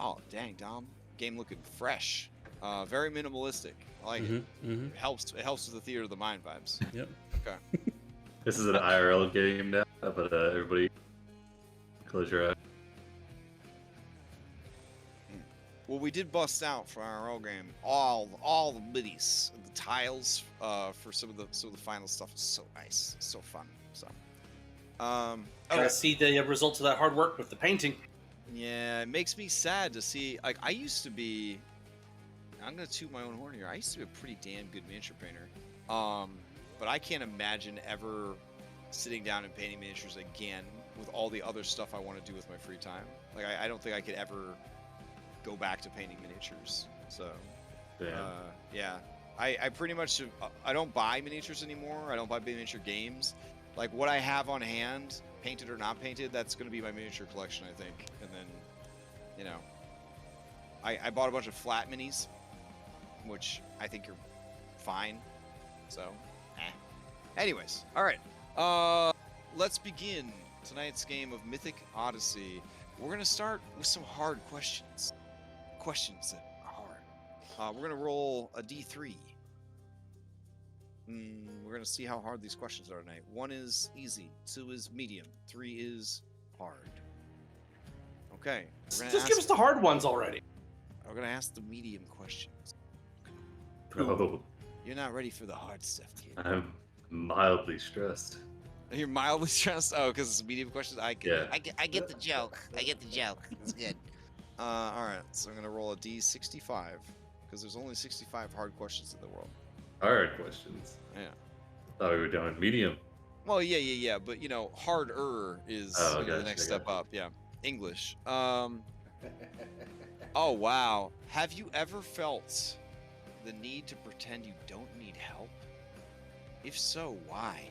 Oh, dang, Dom. Game looking fresh. Very minimalistic. I like it. It helps with the theater of the mind vibes. Yep. Okay. This is an IRL game now, but everybody close your eyes. Well, we did bust out for our IRL game all the biddies, the tiles for some of the final stuff is so nice, so fun. So, Okay. See the results of that hard work with the painting. Yeah, it makes me sad to see. Like, I used to be. I'm gonna toot my own horn here. I used to be a pretty damn good miniature painter. But I can't imagine ever sitting down and painting miniatures again with all the other stuff I want to do with my free time. Like, I don't think I could ever go back to painting miniatures. So, yeah. I pretty much I don't buy miniatures anymore. I don't buy miniature games. Like, what I have on hand, painted or not painted, that's going to be my miniature collection, I think. And then, you know, I bought a bunch of flat minis, which I think are fine. So, anyways, all right. Let's begin tonight's game of Mythic Odyssey. We're going to start with some hard questions. Questions that are hard. We're going to roll a D3. We're going to see how hard these questions are tonight. 1 is easy, 2 is medium, 3 is hard. Okay. Just give us the hard ones already. We're going to ask the medium questions. Oh, You're not ready for the hard stuff, kid. I'm mildly stressed. You're mildly stressed? Oh, because it's medium questions? I get the joke. I get the joke. It's good. Alright, so I'm going to roll a D65, because there's only 65 hard questions in the world. Hard questions. Yeah. Thought we were doing medium. Well, yeah, but, you know, harder is the next step up. Yeah. English. Oh, wow. Have you ever felt the need to pretend you don't need help? If so, why?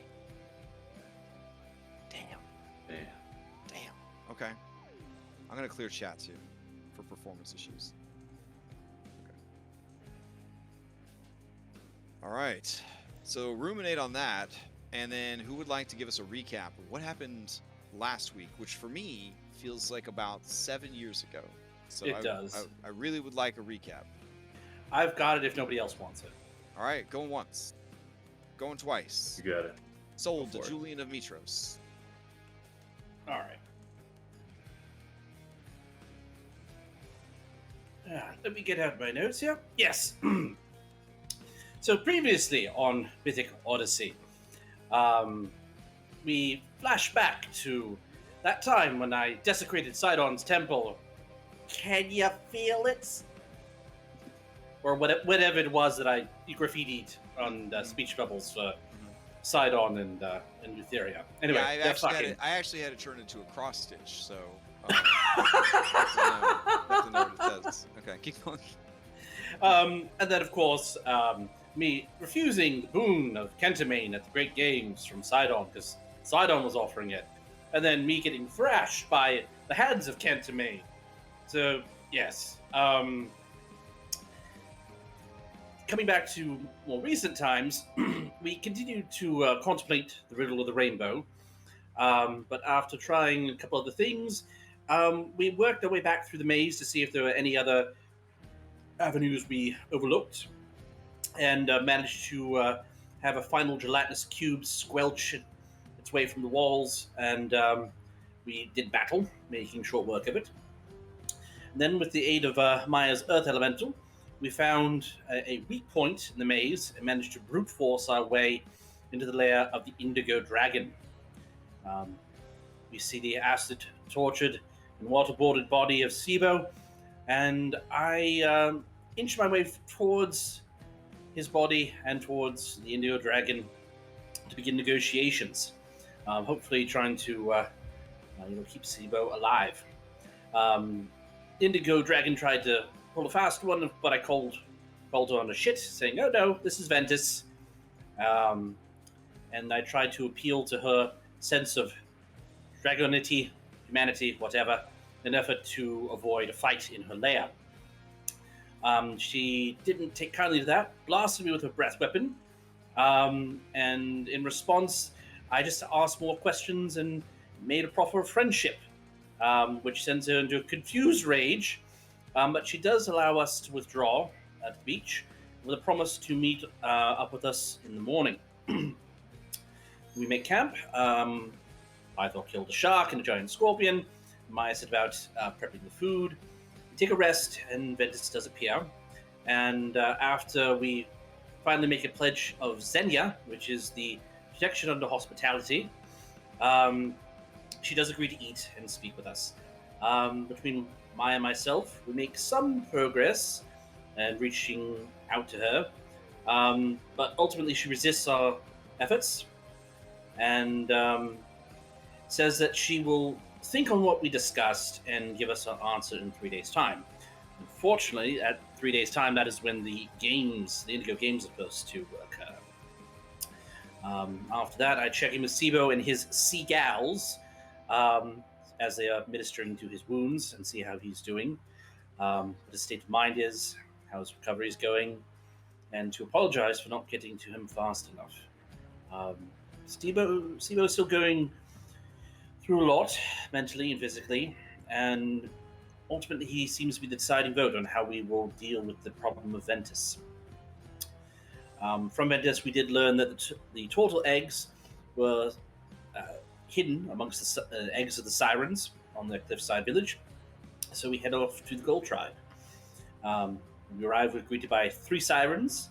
Damn. Okay. I'm going to clear chat, too, for performance issues. Okay. All right. So ruminate on that, and then who would like to give us a recap of what happened last week, which for me feels like about 7 years ago. So It does. I really would like a recap. I've got it if nobody else wants it. All right, going once. Going twice. You got it. Sold Go to for it. Julian of Mitros. All right. Let me get out my notes here. Yes. So previously on Mythic Odyssey, we flash back to that time when I desecrated Sidon's temple. Can you feel it? Or whatever it was that I graffitied on speech bubbles for Sidon and Eutheria. Anyway, yeah, I actually had it turned into a cross stitch, so have to know what it says. Okay, keep going. And then, of course, me refusing the boon of Kentamane at the Great Games from Sidon because Sidon was offering it, and then me getting thrashed by the hands of Kentamane. So, yes. Coming back to more recent times, we continued to contemplate the riddle of the rainbow, but after trying a couple other things, we worked our way back through the maze to see if there were any other avenues we overlooked, and managed to have a final gelatinous cube squelch its way from the walls, and we did battle, making short work of it. And then, with the aid of Maya's Earth Elemental, we found a weak point in the maze and managed to brute force our way into the lair of the Indigo Dragon. We see the acid-tortured and waterboarded body of Sibo, and I inch my way towards his body and towards the Indigo Dragon to begin negotiations, hopefully trying to keep Sibo alive. Indigo Dragon tried to pull a fast one, but I called her on a shit, saying, "Oh no, this is Ventus," and I tried to appeal to her sense of dragonity, humanity, whatever, in an effort to avoid a fight in her lair. She didn't take kindly to that, blasted me with her breath weapon, and in response, I just asked more questions and made a proffer of friendship, which sends her into a confused rage, But she does allow us to withdraw at the beach with a promise to meet up with us in the morning. We make camp. Pythor killed a shark and a giant scorpion. Maya said about prepping the food. We take a rest, and Ventus does appear. And after we finally make a pledge of Xenia, which is the protection under hospitality, she does agree to eat and speak with us. Between Maya and myself, we make some progress and reaching out to her. But ultimately, she resists our efforts and says that she will think on what we discussed and give us an answer in 3 days' time. Unfortunately, at 3 days' time, that is when the Indigo Games, are supposed to occur. After that, I check in with Sibo and his seagals as they are ministering to his wounds and see how he's doing, what his state of mind is, how his recovery is going, and to apologize for not getting to him fast enough. Sibo's still going through a lot, mentally and physically, and ultimately he seems to be the deciding vote on how we will deal with the problem of Ventus. From Ventus, we did learn that the turtle eggs were hidden amongst the eggs of the sirens on the cliffside village, so we head off to the Gold Tribe. We arrive, we're greeted by 3 sirens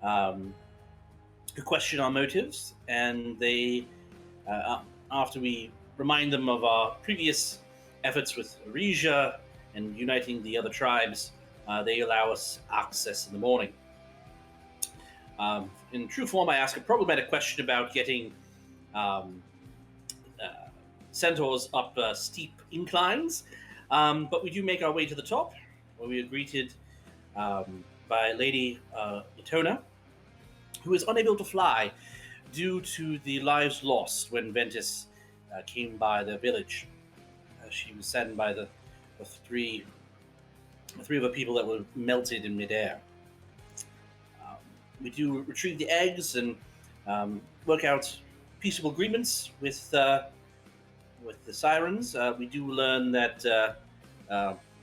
who question our motives, and they, after we remind them of our previous efforts with Aresia and uniting the other tribes, they allow us access in the morning. In true form, I ask a problematic question about getting centaurs up steep inclines, but we do make our way to the top, where we are greeted by Lady Itona, who is unable to fly due to the lives lost when Ventus came by the village. She was saddened by the three of the people that were melted in midair. We do retrieve the eggs and work out peaceable agreements with the sirens. We do learn that,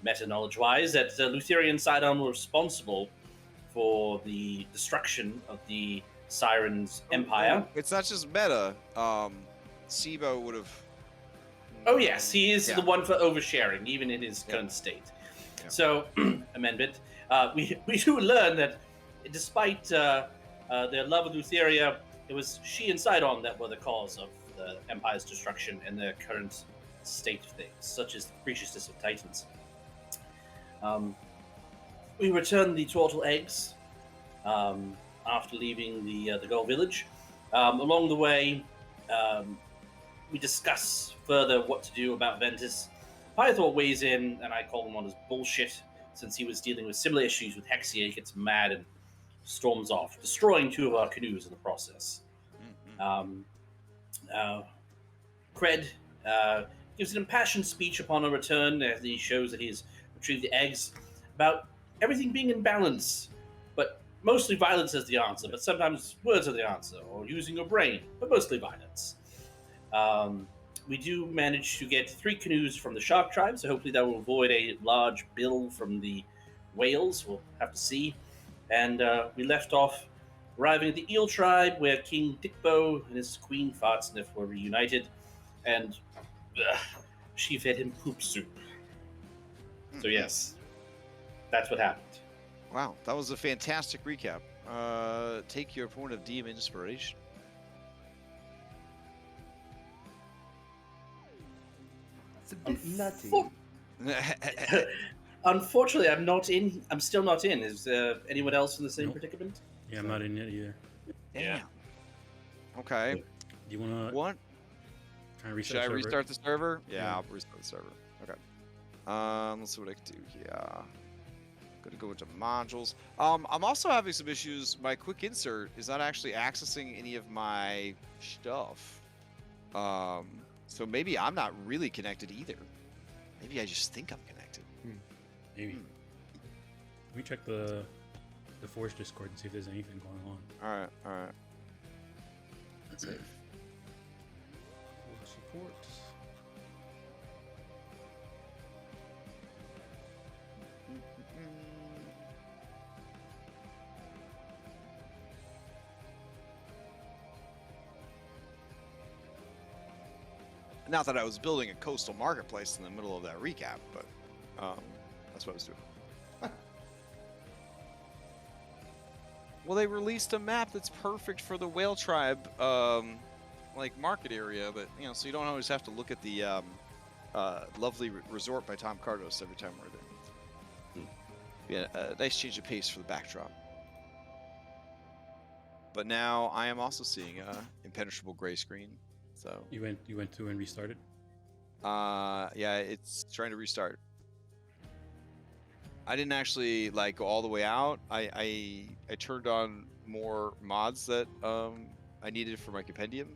meta-knowledge-wise, that Lutherian Sidon were responsible for the destruction of the Sirens' empire. It's not just meta. Sibo would have... Oh yes, he is the one for oversharing, even in his current state. Yeah. So, amendment. We do learn that despite their love of Lutheria, it was she and Sidon that were the cause of the Empire's destruction and their current state of things, such as the preciousness of Titans. We return the turtle eggs after leaving the Gold Village. Along the way, we discuss further what to do about Ventus. Pythor weighs in, and I call him on his bullshit, since he was dealing with similar issues with Hexia. He gets mad and storms off, destroying 2 of our canoes in the process. Cred gives an impassioned speech upon our return as he shows that he's retrieved the eggs about everything being in balance, but mostly violence is the answer, but sometimes words are the answer, or using your brain, but mostly violence. We do manage to get 3 canoes from the shark tribe, so hopefully that will avoid a large bill from the whales. We'll have to see. And we left off arriving at the eel tribe, where King Dickbo and his queen Fartsniff were reunited, and she fed him poop soup. So yes, that's what happened. Wow, that was a fantastic recap. Take your point of DM inspiration. It's a bit nutty. Unfortunately, I'm still not in. Is anyone else in the same predicament? Yeah, I'm not in it either. Yeah. Okay. Do you want to... What? Try and restart Should I server? restart the server? Yeah, Yeah. I'll restart the server. Okay. Let's see what I can do here. Gonna go into modules. I'm also having some issues. My quick insert is not actually accessing any of my stuff. So maybe I'm not really connected either. Maybe I just think I'm connected. Maybe. Let me check the Force Discord and see if there's anything going on. All right. Safe. Support. Not that I was building a coastal marketplace in the middle of that recap, but that's what I was doing. Well, they released a map that's perfect for the whale tribe, like market area, but so you don't always have to look at the lovely resort by Tom Cardos every time we're there. Yeah, a nice change of pace for the backdrop. But now I am also seeing impenetrable gray screen. So You went through and restarted. yeah, it's trying to restart. I didn't actually go all the way out. I turned on more mods that I needed for my compendium,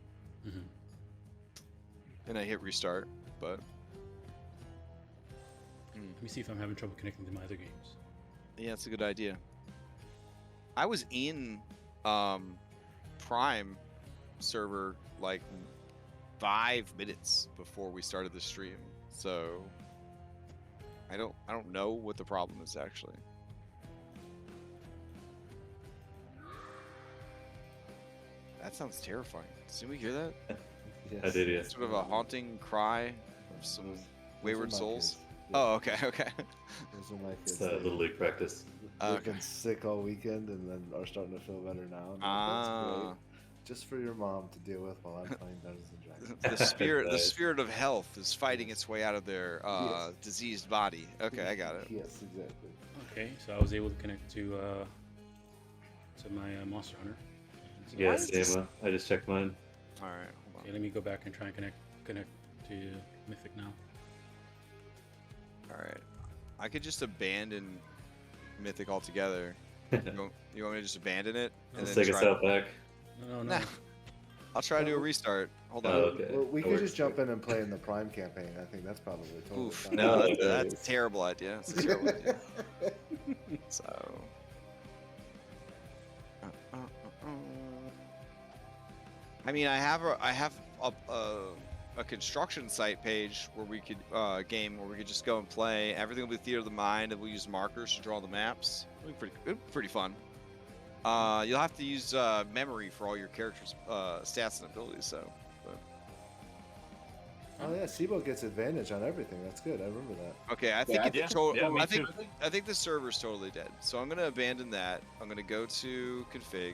and I hit restart. But Let me see if I'm having trouble connecting to my other games. yeah, it's a good idea. I was in Prime server like 5 minutes before we started the stream, so I don't know what the problem is actually. That sounds terrifying. Did we hear that? I did, yeah. Sort of a haunting cry of some wayward Those are my souls. kids. Yeah, Oh, okay, okay. those are my kids. It's Little League practice. They've Okay. been sick all weekend and then are starting to feel better now. And Ah. that's great. Just for your mom to deal with while I'm playing Dungeons and Dragons. The Nice. spirit of health is fighting its way out of their Yes. diseased body. Okay, I got it. Yes, exactly. Okay, so I was able to connect to my Monster Hunter. So- Yeah, is this- same. I just checked mine. All right, hold on. Okay, let me go back and try and connect to Mythic now. All right, I could just abandon Mythic altogether. You want me to just abandon it and Let's then take us try? out back. No. Nah. I'll try to do a restart. Hold on. Oh, okay. Well, we That could works just jump too. in and play in the Prime campaign. I think that's probably totally Oof, fine. no, Yeah, that's it's- a terrible idea. It's a terrible idea. So. I mean, I have a construction site page where we could game where we could just go and play. Everything will be theater of the mind, and we'll use markers to draw the maps. It'll be pretty fun. You'll have to use memory for all your characters' stats and abilities. So. Oh yeah, Sibo gets advantage on everything. That's good. I remember that. Okay, I think Yeah, it's yeah, me I think the server's totally dead. So I'm gonna abandon that. I'm gonna go to config,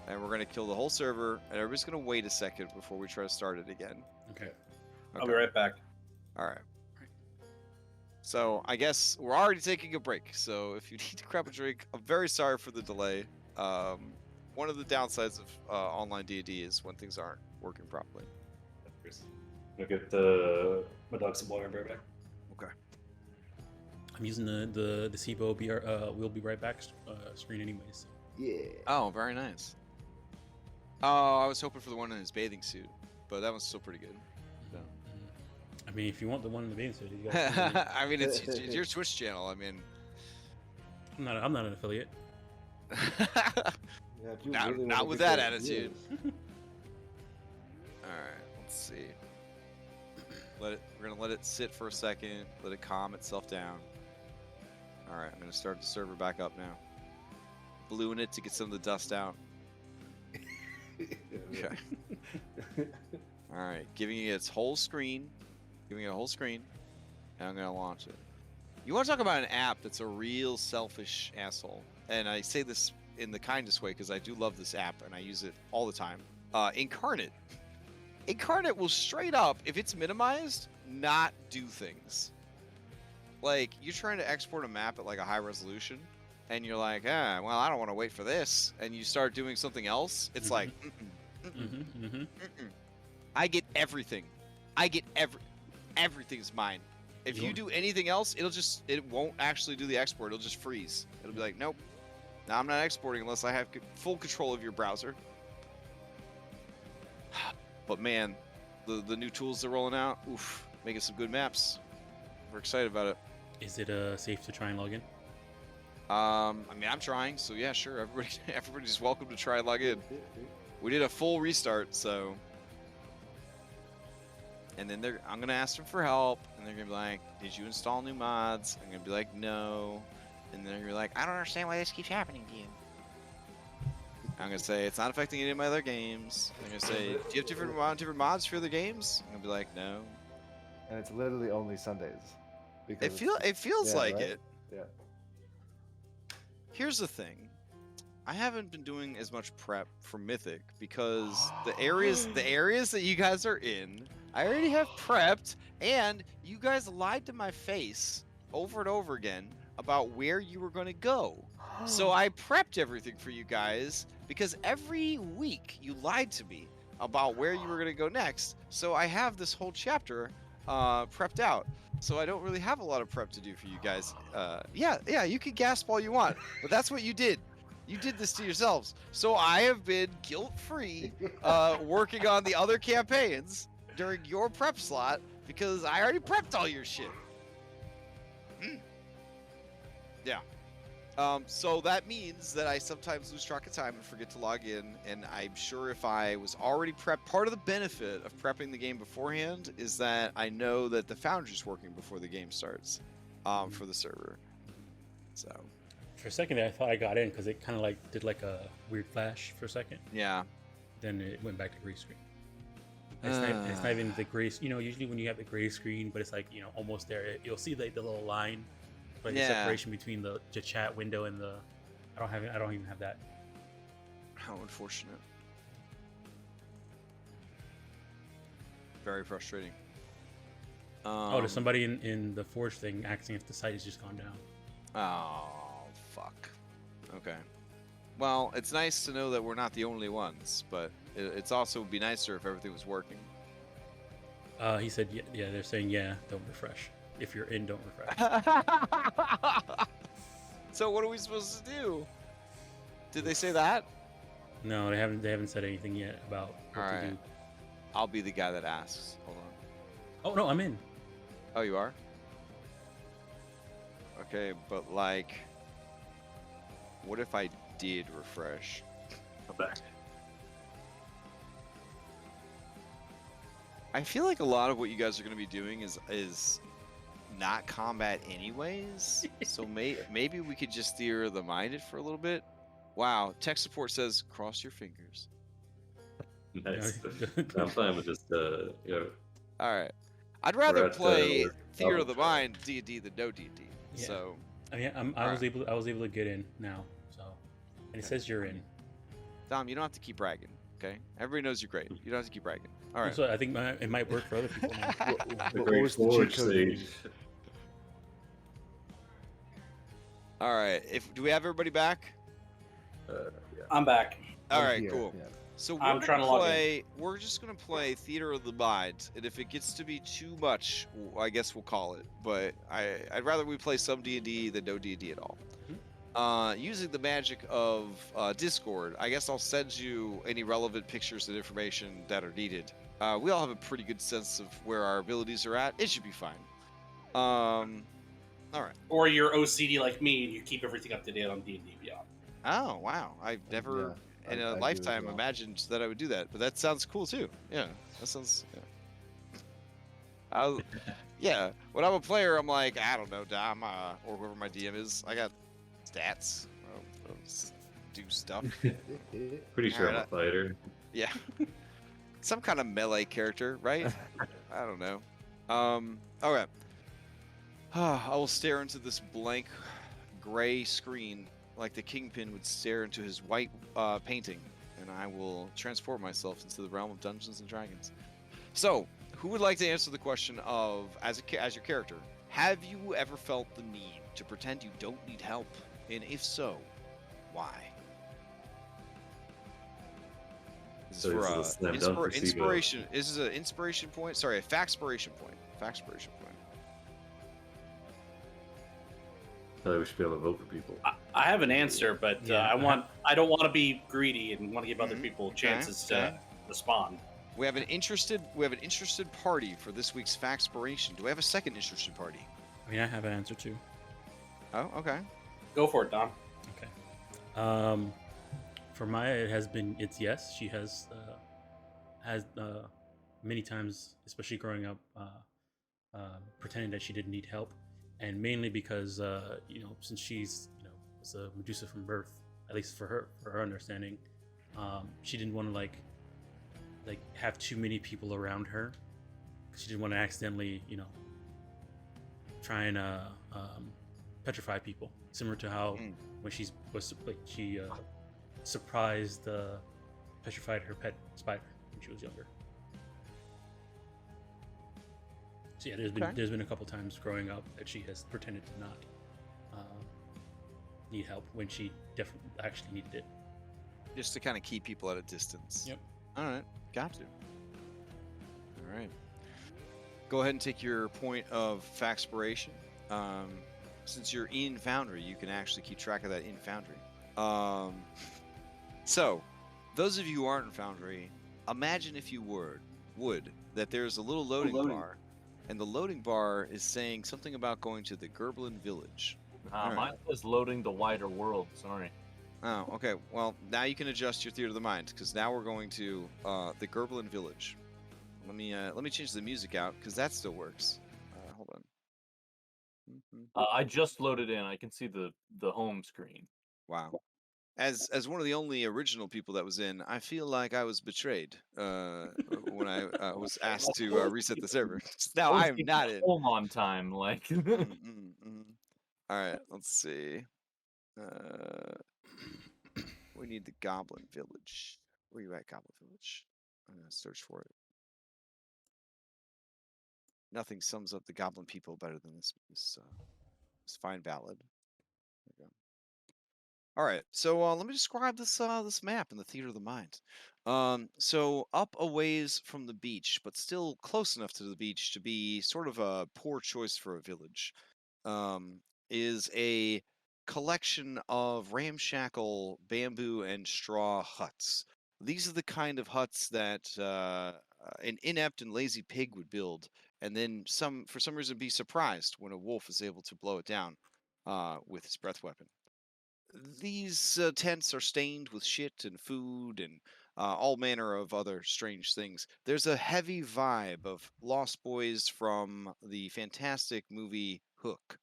and we're gonna kill the whole server. And everybody's gonna wait a second before we try to start it again. Okay. I'll be right back. All right. So I guess we're already taking a break. So if you need to grab a drink, I'm very sorry for the delay. One of the downsides of online D&D is when things aren't working properly. I'll get my dog some water and bring it back. Okay. I'm using the SIBO we'll be right back screen anyways. So. Yeah. Oh, very nice. Oh, I was hoping for the one in his bathing suit, but that one's still pretty good. So. I mean, if you want the one in the bathing suit, you guys. I mean, it's your Twitch channel. I mean, I'm not an affiliate. Yeah, if you Not- really not wanna with get that good attitude. views. all right, let's see. We're gonna let it sit for a second. Let it calm itself down. All right, I'm gonna start the server back up now. Bluing it to get some of the dust out. Okay. All right, giving it its whole screen. Giving it a whole screen. And I'm gonna launch it. You want to talk about an app that's a real selfish asshole? And I say this in the kindest way because I do love this app and I use it all the time. Incarnate. Incarnate will straight up, if it's minimized, not do things. Like, you're trying to export a map at like a high resolution, and you're like, well, I don't want to wait for this, and you start doing something else. It's like, I get everything. Everything's mine. If you do anything else, it won't actually do the export. It'll just freeze. It'll be like, nope. Now I'm not exporting unless I have full control of your browser. But man, the new tools they're rolling out, oof, making some good maps. We're excited about it. Is it safe to try and log in? I mean, I'm trying, so yeah, sure. Everybody's welcome to try and log in. We did a full restart, so. And then I'm gonna ask them for help, and they're gonna be like, "Did you install new mods?" I'm gonna be like, "No," and then they're gonna be like, I don't understand why this keeps happening to you. I'm gonna say it's not affecting any of my other games. I'm gonna say, do you have different mods for other games? I'm gonna be like, no. And it's literally only Sundays. It it's- feels yeah, like right? it. Yeah. Here's the thing. I haven't been doing as much prep for Mythic because the areas that you guys are in, I already have prepped, and you guys lied to my face over and over again about where you were going to go. So I prepped everything for you guys because every week you lied to me about where you were going to go next. So I have this whole chapter prepped out. So I don't really have a lot of prep to do for you guys. Yeah, you can gasp all you want, but that's what you did. You did this to yourselves. So I have been guilt-free working on the other campaigns during your prep slot because I already prepped all your shit. Yeah. So that means that I sometimes lose track of time and forget to log in, and I'm sure if I was already prepped, part of the benefit of prepping the game beforehand is that I know that the Foundry's working before the game starts for the server. So. For a second there, I thought I got in because it kind of like did like a weird flash for a second. Yeah. Then it went back to gray screen. It's not even the gray. You know, usually when you have the gray screen, but it's like, you know, almost there. You'll see like the little line, like the separation between the chat window and the. I don't even have that. How unfortunate. Very frustrating. Oh, there's somebody in the Forge thing asking if the site has just gone down. Oh, fuck. Okay. Well, it's nice to know that we're not the only ones, but it's also would be nicer if everything was working. He said, yeah, they're saying, yeah, don't refresh. If you're in, don't refresh. So what are we supposed to do? Did they say that? No, they haven't said anything yet about what to do. I'll be the guy that asks. Hold on. Oh, no, I'm in. Oh, you are? Okay, but like, what if I did refresh? I'm back. I feel like a lot of what you guys are going to be doing is not combat anyways. So maybe we could just steer the minded for a little bit. Wow, tech support says cross your fingers. Nice. I'm fine with just you know. All right, I'd rather play Theater of the I'll Mind D&D than no D&D. Yeah. So I mean, I was able to get in now. So, and it says you're in. Dom, you don't have to keep bragging. Okay, everybody knows you're great. You don't have to keep bragging. All right. So I think it might work for other people now. The What great was the cheat Forge code you Sage. used? All right. Do we have everybody back? Yeah. I'm back. All I'm right, here, cool. yeah. So I'm trying to log in. we're just gonna play Theater of the Mind, and if it gets to be too much, I guess we'll call it. But I'd rather we play some D&D than no D&D at all. Using the magic of Discord, I guess I'll send you any relevant pictures and information that are needed. We all have a pretty good sense of where our abilities are at. It should be fine. All right. Or you're OCD like me and you keep everything up to date on D&D Beyond. Oh wow! I've never in I a do as lifetime well. imagined that I would do that, but that sounds cool too. Yeah, that sounds. Yeah. Yeah. When I'm a player, I'm like, I don't know, Dom, or whoever my DM is. I got stats. I'll just do stuff. Pretty sure I'm a Alright, fighter. Yeah. Some kind of melee character, right? I don't know. Okay. I will stare into this blank gray screen like the Kingpin would stare into his white painting, and I will transport myself into the realm of Dungeons and Dragons. So, who would like to answer the question of, as your character, have you ever felt the need to pretend you don't need help? And if so, why? This So is this for is a slam dunk for Seagull. inspiration. This is an inspiration point. Sorry, a factspiration point. Factspiration point. I feel like we should be able to vote for people. I have an answer, but Yeah, I don't want to be greedy and want to give other people chances okay. to respond. We have an interested party for this week's factspiration. Do we have a second interested party? I mean, I have an answer too. Oh, okay. Go for it, Dom. Okay. For Maya, it's yes. She has many times, especially growing up, pretending that she didn't need help, and mainly because since she's was a Medusa from birth, at least for her understanding, She didn't want to like have too many people around her. She didn't want to accidentally, try and petrify people, similar to how when she surprised petrified her pet spider when she was younger. So yeah, there's been a couple times growing up that she has pretended to not need help when she definitely actually needed it. Just to kind of keep people at a distance. Yep. All right, got to. All right. Go ahead and take your point of Faxpiration. Since you're in Foundry, you can actually keep track of that in Foundry. So, those of you who aren't in Foundry, imagine if you would that there's a little loading bar, and the loading bar is saying something about going to the Gerblin village. Mine is loading the wider world. Sorry. Oh, okay. Well, now you can adjust your theater of the mind, because now we're going to the Gerblin village. Let me change the music out, because that still works. Hold on. I just loaded in. I can see the home screen. Wow. As one of the only original people that was in, I feel like I was betrayed when I was asked to reset the server. Now I am not in. Home on time, like. All right, let's see. We need the Goblin Village. Where you at, Goblin Village? I'm gonna search for it. Nothing sums up the Goblin people better than this fine ballad. There we go. All right, so let me describe this this map in the theater of the mind. So up a ways from the beach, but still close enough to the beach to be sort of a poor choice for a village, is a collection of ramshackle bamboo and straw huts. These are the kind of huts that an inept and lazy pig would build, and then for some reason be surprised when a wolf is able to blow it down with his breath weapon. These tents are stained with shit and food and all manner of other strange things. There's a heavy vibe of Lost Boys from the fantastic movie Hook.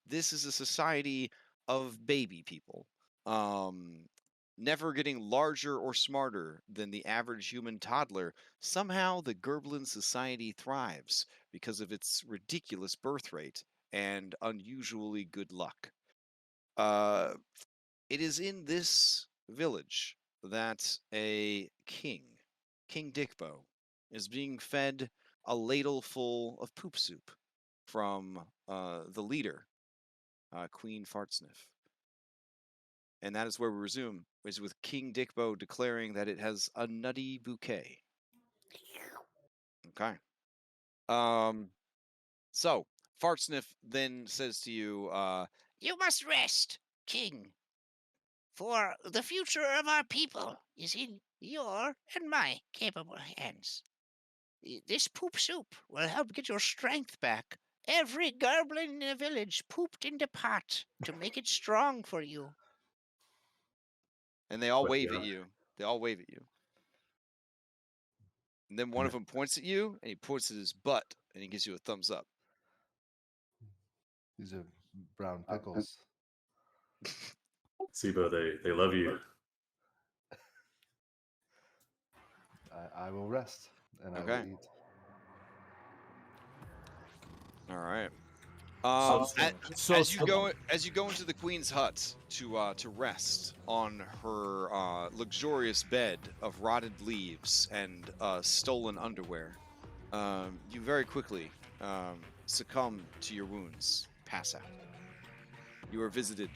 This is a society of baby people, never getting larger or smarter than the average human toddler. Somehow the Gerblin society thrives because of its ridiculous birth rate and unusually good luck. It is in this village that a king, King Dickbow, is being fed a ladle full of poop soup from the leader, Queen Fartsniff. And that is where we resume, is with King Dickbow declaring that it has a nutty bouquet. Okay. So, Fartsniff then says to you, You must rest, King, for the future of our people is in your and my capable hands. This poop soup will help get your strength back. Every gerblin in the village pooped into pot to make it strong for you. and they all wave at you. They all wave at you. And then one of them points at you, and he points at his butt, and he gives you a thumbs up. These are brown pickles. Sibo, they love you. I will rest, and I Okay. will eat. All right. So as you go into the queen's hut to rest on her luxurious bed of rotted leaves and stolen underwear, you very quickly succumb to your wounds, pass out. You are visited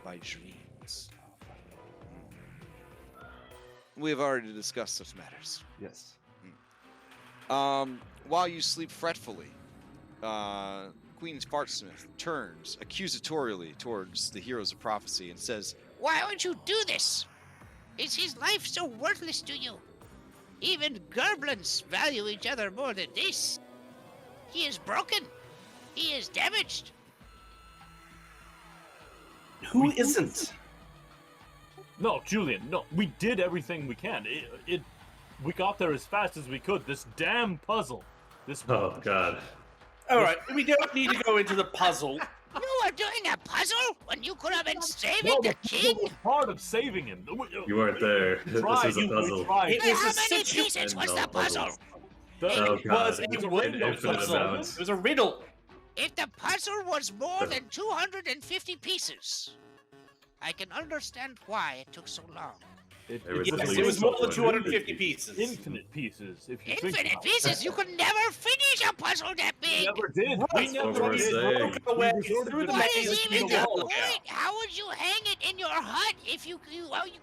by dreams. We have already discussed such matters. Yes. While you sleep fretfully, Queen Fartsmith turns accusatorially towards the heroes of prophecy and says, Why would you do this? Is his life so worthless to you? Even gerblins value each other more than this. He is broken. He is damaged. Who isn't? No, Julian, no. We did everything we can. We got there as fast as we could. This damn puzzle. Oh God. All right, we don't need to go into the puzzle. You are doing a puzzle when you could have been saving No, the king? was part of saving him. You weren't there. We This tried, was a puzzle. It But was how a many situ- pieces was And the no puzzle? puzzles. The- Oh It was god, a an window infinite puzzle. amount. It was a riddle. If the puzzle was more than 250 pieces, I can understand why it took so long. There was Yes, at it was least more than 250 250 pieces. Infinite pieces, if you think Infinite about it. pieces? You could never finish a puzzle that We big! never did. Right, We that's never what we're did. saying. Broke away resorted through to the What maze is to even the the wall. point? How would you hang it in your hut if you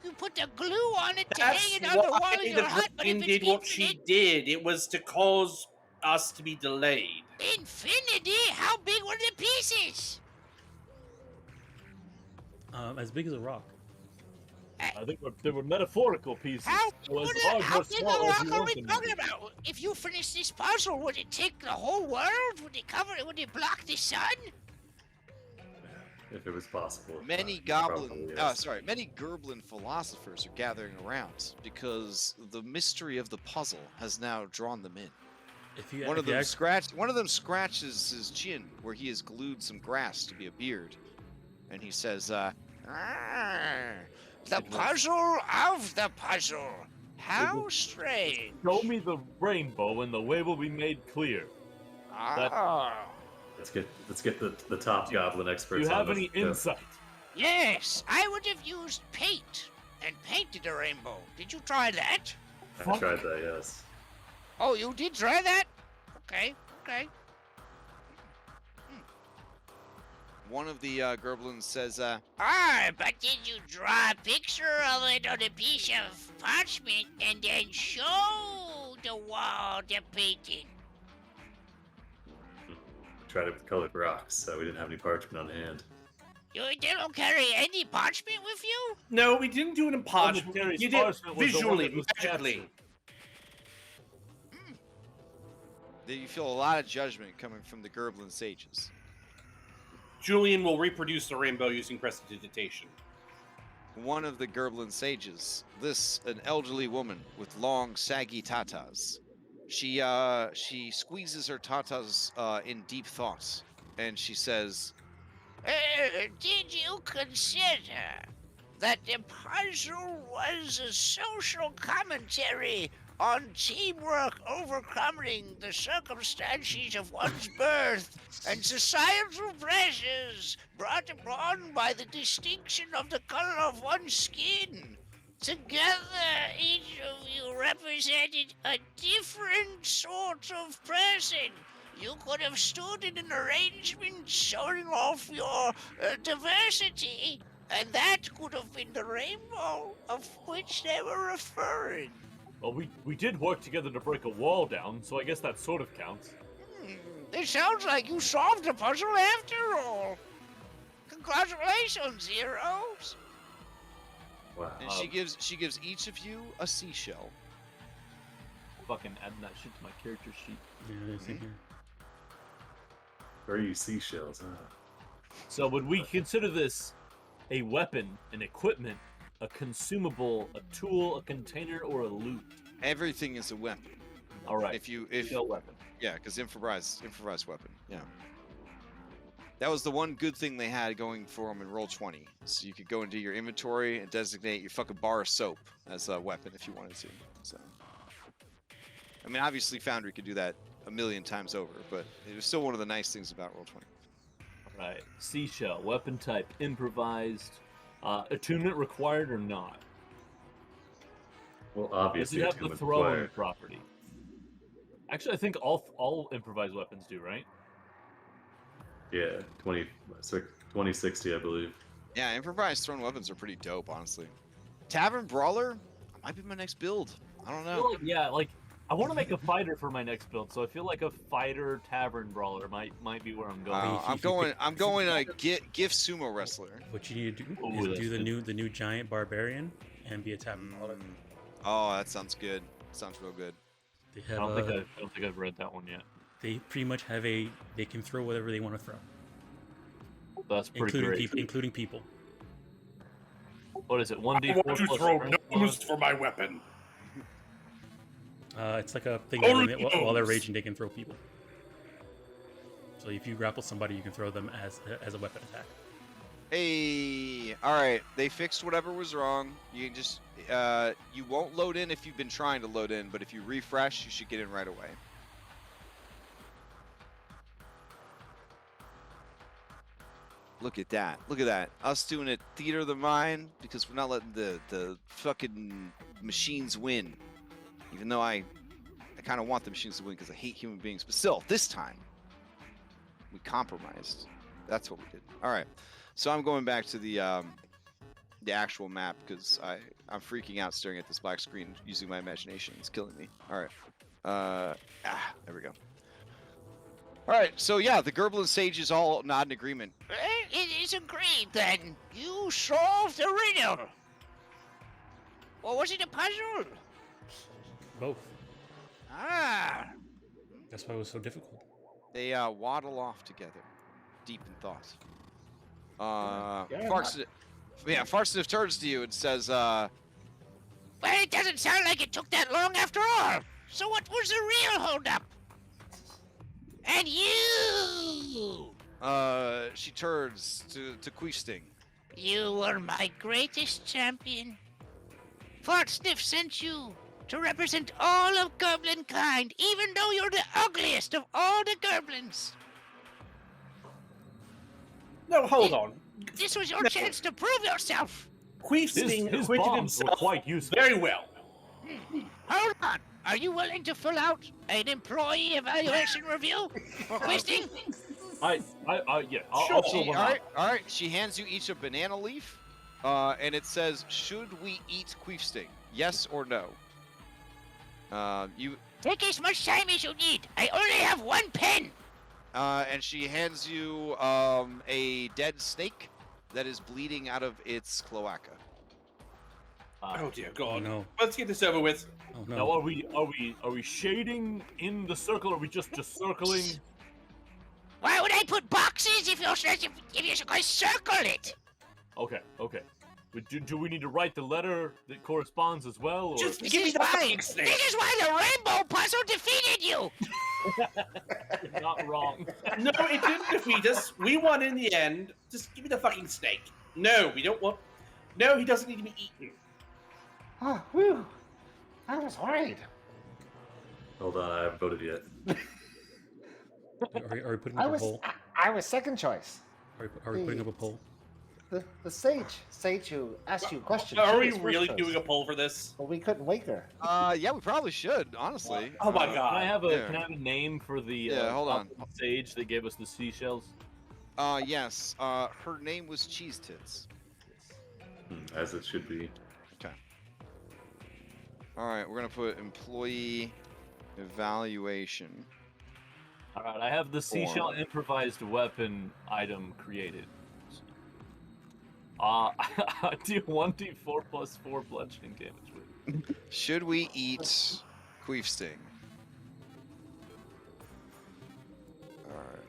could put the glue on it to That's hang it on the wall why of the your hut? But dragon if did it's what she infinite, did. It was to cause us to be delayed. infinity, how big were the pieces? As big as a rock. I think they were metaphorical pieces. How, So as what large how or big a small as rock you are want we them to talking be. about? If you finish this puzzle, would it take the whole world? Would it cover it? Would it block the sun? If it was possible. Many Probably, yes. many Gerblin philosophers are gathering around because the mystery of the puzzle has now drawn them in. If you, One if of you them act- scratches his chin where he has glued some grass to be a beard, and he says, "The puzzle of the puzzle. How strange." Show me the rainbow and the way will be made clear. Ah. Let's get the top goblin Do experts. you have on any this. insight? Yes, I would have used paint and painted a rainbow. Did you try that? I tried that, yes. Oh, you did try that? Okay, okay. One of the Gerblins says, Ah, but did you draw a picture of it on a piece of parchment and then show the wall the painting? Tried it with colored rocks, so we didn't have any parchment on hand. You don't carry any parchment with you? No, we didn't do it in parchment. Carries We did it parchment was the one visually, that was magically. captured. that you feel a lot of judgment coming from the Gerblin sages. Julian will reproduce the rainbow using prestidigitation. One of the Gerblin sages, an elderly woman with long, saggy tatas. She squeezes her tatas in deep thought, and she says, Did you consider that the puzzle was a social commentary on teamwork overcoming the circumstances of one's birth and societal pressures brought upon by the distinction of the color of one's skin? Together, each of you represented a different sort of person. You could have stood in an arrangement showing off your diversity, and that could have been the rainbow of which they were referring. Well, we did work together to break a wall down, so I guess that sort of counts. It sounds like you solved the puzzle after all. Congratulations, heroes. Wow. and she gives each of you a seashell. Fucking adding that shit to my character sheet. Yeah, it's in here. Where are you seashells, huh? So would we consider this a weapon, an equipment, a consumable, a tool, a container, or a loot? Everything is a weapon. All right. If no weapon. yeah, because improvised weapon. Yeah. That was the one good thing they had going for them in Roll20. So you could go into your inventory and designate your fucking bar of soap as a weapon if you wanted to. So, I mean, obviously Foundry could do that a million times over, but it was still one of the nice things about Roll20. All right. Seashell, weapon type, improvised. Attunement required or not? Well, Does obviously, it have the attunement throwing required. property? Actually, I think all improvised weapons do, right? Yeah, 2060, I believe. Yeah, improvised thrown weapons are pretty dope, honestly. Tavern Brawler might be my next build. I don't I know. feel like, yeah, like I want to make a fighter for my next build, so I feel like a fighter tavern brawler might be where I'm going. I'm going a GIF sumo wrestler. What you need to do Ooh, is that's do good. the new giant barbarian and be a tavern brawler. Oh, that sounds good. Sounds real good. They I have don't think I've read that one yet. they pretty much have they can throw whatever they want to throw, That's pretty great. including people. What is it? 1d4 I want to plus throw strength gnomes mod? for my weapon. It's like a thing Only that while they're those. raging, they can throw people. So if you grapple somebody, you can throw them as a weapon attack. Hey, all right. They fixed whatever was wrong. You can just you won't load in if you've been trying to load in, but if you refresh, you should get in right away. Look at that. Look at that. Us doing it theater of the mind because we're not letting the fucking machines win. Even though I kind of want the machines to win because I hate human beings, but still, this time we compromised. That's what we did. All right. So I'm going back to the actual map because I'm freaking out staring at this black screen using my imagination. It's killing me. All right. There we go. All right. So yeah, the Gerblin sages all nod in agreement. It is agreed then. You solved the riddle. Or was it a puzzle? Both. Ah. That's why it was so difficult. They waddle off together, deep in thought. Yeah, Farsinev turns to you and says, Well, it doesn't sound like it took that long after all. So what was the real holdup? And you! she turns to Queefsting. You were my greatest champion. Fartsniff sent you to represent all of goblin kind, even though you're the ugliest of all the goblins. No, hold on. This was your chance to prove yourself. Queefsting His acquitted bombs were himself quite useful. very well. Hold on. Are you willing to fill out an employee evaluation review for Queefsting? Yeah, I'll Sure. fill one All out. right, all right. She hands you each a banana leaf, and it says, "Should we eat Queefsting? Yes or no?" You Take as much time as you need. I only have one pen. and she hands you a dead snake that is bleeding out of its cloaca. Oh dear God! Oh, no. Let's get this over with. Oh Now, no. are we shading in the circle? Or are we just circling? Why would I put boxes if you're going to circle it? Okay. But do we need to write the letter that corresponds as well? Or? Just This give me is the why. fucking snake. This is why the rainbow puzzle defeated you. You're not wrong. No, it didn't defeat us. We won in the end. Just give me the fucking snake. No, we don't want. No, he doesn't need to be eaten. Oh, whew. I was worried. Hold on, I haven't voted yet. Are we putting I up a was poll? I was second choice. Are we putting up a poll? The sage who asked you questions. Are she we was first really choice. doing a poll for this? But we couldn't wake her. Yeah, we probably should, honestly. Oh my Can God. I have a Yeah. can I have a name for the Yeah, hold on. sage that gave us the seashells? Yes. Her name was Cheese Tits. As it should be. All right, we're gonna put employee evaluation. All right, I have the seashell improvised weapon item created. I do 1d4 plus 4 bludgeoning damage with it. Should we eat Queefsting? All right.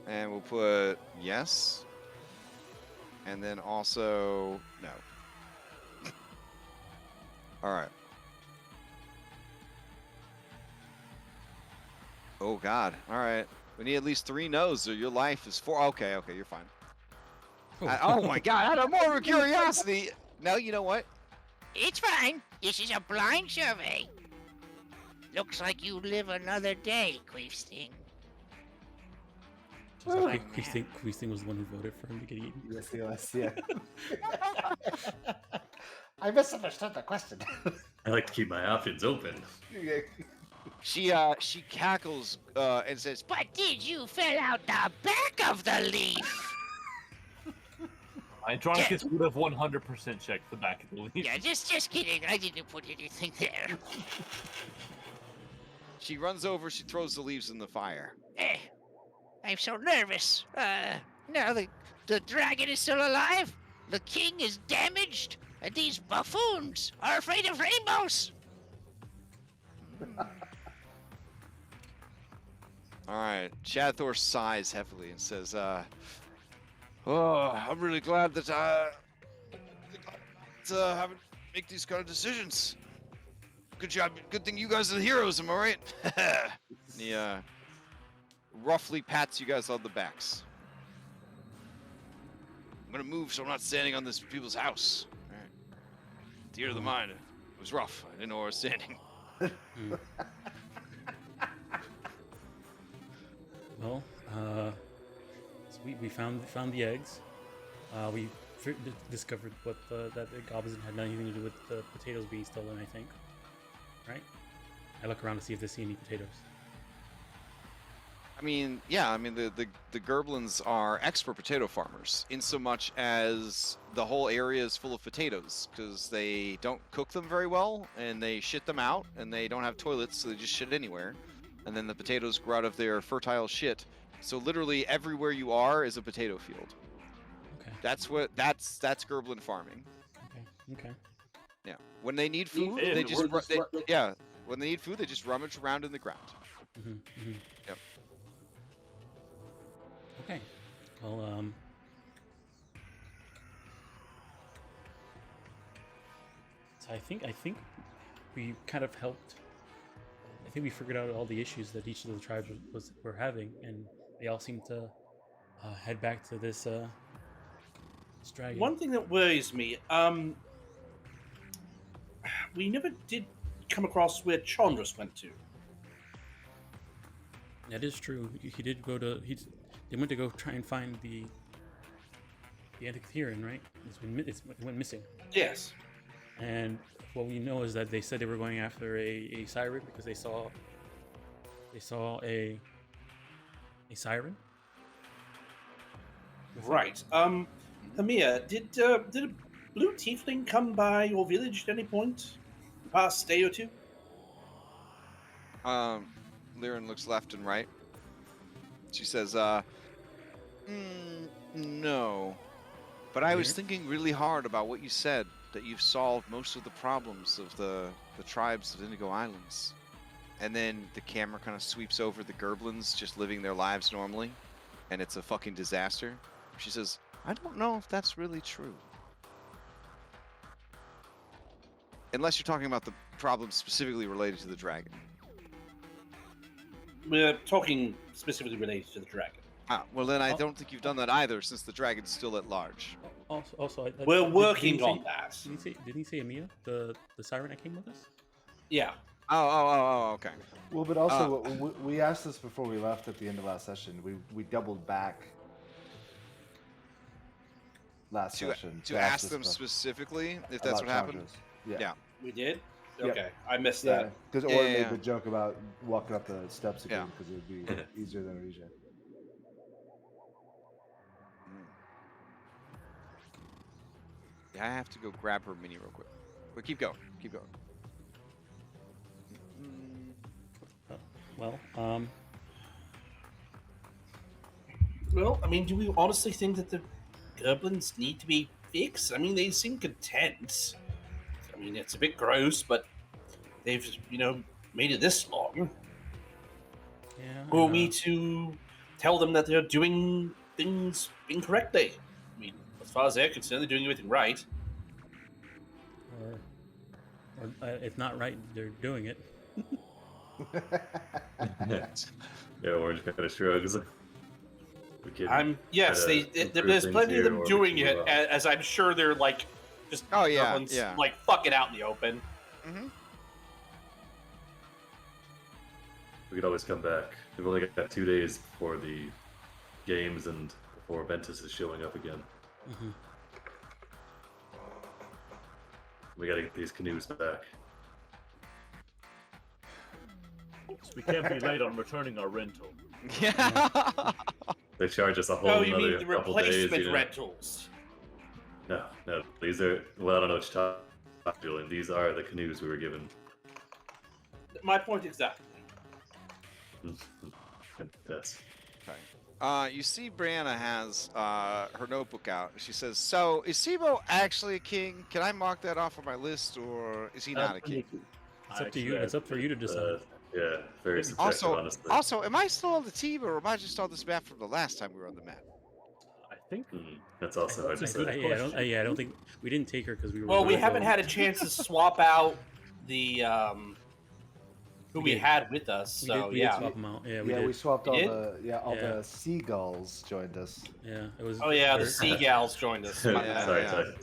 And we'll put yes. And then also no. All right. Oh God. All right. We need at least 3 no's or your life is 4. Okay, you're fine. Oh my God, out of more of curiosity. No, you know what? It's fine. This is a blind survey. Looks like you live another day, Queefsting. Queefsting was the one who voted for him to get eaten. Yes, yeah. I misunderstood the question. I like to keep my options open. She cackles and says, But did you fill out the back of the leaf? Andronicus would have 100% checked the back of the leaf. Yeah, just kidding. I didn't put anything there. She runs over, she throws the leaves in the fire. I'm so nervous. Now the dragon is still alive, the king is damaged, and these buffoons are afraid of rainbows. Alright, Chadthor sighs heavily and says, oh, I'm really glad that having to make these kind of decisions. Good job. Good thing you guys are the heroes, am I right? roughly pats you guys on the backs. I'm gonna move so I'm not standing on this people's house. All right. Dear to the mind, it was rough. I didn't know where I was standing. Well, so we found the eggs. We discovered that the goblins had nothing to do with the potatoes being stolen. I think, right? I look around to see if they see any potatoes. I mean, yeah. I mean, the Gerblins are expert potato farmers, in so much as the whole area is full of potatoes because they don't cook them very well, and they shit them out, and they don't have toilets, so they just shit anywhere, and then the potatoes grow out of their fertile shit. So literally everywhere you are is a potato field. Okay. That's Gerblin farming. Okay. Yeah. When they need food, Yeah, they just we're just- yeah. When they need food, they just rummage around in the ground. Yep. Okay. Well, so I think we kind of helped. I think we figured out all the issues that each of the tribes were having, and they all seem to head back to this dragon. One thing that worries me, we never did come across where Chandras went to. That is true. He did go to. They went to go try and find the Antikythera, right? It went missing. Yes. And what we know is that they said they were going after a siren because they saw a siren. Right. Hamia, did a blue tiefling come by your village at any point? The past day or two? Lyran looks left and right. She says, no. But I was thinking really hard about what you said, that you've solved most of the problems of the tribes of Indigo Islands. And then the camera kind of sweeps over the Gerblins just living their lives normally, and it's a fucking disaster. She says, I don't know if that's really true. Unless you're talking about the problems specifically related to the dragon. We're talking specifically related to the dragon. Ah, well then I don't think you've done that either, since the dragon's still at large. Also, We're working on that. Didn't he say Amia, the siren that came with us? Yeah. Oh, okay. Well, but also we asked this before we left at the end of last session. We doubled back last session To ask them specifically if that's what happened. Yeah. We did? Yeah. Okay. I missed Yeah, that. because Yeah, Orin yeah, made the joke about walking up the steps again Yeah. because it would be easier than Aresia. Yeah, I have to go grab her mini real quick. But keep going. Well, Well, I mean, do we honestly think that the goblins need to be fixed? I mean, they seem content. I mean, it's a bit gross, but they've, made it this long. yeah. Who are we to tell them that they're doing things incorrectly? I mean, as far as they're concerned, they're doing everything right. Or if not right, they're doing it. Yeah, Orange kind of shrugs. Yes, there's plenty of them doing it, as I'm sure they're like just goblins, like fucking out in the open. Mm-hmm. We could always come back. We've only got 2 days before the games and before Bertes is showing up again. Mm-hmm. We gotta get these canoes back. We can't be late on returning our rental. Yeah. They charge us a whole Oh, you another mean the couple days. replacement rentals? No. These are, well, I don't know what you're talking about, Julian. These are the canoes we were given. My point exactly. Yes. Okay. You see Brianna has her notebook out. She says, so, is Sibo actually a king? Can I mark that off on my list, or is he not a king? It's up to you. It's up for you to decide. Yeah, very subjective, honestly. Also, am I still on the team, or am I just on this map from the last time we were on the map? I think That's also hard to That's say. a good question. I don't think we didn't take her because we were. Well, we haven't had a chance to swap out the who We we did. had with us. So we did swap them out. Yeah, we yeah, did. we swapped We all did? the seagulls joined us. Yeah, it was. Oh yeah, the Dirk. Seagulls joined us. My Yeah. bad.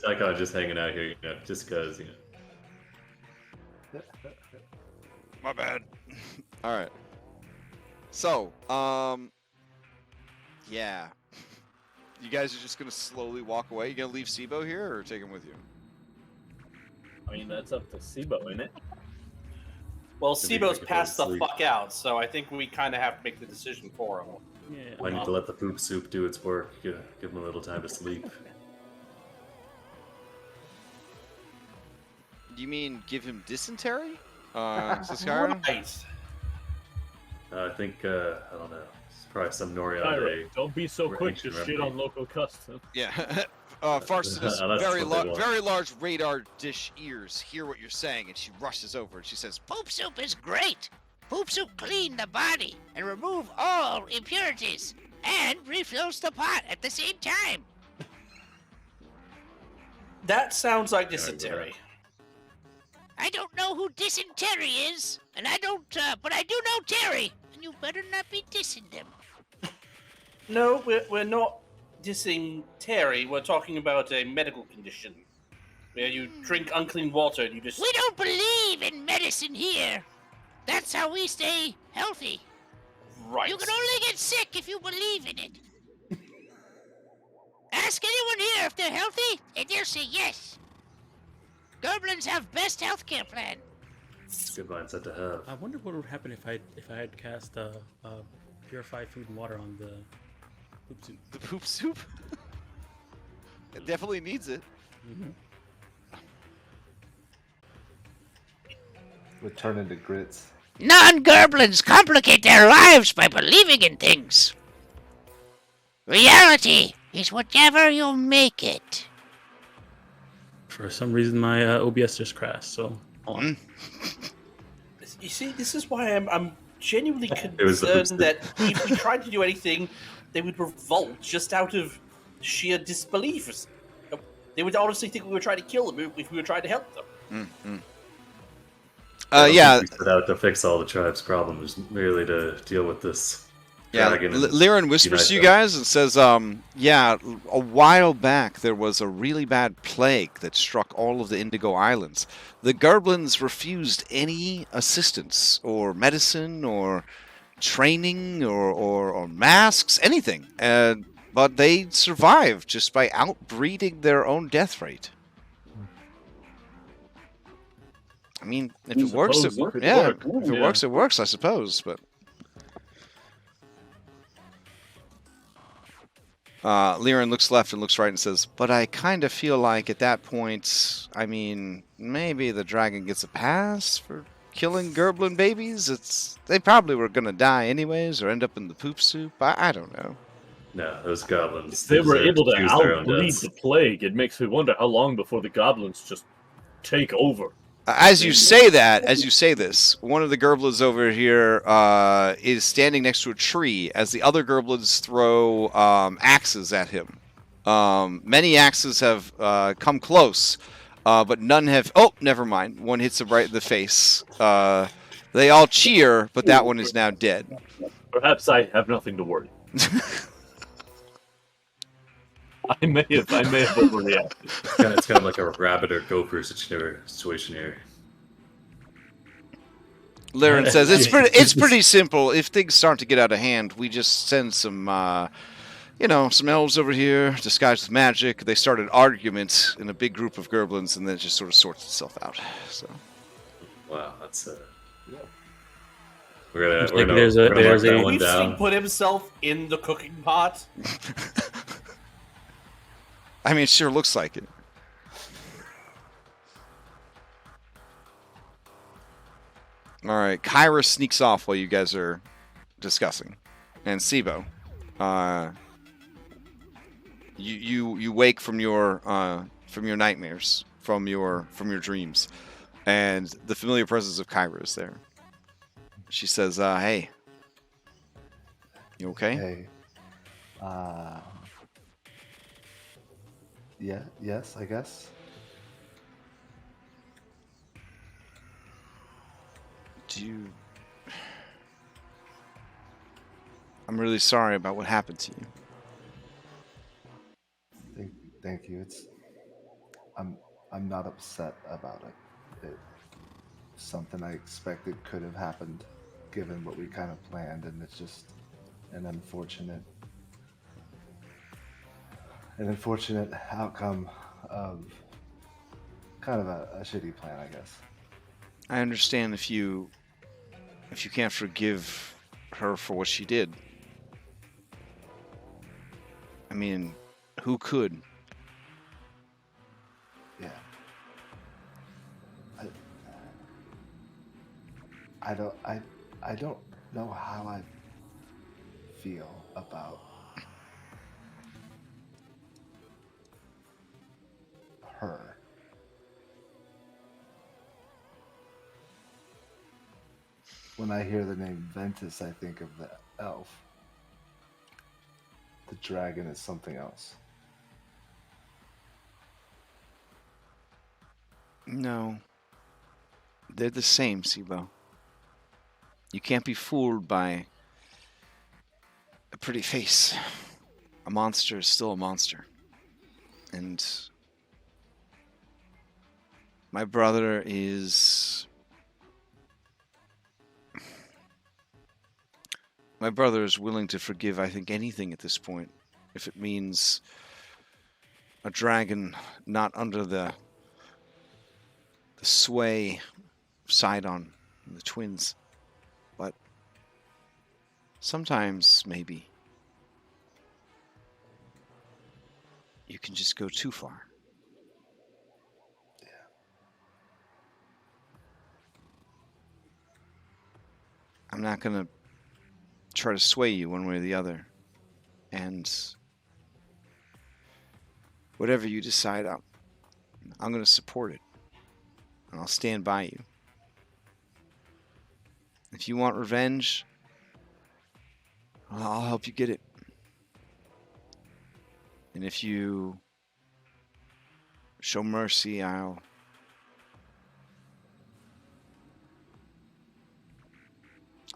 Sorry. Tychon just hanging out here, just because, My bad. All right. So, yeah. You guys are just gonna slowly walk away. You gonna leave Sibo here or take him with you? I mean, that's up to Sibo, isn't it? Well, Maybe we Sibo's could passed the fall asleep. fuck out, so I think we kind of have to make the decision for him. Yeah. I need to let the poop soup do its work. Give him a little time to sleep. You mean give him dysentery? Esquire? Right. I think, I don't know. It's probably some Norion Tyra, day. don't be so We're quick to ancient shit remedy. on local custom. Yeah. Farsida's That's very, what they want. very large radar dish ears hear what you're saying, and she rushes over and she says, Poop soup is great. Poop soup cleans the body and remove all impurities and refills the pot at the same time. That sounds like dysentery. I don't know who dysentery is, and I don't, but I do know Terry, and you better not be dissing them. No, we're not dissing Terry. We're talking about a medical condition where you drink unclean water and you just. We don't believe in medicine here. That's how we stay healthy. Right. You can only get sick if you believe in it. Ask anyone here if they're healthy, and they'll say yes. Goblins have best healthcare plan. It's a good mindset to have. I wonder what would happen if I had cast purified food and water on the poop soup. the poop soup? It definitely needs it. Mm-hmm. Would turn into grits. Non-goblins complicate their lives by believing in things. Reality is whatever you make it. For some reason, my OBS just crashed. So Mm. You see, this is why I'm genuinely It was the concerned that if we tried to do anything, they would revolt just out of sheer disbelief. They would honestly think we were trying to kill them if we were trying to help them. I don't Yeah. think we set out to fix all the tribe's problems, merely to deal with this Yeah, dragon. and Liren whispers to you unite them. guys and says, yeah, a while back there was a really bad plague that struck all of the Indigo Islands. The Gerblins refused any assistance or medicine or training or masks, anything. But they survived just by outbreeding their own death rate. I mean, if it works, it works. Yeah, if it works, it works, I suppose. But Liren looks left and looks right and says, but I kind of feel like at that point, I mean, maybe the dragon gets a pass for killing Gerblin babies. They probably were going to die anyways or end up in the poop soup. I don't know. No, those goblins. If they were deserve able to choose their own outbreed deaths. the plague, it makes me wonder how long before the goblins just take over. As you say that, as you say this, one of the Gerblins over here is standing next to a tree as the other Gerblins throw axes at him. Many axes have come close, but none have... Oh, never mind. One hits him right in the face. They all cheer, but that one is now dead. Perhaps I have nothing to worry. I may have overreacted. It's kind of like a rabbit or gopher situation here. Liren says it's pretty simple. If things start to get out of hand, we just send some some elves over here disguised with magic. They start an argument in a big group of Gerblins, and then it just sort of sorts itself out. So Wow, that's we're Looks gonna like there's a- mark there's that a- one We've seen down. put himself in the cooking pot. I mean, it sure looks like it. All right, Kyra sneaks off while you guys are discussing, and Sibo, you wake from your nightmares, from your dreams, and the familiar presence of Kyra is there. She says, "Hey, you okay?" Hey. Yeah. Yes, I guess. Do I'm really sorry about what happened to you. Thank you. I'm not upset about it. It's something I expected could have happened, given what we kind of planned, and it's just an unfortunate outcome of kind of a shitty plan, I guess. I understand if you can't forgive her for what she did. I mean, who could? Yeah. I don't know how I feel about her. When I hear the name Ventus, I think of the elf. The dragon is something else. No. They're the same, Sibo. You can't be fooled by a pretty face. A monster is still a monster. And my brother is... My brother is willing to forgive, I think, anything at this point. If it means a dragon not under the sway of Sidon and the twins. But sometimes, maybe, you can just go too far. Yeah. I'm not going to try to sway you one way or the other. And whatever you decide, I'm going to support it. And I'll stand by you. If you want revenge, I'll help you get it. And if you show mercy, I'll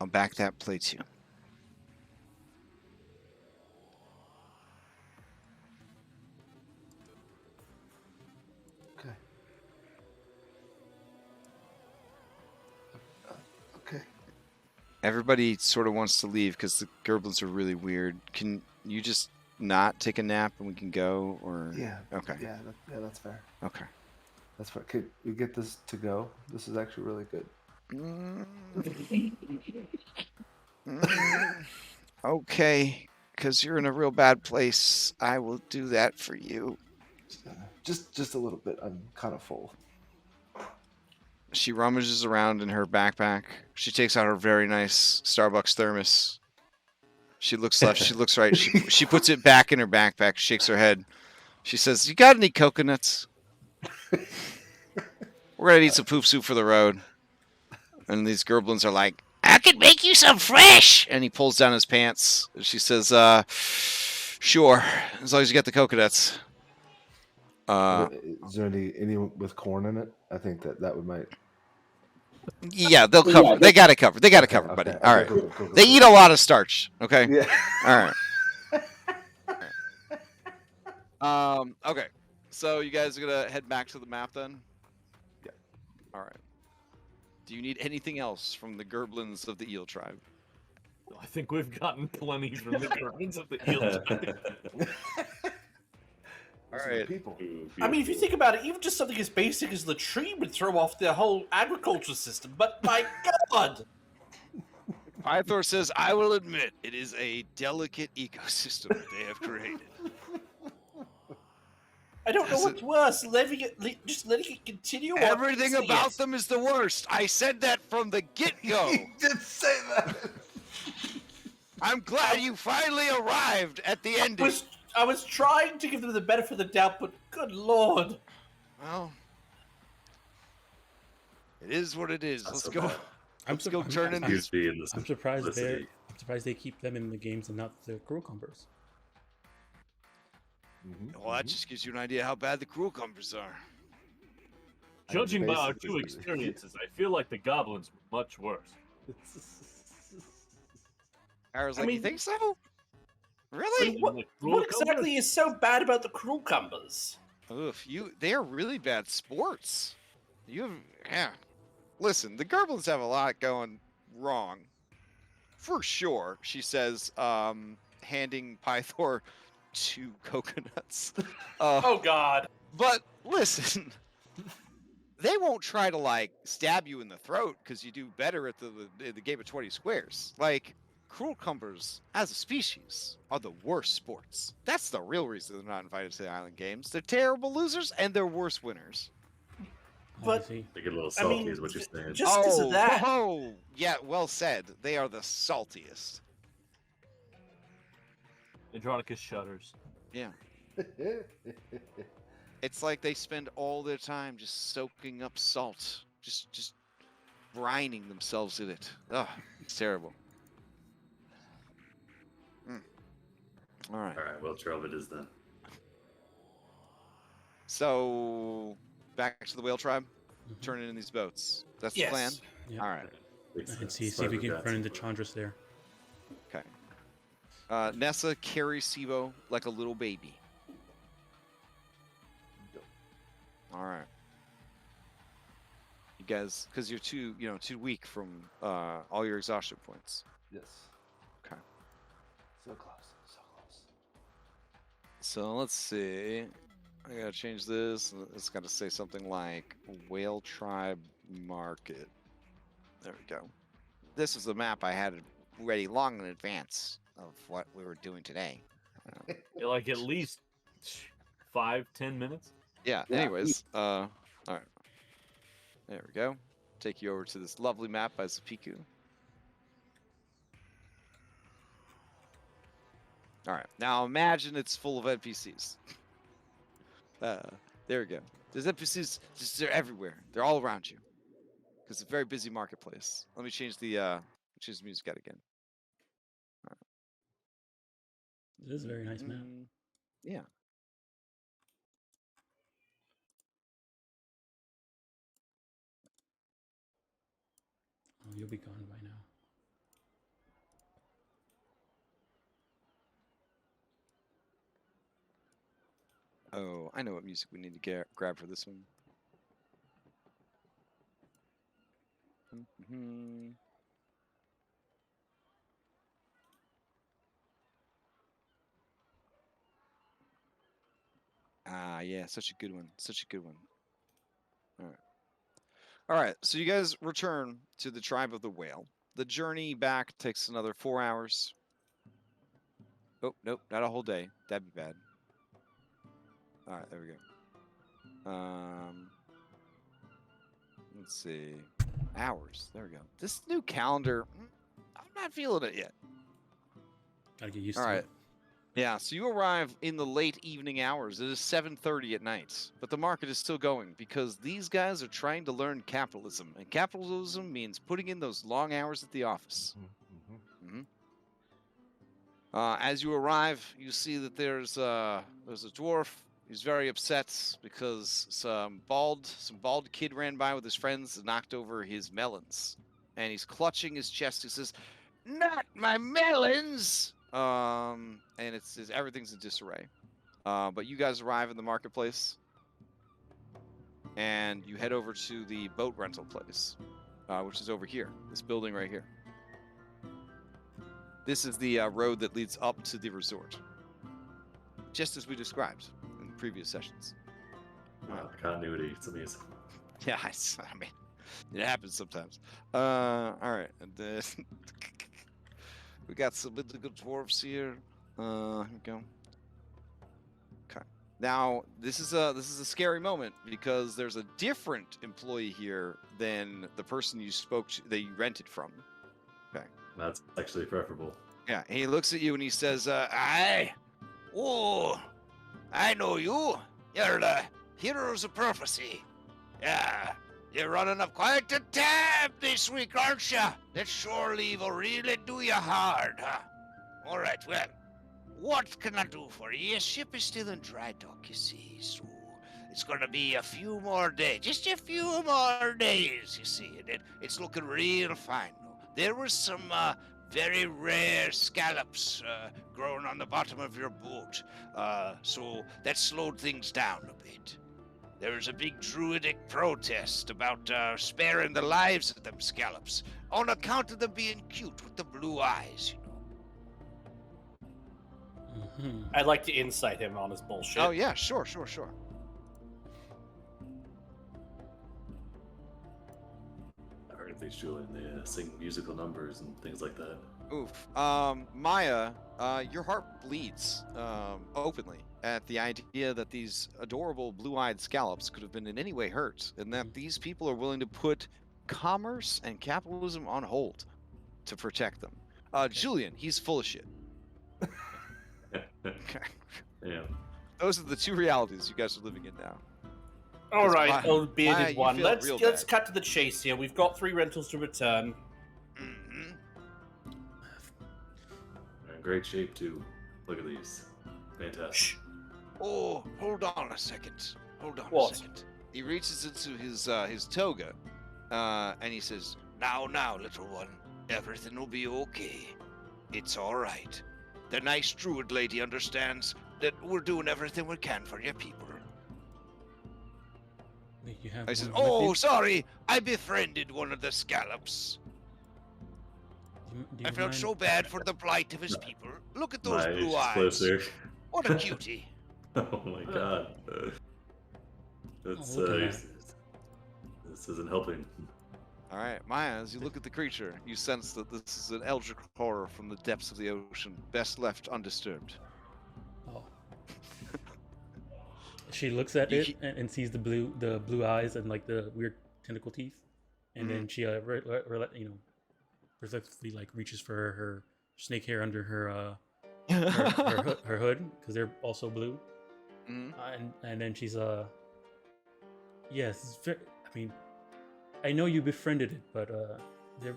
back that play too. Okay. Okay. Everybody sort of wants to leave because the goblins are really weird. Can you just not take a nap and we can go? Or Yeah. Okay. Yeah, that's fair. Okay. That's fair. Could we get this to go? This is actually really good. Okay, because you're in a real bad place. I will do that for you. Just a little bit. I'm kind of full. She rummages around in her backpack. She takes out her very nice Starbucks thermos. She looks left. She looks right. She puts it back in her backpack. Shakes her head. She says, "You got any coconuts? We're gonna need some poop soup for the road." And these goblins are like, "I could make you some fresh." And he pulls down his pants. And she says, "Sure, as long as you get the coconuts." Is there any with corn in it? I think that would might. Yeah, they'll cover. They got it covered. They got it covered, buddy. All right. Go, They eat a lot of starch. Okay. Yeah. All right. Okay. So you guys are gonna head back to the map then? Yeah. All right. Do you need anything else from the Gerblins of the Eel tribe? I think we've gotten plenty from the Gerblins of the Eel tribe. All right. People. I mean, if you think about it, even just something as basic as the tree would throw off their whole agriculture system. But my God! Pythor says, "I will admit it is a delicate ecosystem they have created." I don't know what's worse, just letting it continue. Or Everything fixing about it. them is the worst. I said that from the get-go. He did say that. I'm glad you finally arrived at the ending. I was trying to give them the benefit of the doubt, but good lord. Well, it is what it is. Let's so go. bad. Let's go turn in these. I'm surprised they keep them in the games and not the Cookoff. Well, that just gives you an idea how bad the Cookoff are. Judging by our basically- two experiences, I feel like the goblins were much worse. I was I like, you mean- think so? I Really? mean, what exactly is so bad about the cucumbers? Oof, they are really bad sports. Yeah. Listen, the Goblins have a lot going wrong. For sure, she says, handing Pythor 2 coconuts. Oh God! But listen, they won't try to like stab you in the throat because you do better at the game of 20 squares. Like, cucumbers as a species are the worst sports. That's the real reason they're not invited to the island games. They're terrible losers and they're worse winners. But- Obviously. They get a little I salty, mean, is what you're saying. just because of that. Oh, yeah, well said. They are the saltiest. Andronicus shudders. Yeah. It's like they spend all their time just soaking up salt, just brining themselves in it. Ugh, it's terrible. All right. All right, well, 12 it is then. So back to the whale tribe, turning in these boats. That's the plan. Yeah. All right. Makes And sense. see if Sorry we for can that. run into Chandras there. Okay. Nessa carries Sibo like a little baby. All right. You guys, because you're too weak from all your exhaustion points. Yes. Okay. So close. So close. So let's see. I gotta change this. It's gotta say something like Whale Tribe Market. There we go. This is the map I had ready long in advance of what we were doing today. Like at least 5-10 minutes. Yeah. Yeah. Anyways, all right. There we go. Take you over to this lovely map by Zapiku. All right. Now imagine it's full of NPCs. There we go. There's NPCs. They're everywhere. They're all around you. Because it's a very busy marketplace. Let me change the music out again. This is a very nice map. Yeah. Oh, you'll be gone by now. Oh, I know what music we need to grab for this one. Ah, yeah, such a good one. Such a good one. All right. All right, so you guys return to the Tribe of the Whale. The journey back takes another 4 hours. Oh, nope, not a whole day. That'd be bad. All right, there we go. Let's see. Hours. There we go. This new calendar, I'm not feeling it yet. Gotta get used All to right. it. Yeah, so you arrive in the late evening hours. It is 7:30 at night, but the market is still going because these guys are trying to learn capitalism, and capitalism means putting in those long hours at the office. As you arrive, you see that there's a dwarf. He's very upset because some bald kid ran by with his friends and knocked over his melons, and he's clutching his chest. He says, "Not my melons!" And everything's in disarray. But you guys arrive in the marketplace, and you head over to the boat rental place, which is over here, this building right here. This is the road that leads up to the resort, just as we described in the previous sessions. Wow, continuity. It's amazing. Yeah, I mean, it happens sometimes. All right, and then we got some mythical dwarves here. Here we go. Okay. Now this is a scary moment because there's a different employee here than the person you spoke to, that you rented from. Okay. That's actually preferable. Yeah. And he looks at you and he says, "Aye, oh, I know you. You're the heroes of prophecy. Yeah, you're running up quite a tab this week, aren't you? That shore leave will really do you hard, huh? All right, well, what can I do for you? Your ship is still in dry dock, you see, so it's gonna be a few more days, just a few more days, you see, and it's looking real fine. There was some very rare scallops growing on the bottom of your boat. So that slowed things down a bit. There was a big druidic protest about sparing the lives of them scallops on account of them being cute with the blue eyes, I'd like to insight him on his bullshit. Oh yeah, sure. Apparently, Julian, they sing musical numbers and things like that. Oof. Maya, your heart bleeds openly at the idea that these adorable blue-eyed scallops could have been in any way hurt, and that these people are willing to put commerce and capitalism on hold to protect them. Julian, he's full of shit. Yeah. Those are the two realities you guys are living in now. All right, Maya, old bearded Maya, you one. feel real Let's bad. cut to the chase here. We've got 3 rentals to return. They're in great shape too. Look at these. Fantastic. Shh. Oh, hold on a second. Hold on What? a second. He reaches into his toga, and he says, Now, little one. Everything will be okay. It's all right. The nice druid lady understands that we're doing everything we can for your people. You have I said, one with Oh, you? sorry. I befriended one of the scallops. Do I you felt mind- so bad for the plight of his people. Look at those My blue age eyes. closer. What a cutie. Oh my god. That's look at that. this isn't helping. all right, Maya, as you look at the creature, you sense that this is an eldritch horror from the depths of the ocean, best left undisturbed. Oh. She looks at You it and sees the blue eyes and like the weird tentacle teeth, and then she reflectively like reaches for her snake hair under her her hood because they're also blue, and then she's yes, it's very, I mean, I know you befriended it, but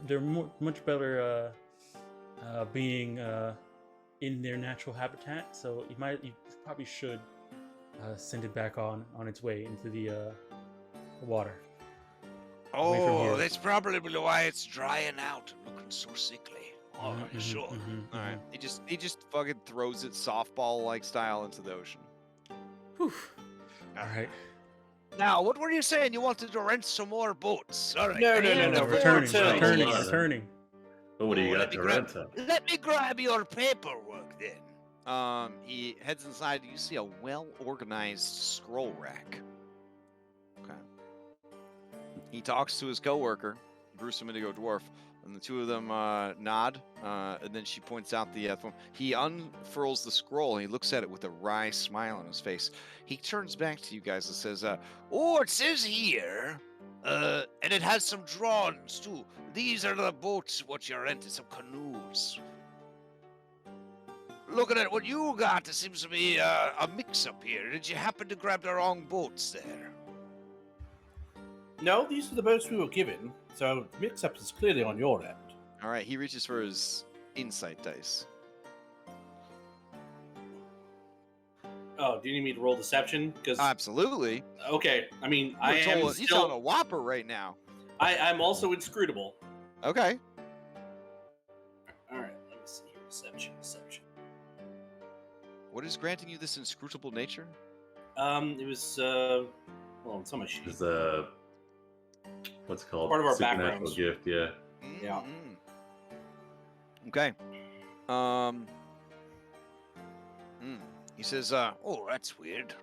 they're much better being in their natural habitat. So you probably should send it back on its way into the water. Away from Oh, here. that's probably why it's drying out and looking so sickly. Oh, sure. All right, he just fucking throws it softball-like style into the ocean. Whew. All right. Now, what were you saying? You wanted to rent some more boats? All right. No, I no, am no, the Returning. fortune. Returning. But what do you Oh, got to rent? Let me grab your paperwork then. He heads inside. You see a well-organized scroll rack. Okay. He talks to his coworker, Bruce Indigo Dwarf, and the two of them nod. And then she points out the phone. He unfurls the scroll. And he looks at it with a wry smile on his face. He turns back to you guys and says, Oh, it says here, and it has some drawings too. These are the boats what you're renting, some canoes. Looking at what you got, there seems to be a mix-up here. Did you happen to grab the wrong boats there? No, these are the boats we were given, so mix-up is clearly on your end. all right, he reaches for his insight dice. Oh, do you need me to roll deception? Because Absolutely. okay, I mean, You're I am you're telling a still. whopper right now. I'm also inscrutable. Okay. All right, let me see. Deception. What is granting you this inscrutable nature? It was. Hold on, it's on my sheet. Is what's it called? Part of our Supernatural backgrounds. gift, yeah. Yeah. Mhm. Okay. He says, Oh, that's weird.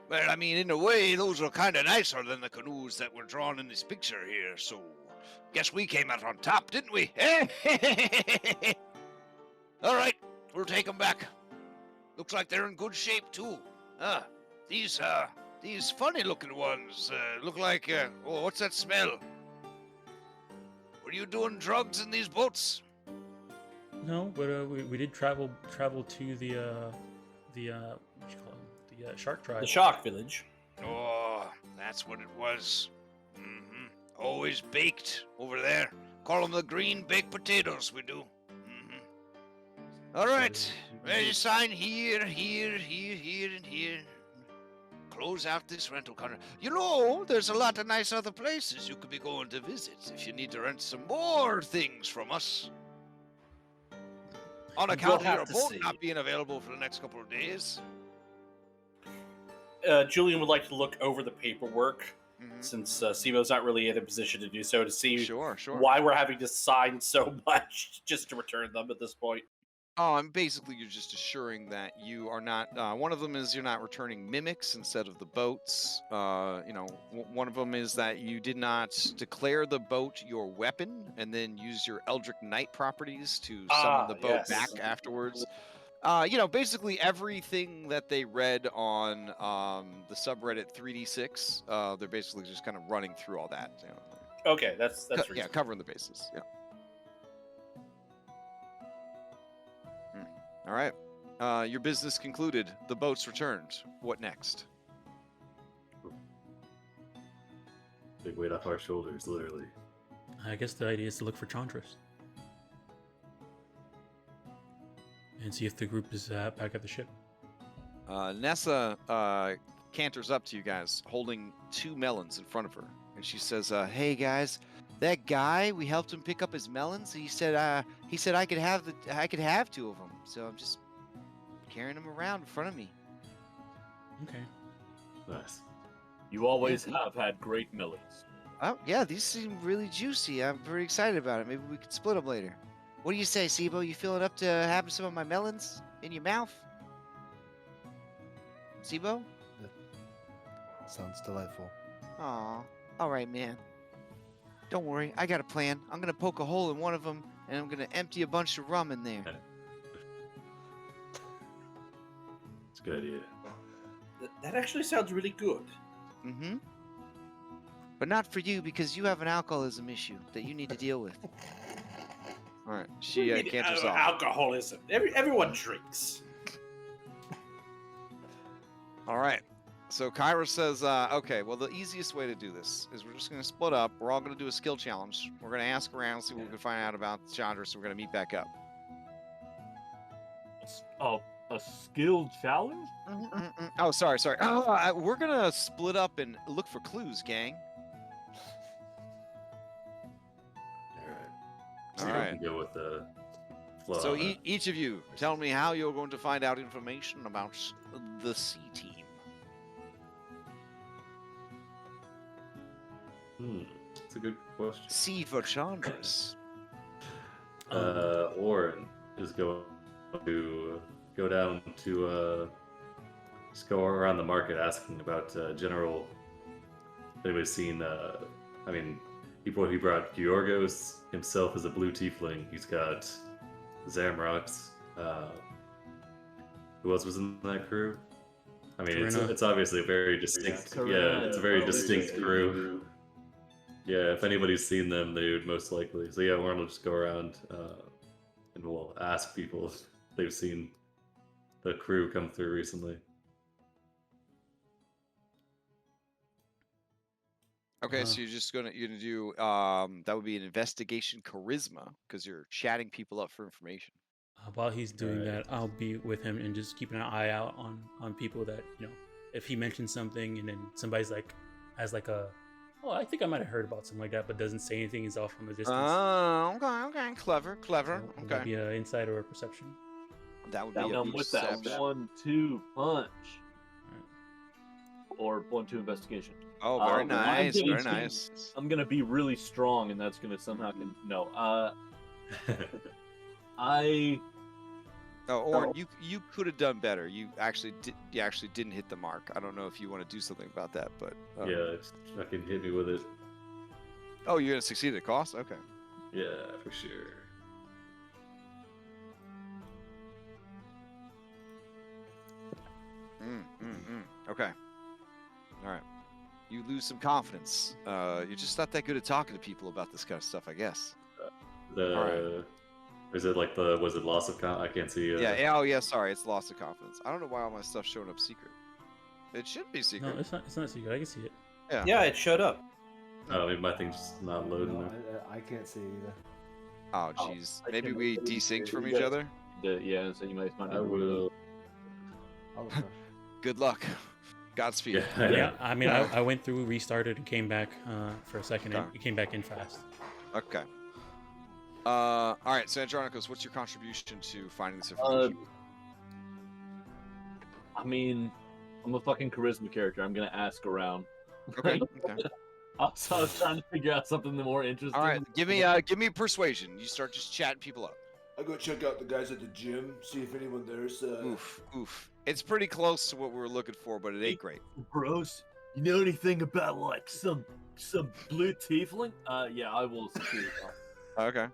Well, I mean, in a way, those are kind of nicer than the canoes that were drawn in this picture here, so guess we came out on top, didn't we? All right, we'll take them back. Looks like they're in good shape, too. These funny-looking ones look like, oh, what's that smell? Were you doing drugs in these boats? No, but we did travel to the what you call them? The shark tribe. The Shark Village. Oh, that's what it was. Always baked over there. Call them the green baked potatoes, we do. All right, ready to sign here, and here. close out this rental contract. You know, there's a lot of nice other places you could be going to visit if you need to rent some more things from us. On We'll account of have your to boat see. not being available for the next couple of days. Julian would like to look over the paperwork, since Sibo's not really in a position to do so, to see Sure. why we're having to sign so much just to return them at this point. Oh, and basically you're just assuring that you are not. One of them is you're not returning mimics instead of the boats. One of them is that you did not declare the boat your weapon and then use your Eldritch Knight properties to summon the boat back afterwards. Basically everything that they read on the subreddit 3D6, they're basically just kind of running through all that. Okay, that's reasonable. Yeah, covering the bases. Yeah. All right. Your business concluded. The boat's returned. What next? Big weight off our shoulders, literally. I guess the idea is to look for Chandras. And see if the group is back at the ship. Nessa canters up to you guys, holding 2 melons in front of her, and she says, "Hey guys, that guy we helped him pick up his melons. He said I could have 2 of them, so I'm just carrying them around in front of me." Okay. Nice. You always have had great melons. Oh yeah, these seem really juicy. I'm very excited about it. Maybe we could split them later. What do you say, Sibo? You feeling up to having some of my melons in your mouth? Sibo? Sounds delightful. Aw, all right, man. Don't worry, I got a plan. I'm gonna poke a hole in one of them, and I'm gonna empty a bunch of rum in there. It's a good idea. That actually sounds really good. Mm-hmm. But not for you, because you have an alcoholism issue that you need to deal with. All right. She canters off. Alcoholism. Everyone drinks. All right. So Kyra says, okay, well, the easiest way to do this is we're just going to split up. We're all going to do a skill challenge. We're going to ask around, see what we can find out about Chandra, so we're going to meet back up. A skilled challenge? Oh, sorry. We're going to split up and look for clues, gang. So All you right. can go with the flow. So each of you, tell me how you're going to find out information about the C team. That's a good question. C for Chandras. Orin is going to go down to just go around the market asking about general. If anybody's seen? He brought Georgos himself as a blue tiefling. He's got Zamrox. Who else was in that crew? I mean, it's obviously a very distinct. Yeah, it's a very distinct crew. Yeah, if anybody's seen them, they would most likely. So yeah, we're gonna just go around and we'll ask people if they've seen the crew come through recently. Okay, so you're gonna do that would be an investigation charisma because you're chatting people up for information. While he's doing that, I'll be with him and just keeping an eye out on people that, if he mentions something and then somebody's has I think I might have heard about something like that, but doesn't say anything, he's off from a distance. Oh, okay, clever. So would that be an insight or a perception? That would be a Come with that perception. 1-2 punch. Or 1-2 investigation. Oh, very nice, I'm very gonna nice. I'm gonna be really strong, and that's gonna somehow no. Orin, you could have done better. You actually didn't hit the mark. I don't know if you want to do something about that, but Yeah, just fucking hit me with it. Oh, you're gonna succeed at cost? Okay. Yeah, for sure. Okay. All right. You lose some confidence. You're just not that good at talking to people about this kind of stuff, I guess. Is it was it loss of I can't see. Yeah. Oh, yeah. Sorry, it's loss of confidence. I don't know why all my stuff's showing up secret. It should be secret. No, it's not secret. I can see it. Yeah. Yeah, it showed up. Oh, maybe my thing's just not loading. No, I can't see it either. Oh, jeez. I Maybe can- we desynced from you each guys- other. Yeah, so you might find I will. I'll refresh. Good luck. Godspeed. Yeah, I mean, I went through, restarted, and came back for a second. Okay. And came back in fast. Okay. All right, so Andronicus, what's your contribution to finding this information? I mean, I'm a fucking charisma character. I'm gonna ask around. Okay. Okay. I was trying to figure out something more interesting. All right, give me persuasion. You start just chatting people up. I go check out the guys at the gym, see if anyone there's. Oof. It's pretty close to what we were looking for, but it ain't great. Bros, you know anything about like some blue tiefling? Yeah, I will secure it. Okay.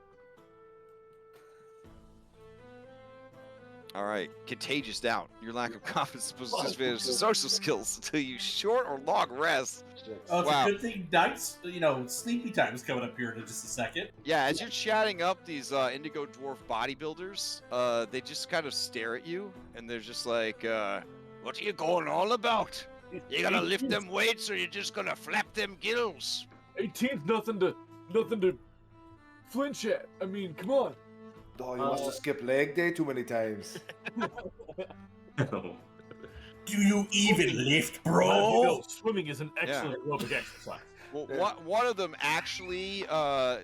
All right, contagious doubt. Your lack of confidence puts disadvantage to social skills until you short or long rest. Oh, it's Wow. a good thing nights, sleepy time is coming up here in just a second. Yeah, as you're chatting up these indigo dwarf bodybuilders, they just kind of stare at you, and they're just like, "What are you going on about? You gonna lift them weights, or you just gonna flap them gills?" 18th, nothing to flinch at. I mean, come on. Oh, you must have skipped leg day too many times. Do you even lift, No, bro? swimming is an excellent aerobic exercise. Well, one of them actually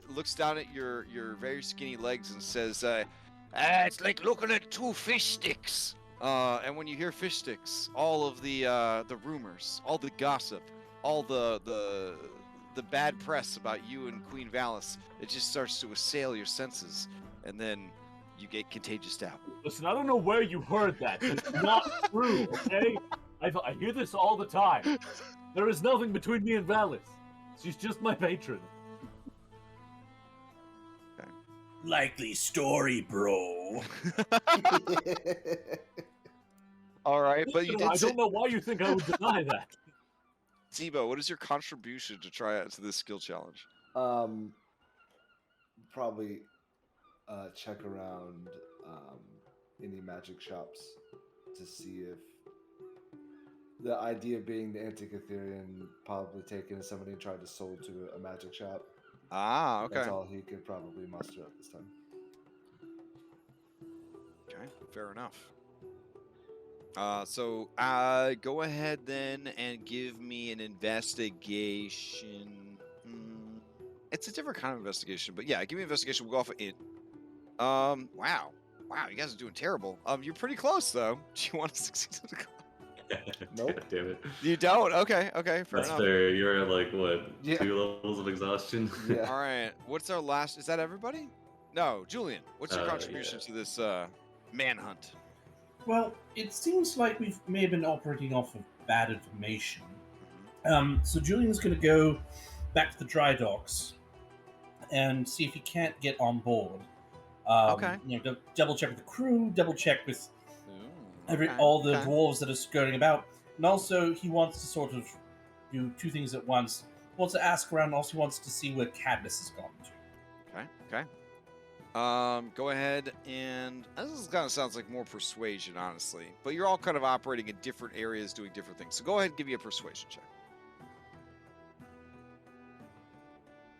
looks down at your very skinny legs and says, "It's like looking at two fish sticks." And when you hear fish sticks, all of the rumors, all the gossip, all the bad press about you and Queen Valis, it just starts to assail your senses, and then you get contagious doubt. Listen, I don't know where you heard that. It's not true, okay? I hear this all the time. There is nothing between me and Valis. She's just my patron. Okay. Likely story, bro. All right, but you did I don't know why you think I would deny that. Zibo, what is your contribution to try out to this skill challenge? Probably check around any magic shops to see if the idea being the Antikytherian probably taken somebody and tried to sold to a magic shop. Ah, okay. That's all he could probably muster at this time. Okay, fair enough. So go ahead then and give me an investigation. It's a different kind of investigation, but yeah, give me an investigation. We'll go off of it. Wow, you guys are doing terrible. You're pretty close though. Do you want to succeed? Nope. God damn it. You don't? Okay, fair That's enough. fair. You're at like what? Yeah. 2 levels of exhaustion. Yeah. All right, what's our last? Is that everybody? No, Julian. What's your contribution to this manhunt? Well, it seems like we may have been operating off of bad information. So Julian's going to go back to the dry docks and see if he can't get on board. Okay. Double check with the crew, double check with Okay, all the dwarves that are skirting about, and also he wants to sort of do two things at once. He wants to ask around, and also he wants to see where Cadenex has gone to. Okay. Go ahead and this kind of sounds like more persuasion, honestly. But you're all kind of operating in different areas, doing different things. So go ahead and give me a persuasion check.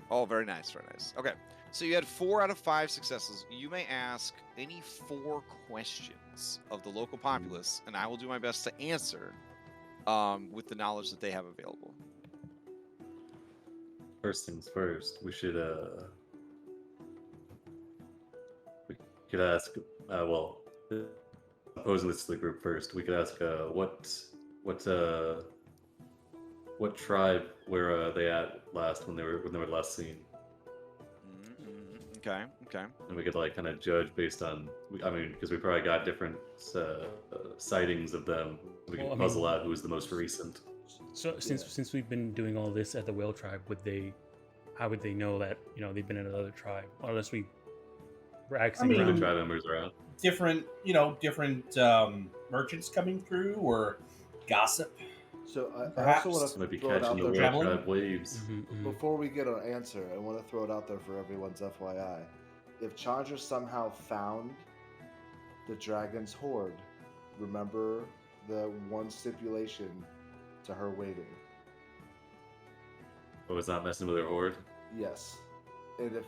Oh, very nice, very nice. Okay, so you had 4 out of 5 successes. You may ask any 4 questions of the local populace, and I will do my best to answer with the knowledge that they have available. First things first, we should we could ask well, posing this to the group first, we could ask what tribe were they at last when they were last seen? Okay. And we could like kind of judge based on, I mean, because we probably got different sightings of them. We can puzzle out who's the most recent. So since we've been doing all this at the whale tribe, how would they know that they've been in another tribe? Unless we were asking Different tribe members around. Different merchants coming through or gossip. So I Perhaps. also want to Might be throw it out catching the there. whale tribe waves. Before we get our answer, I want to throw it out there for everyone's FYI. If Chandra somehow found the dragon's hoard, remember the one stipulation to her waiting. But was not messing with her horde. Yes. And if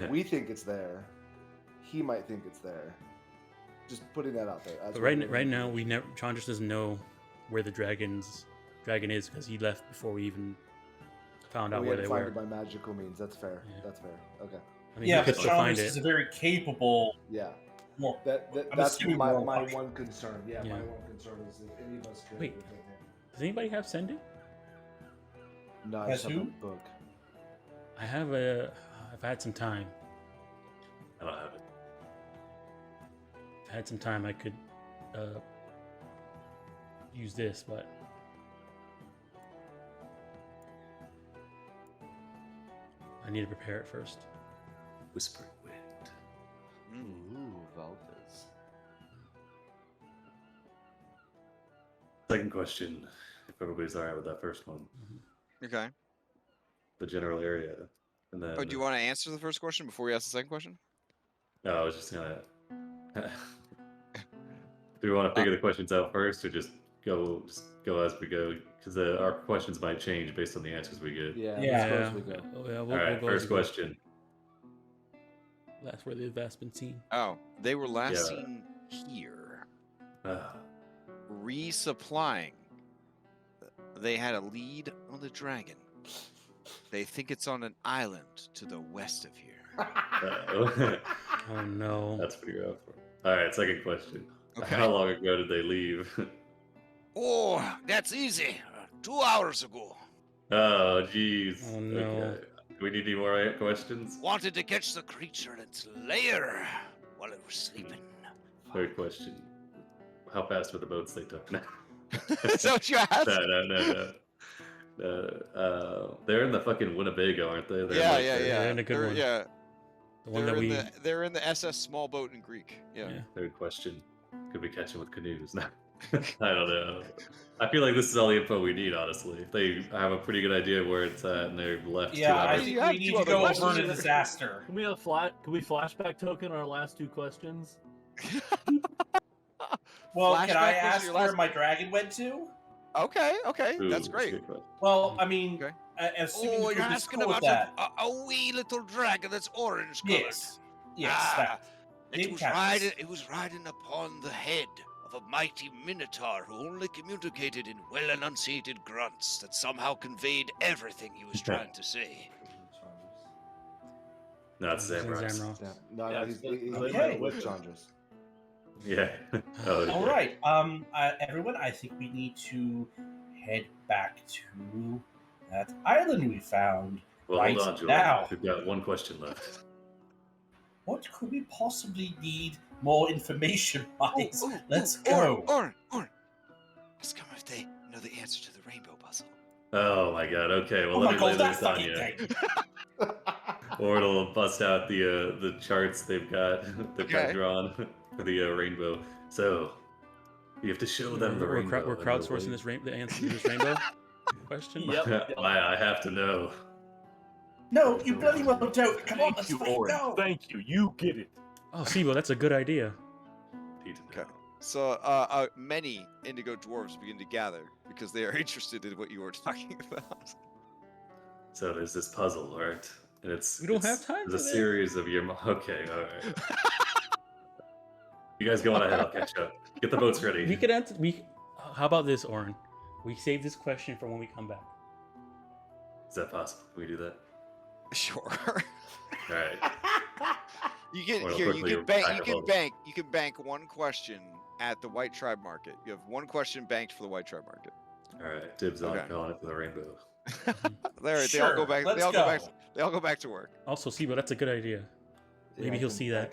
we think it's there, he might think it's there. Just putting that out there. But right now, Chandra doesn't know where the dragons dragon is because he left before we even found out we where had they to find were. it by magical means. That's fair. Yeah. That's fair. Okay. I mean, Yeah, we could but still find Chalmers is it. a very capable. Yeah. Well, I'm That's assuming my warlock. one concern. Yeah, Yeah. my one concern is if any of us could. Wait. Does anybody have sending? No, I As just have who? a book. I have a. I've had some time. I don't have it. If I had some time, I could use this, but I need to prepare it first. Whispering Wind. Ooh, Valdez. Second question, if everybody's alright with that first one. Okay. The general area. And then Oh, do you want to answer the first question before we ask the second question? No, I was just gonna do we want to figure the questions out first or just go as we go? Because our questions might change based on the answers we get. Yeah. Yeah. Let's go as we go. Alright, go first as we go. question. That's where they've last been seen. Oh, they were last Yeah. seen here, Ah, resupplying. They had a lead on the dragon. They think it's on an island to the west of here. uh-oh. Oh no. That's pretty rough. Alright, second question. Okay. How long ago did they leave? Oh, that's easy. 2 hours ago. Oh, jeez. Oh, no. Okay. Do we need any more questions? Wanted to catch the creature in its lair while it was sleeping. Third question. How fast were the boats they took? Is that what you asked? No. They're in the fucking Winnebago, aren't they? They're Yeah, like yeah, the- yeah. They're in a good one. Yeah, The one that we. they're in the SS small boat in Greek. Yeah. Yeah. Third question. Could we catch them with canoes? No. I don't know. I feel like this is all the info we need, honestly. If they have a pretty good idea where it's at and they've left 2 Yeah, I hours. think You have we need two to other go questions over to here. disaster. Can we have Can we flashback token our last two questions? Well, can I Flashback was ask your where last- my dragon went to? Okay, okay, Ooh, that's a great. good question. Well, I mean, Okay. assuming Oh, the you're group is asking cool with about that. a wee little dragon that's orange colored. Yes. Yes. Ah, that. It Name was, Cadenex. it was riding upon the head of a mighty minotaur who only communicated in well enunciated grunts that somehow conveyed everything he was trying to say. No, it's It's in Zamrox. Zamrox. Yeah. No, Yeah, he's okay. with Chandras. Yeah. Oh, All yeah. right. Everyone, I think we need to head back to that island we found. Well, Right hold on, Jordan. now. We've got one question left. What could we possibly need more information-wise? Let's Orin, go. Orin. Ask them if they know the answer to the rainbow puzzle. Oh my god, okay, well Oh let my me lay god, that this on fucking you. thing! Or it'll bust out the charts they've got Okay. drawn for the rainbow. So you have to show them the We're rainbow. we're and crowdsourcing the answer to this rainbow question. Yep. I have to know. No, you bloody well don't. Come on, Thank let's you, fucking Orin. go. Thank you. You get it. Oh, Sibo, that's a good idea. Need to know. Okay. So, many indigo dwarves begin to gather because they are interested in what you were talking about. So there's this puzzle, right? And it's We don't it's- have time There's for a this. series of your. Okay, all right. You guys go on ahead. I'll catch up. Get the boats ready. We could answer. How about this, Orin? We save this question for when we come back. Is that possible? Can we do that? Sure. All right. You can Or here. You quickly can bank. You tackle can them. bank. You can bank one question at the White Tribe Market. You have one question banked for the White Tribe Market. All right. Dibs on Okay. calling it for the rainbow. There, they all go Sure, back. let's They all go back. go. They all go back to work. Also, Sibo, that's a good idea. Maybe he'll see that. I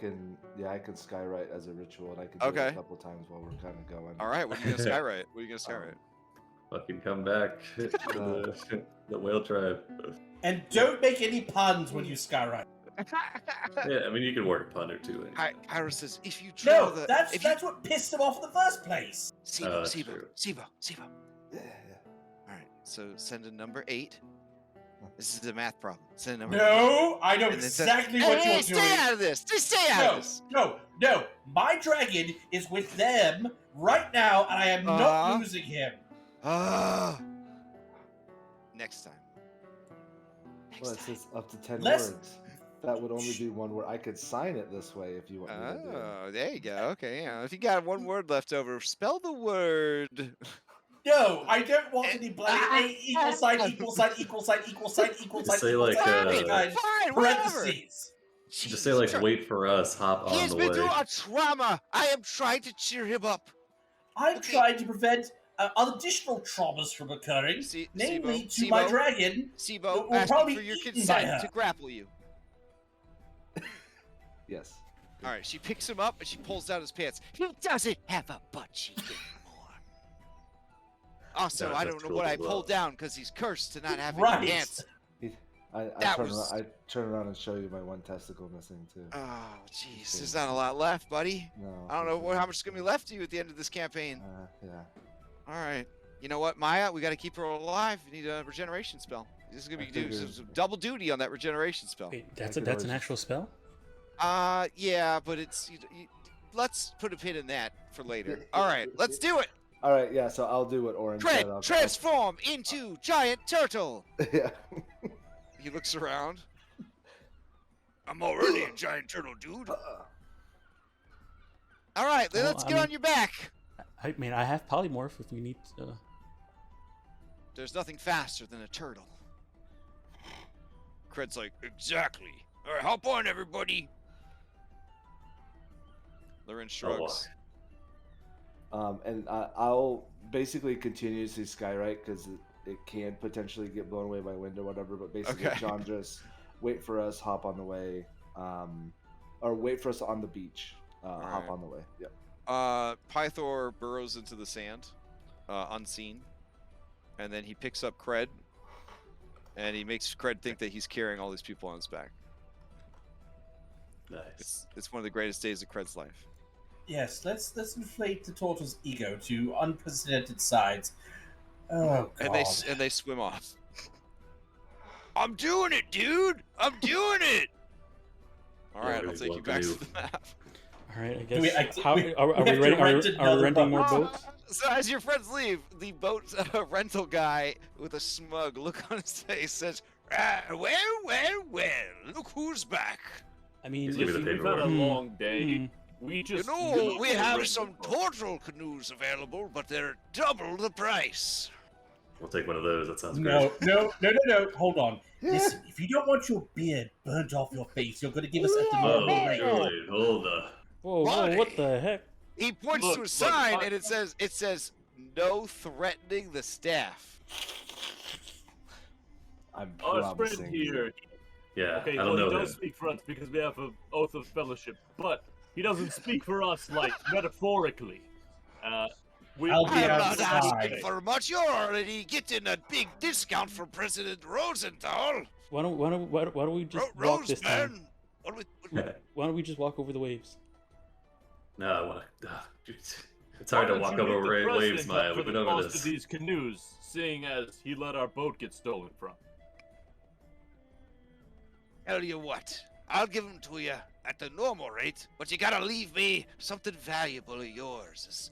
can skywrite as a ritual, and I can do it Okay. a couple times while we're kind of going. All right. What are you gonna skywrite? What are you gonna skywrite? Fucking come back to the whale tribe. And don't make any puns when you skyride. Yeah, I mean you can work a pun or two in. Iris says, if you draw No, the, that's if you, that's what pissed him off in the first place. Sibo, that's Sibo, true. Sibo, Sibo. Yeah. All right. So send a number 8. This is a math problem. Send a number. No, I know And then say, exactly Hey, what hey, you're stay doing. out of this. Just stay out of this. No. My dragon is with them right now, and I am not losing him. Ah. Next time. Well, it says up to 10 Let's- words. That would only be one word. I could sign it this way if you want me to do it. Oh, there you go. Okay, yeah. If you got one word left over, spell the word. No, I don't want any bloody equal sign, equal sign, equal sign, equal sign, equal sign, Say equal like, sign, Fine, whatever. parentheses. Just say like, wait for us, hop He on has the been way. through a trauma. I am trying to cheer him up. I'm trying to prevent additional traumas from occurring, namely to my dragon. Sibo, will asking probably for your eaten by consent her. to grapple you. Yes. All right, she picks him up and she pulls down his pants. He doesn't have a butt cheek anymore. Also, Yeah, I that's don't know cool what I as well. pulled down because he's cursed to not have Right. any pants. I That turn was- around, I turn around and show you my one testicle missing too. Oh, jeez, there's not a lot left, buddy. No. I don't know how much is gonna be left to you at the end of this campaign. Yeah. All right. You know what, Maya? We got to keep her alive. You need a regeneration spell. This is gonna be I figured- some double duty on that regeneration spell. Wait, that's could an always- actual spell? Yeah, but it's. Let's put a pin in that for later. All right, let's do it. All right. Yeah. So I'll do what Orange said. Cred, transform into giant turtle. Yeah. He looks around. I'm already a giant turtle, dude. All right, Well, let's I get mean- on your back. I mean, I have polymorph if we need. There's nothing faster than a turtle. Cred's like, exactly. All right, hop on, everybody. Loren shrugs. And I'll basically continuously skywrite because it can potentially get blown away by wind or whatever. But basically, Okay. John just wait for us, hop on the way, or wait for us on the beach, hop Alright. on the way. Yep. Pythor burrows into the sand, unseen, and then he picks up Cred, and he makes Cred think that he's carrying all these people on his back. Nice. It's one of the greatest days of Cred's life. Yes, let's inflate the turtle's ego to unprecedented sides. Oh God. And they swim off. I'm doing it, dude. I'm doing it. All right, Yeah, I'll take you walk back to canoe. the map. All right, I Do we- guess. I- we- Are we we have to ready? rent Are we another renting more boat. boats? So as your friends leave, the boat rental guy with a smug look on his face says, well, look who's back. I mean, Give me the Listen, we've paperwork. had a Hmm. long day. Hmm. We You just know, need we to have rent some a boat. turtle canoes available, but they're double the price. We'll take one of those. That sounds No, great. no. Hold on. Listen, if you don't want your beard burnt off your face, you're going to give us at the Oh, normal rate. surely. Hold the. Whoa, Buddy. what the heck? He points Look, to a look, sign I- and it says no threatening the staff. I'm Our friend promising. here. Yeah, Okay, I well, don't know he him. does speak for us because we have an oath of fellowship, but he doesn't speak for us like metaphorically. We, I'll I'm be not outside. asking for much. You're already getting a big discount from President Rosenthal. Why don't we just walk this time? Roseman. What do we, Why don't we just walk over the waves? No, I want to. It's hard to walk over waves, Maya. For We've been the over cost this. of these canoes, seeing as he let our boat get stolen from. Tell you what, I'll give them to you at the normal rate, but you gotta leave me something valuable of yours as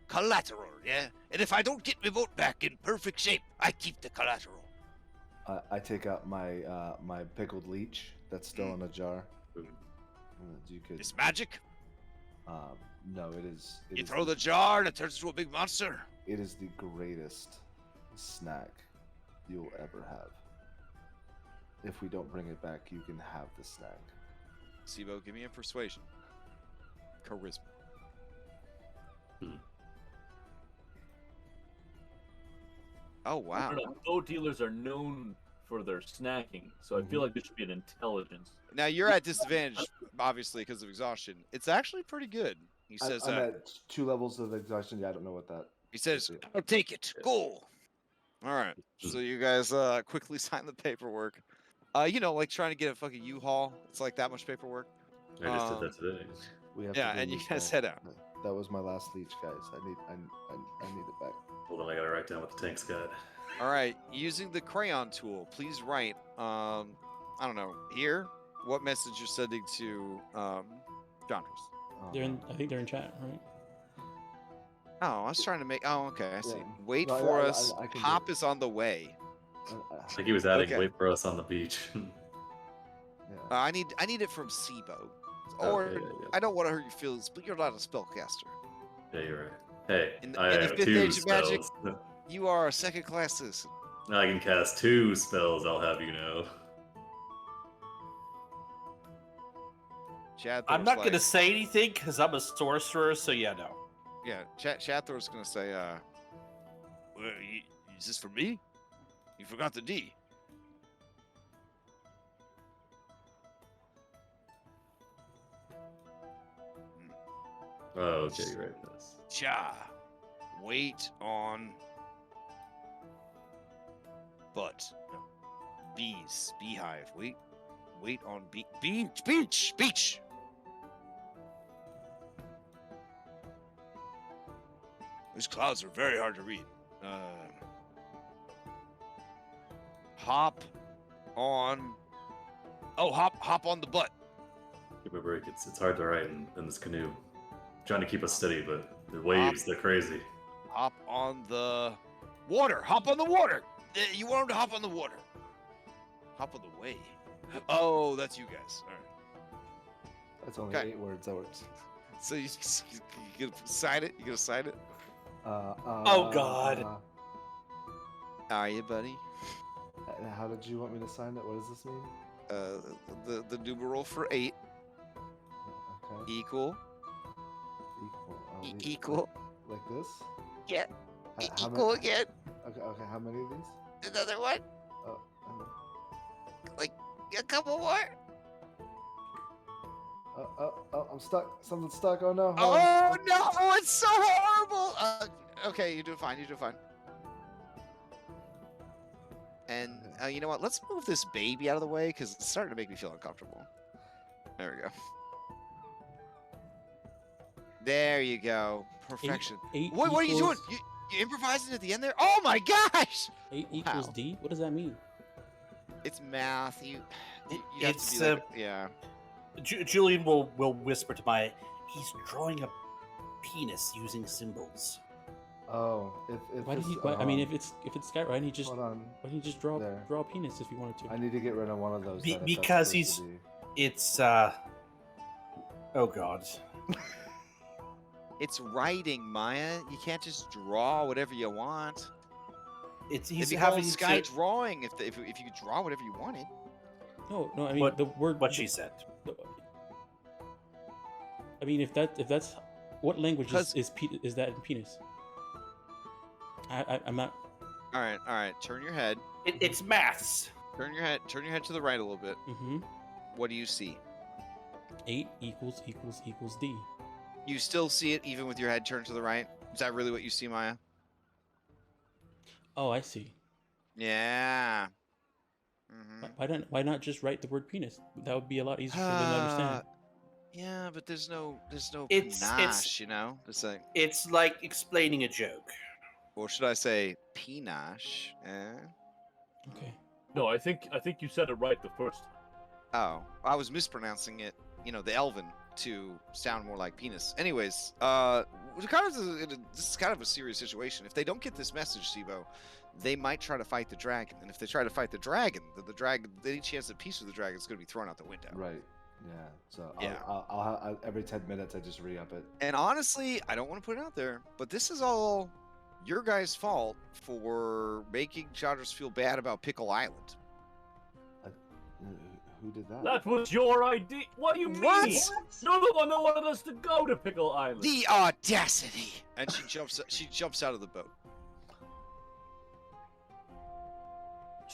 collateral, yeah? And if I don't get my boat back in perfect shape, I keep the collateral. I take out my my pickled leech that's still in a jar. You could. It's magic. No, it is. It You is throw the jar and it turns into a big monster. It is the greatest snack you'll ever have. If we don't bring it back, you can have the snack. Sibo, give me a persuasion. Charisma. Oh, wow. I don't know, boat dealers are known for their snacking, so I feel like this should be an intelligence. Now, you're at disadvantage, obviously, because of exhaustion. It's actually pretty good. He says, I'm at 2 levels of exhaustion. Yeah, I don't know what that. he says, is. I'll take it. Go. All right. So you guys quickly sign the paperwork. You know, like trying to get a fucking U-Haul. It's like that much paperwork. I just did that today. We have Yeah, to bring and you this guys back. head out. That was my last leech, guys. I need it back. Hold on, I gotta write down what the tank's got. All right. Using the crayon tool, please write, I don't know, here, what message you're sending to John. I think they're in chat, right? Oh, I was trying to make. Oh, okay. I see. Yeah. Wait No, for I us. can do Hop it. is on the way. I think he was adding Okay. wait for us on the beach. Yeah. I need it from Sibo. Or Okay, yeah. I don't want to hurt your feelings, but you're not a spellcaster. Yeah, you're right. Hey, In I the have 5th 2 age of magic, spells. you are a second-class citizen. I can cast 2 spells, I'll have you know. Chad I'm Thor's not like, gonna say anything because I'm a sorcerer, so yeah, no. Yeah, Chad Thor's gonna say, well, is this for me? You forgot the D. Oh, okay, you're right. This. Cha. Wait on. But. No. Bees. Beehive. Wait on beach. These clouds are very hard to read. Hop on. Oh, hop on the butt. Give me a break. It's hard to write in this canoe. Trying to keep us steady, but the waves, they're crazy. Hop on the water. Hop on the water. You want him to hop on the water. Hop on the way. Oh, that's you guys. All right. That's only Okay. 8 words. That works. So you gonna sign it? You gonna sign it? Oh, God. Are you, buddy? How did you want me to sign it? What does this mean? The numeral for 8 Okay. equal. Equal. Equal. Like this? Yeah. How Equal many? again. Okay. How many of these? Another one. Oh, A couple more. I'm stuck. Something's stuck. Oh no. Oh no! It's so horrible. Okay, you do fine. And you know what? Let's move this baby out of the way because it's starting to make me feel uncomfortable. There we go. There you go. Perfection. Eight What are you doing? equals- You improvising at the end there? Oh my gosh! 8 equals Wow. D? What does that mean? It's math. You It's, have to be like, yeah. Julian will whisper to Maya, he's drawing a penis using symbols. Oh, if Why did it's, he? Why, I mean, if it's Sky, why didn't he just hold on. why didn't he just draw There. a penis if he wanted to? I need to get rid of one of those. then, if that's Because supposed to be. It's oh god. It's writing, Maya. You can't just draw whatever you want. He's It'd be having called Sky to, Drawing if you could draw whatever you wanted. No, I mean What- the word. what she said. I mean, if that's what language 'Cause- is that in penis? I'm not. All right. Turn your head. It's maths. Turn your head to the right a little bit. Mm-hmm. What do you see? 8 equals D. You still see it even with your head turned to the right? Is that really what you see, Maya? Oh, I see. Yeah. Mm-hmm. Why not just write the word penis? That would be a lot easier for them to understand. Yeah, but there's no It's- panache, you know? It's like, It's like explaining a joke. or should I say panache? Okay. No, I think you said it right the first time. Oh, I was mispronouncing it, the Elven to sound more like penis. Anyways, this is kind of a serious situation. If they don't get this message, Sibo, they might try to fight the dragon. And if they try to fight the dragon, any chance of peace with the dragon is going to be thrown out the window. Right. Yeah. So Yeah. I'll every 10 minutes I just re-up it. And honestly, I don't want to put it out there, but this is all your guys' fault for making Chandra's feel bad about Pickle Island. Who did that? That was your idea. What do you mean? What? You're the one that wanted us to go to Pickle Island. The audacity! And she jumps out of the boat.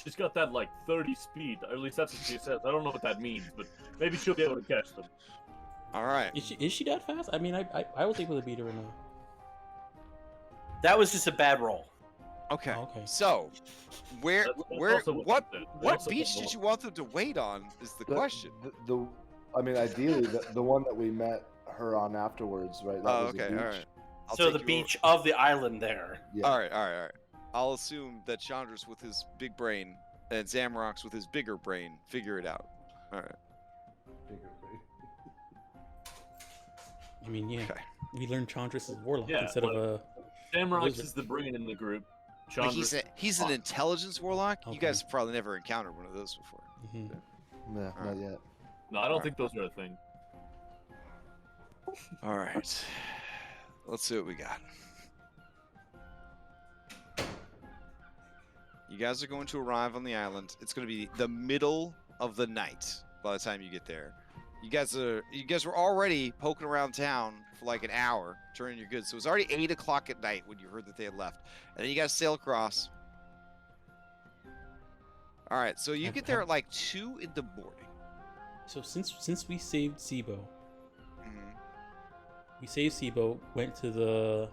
She's got that like 30 speed, or at least that's what she says. I don't know what that means, but maybe she'll be able to catch them. All right. Is she that fast? I mean, I was able to beat her in a. That was just a bad roll. Okay. Okay. So, That's also what she said. They what also beach don't did know. you want them to wait on? Is the question. I mean, ideally, the one that we met her on afterwards, right? That Oh, was the okay. All beach. right. I'll So take the you beach of the island there. Yeah. All right. I'll assume that Chandra's with his big brain and Zamrock's with his bigger brain figure it out. All right. Bigger brain. I mean, yeah. Okay. We learned Chandra's is warlock Yeah, instead of well, a. Shamrock What is is the brain in the group. Like Chandra. he's an intelligence warlock. You Okay. guys have probably never encountered one of those before. Mhm. No, Alright. not yet. No, I don't think those are a thing. All right. Let's see what we got. guys are going to arrive on the island. It's going to be the middle of the night by the time you get there. You guys were already poking around town for like an hour, turning your goods. So it was already 8 o'clock at night when you heard that they had left. And then you guys sail across. All right, so you get there at like 2 in the morning. So since we saved Sibo, Mhm. we saved Sibo, went to the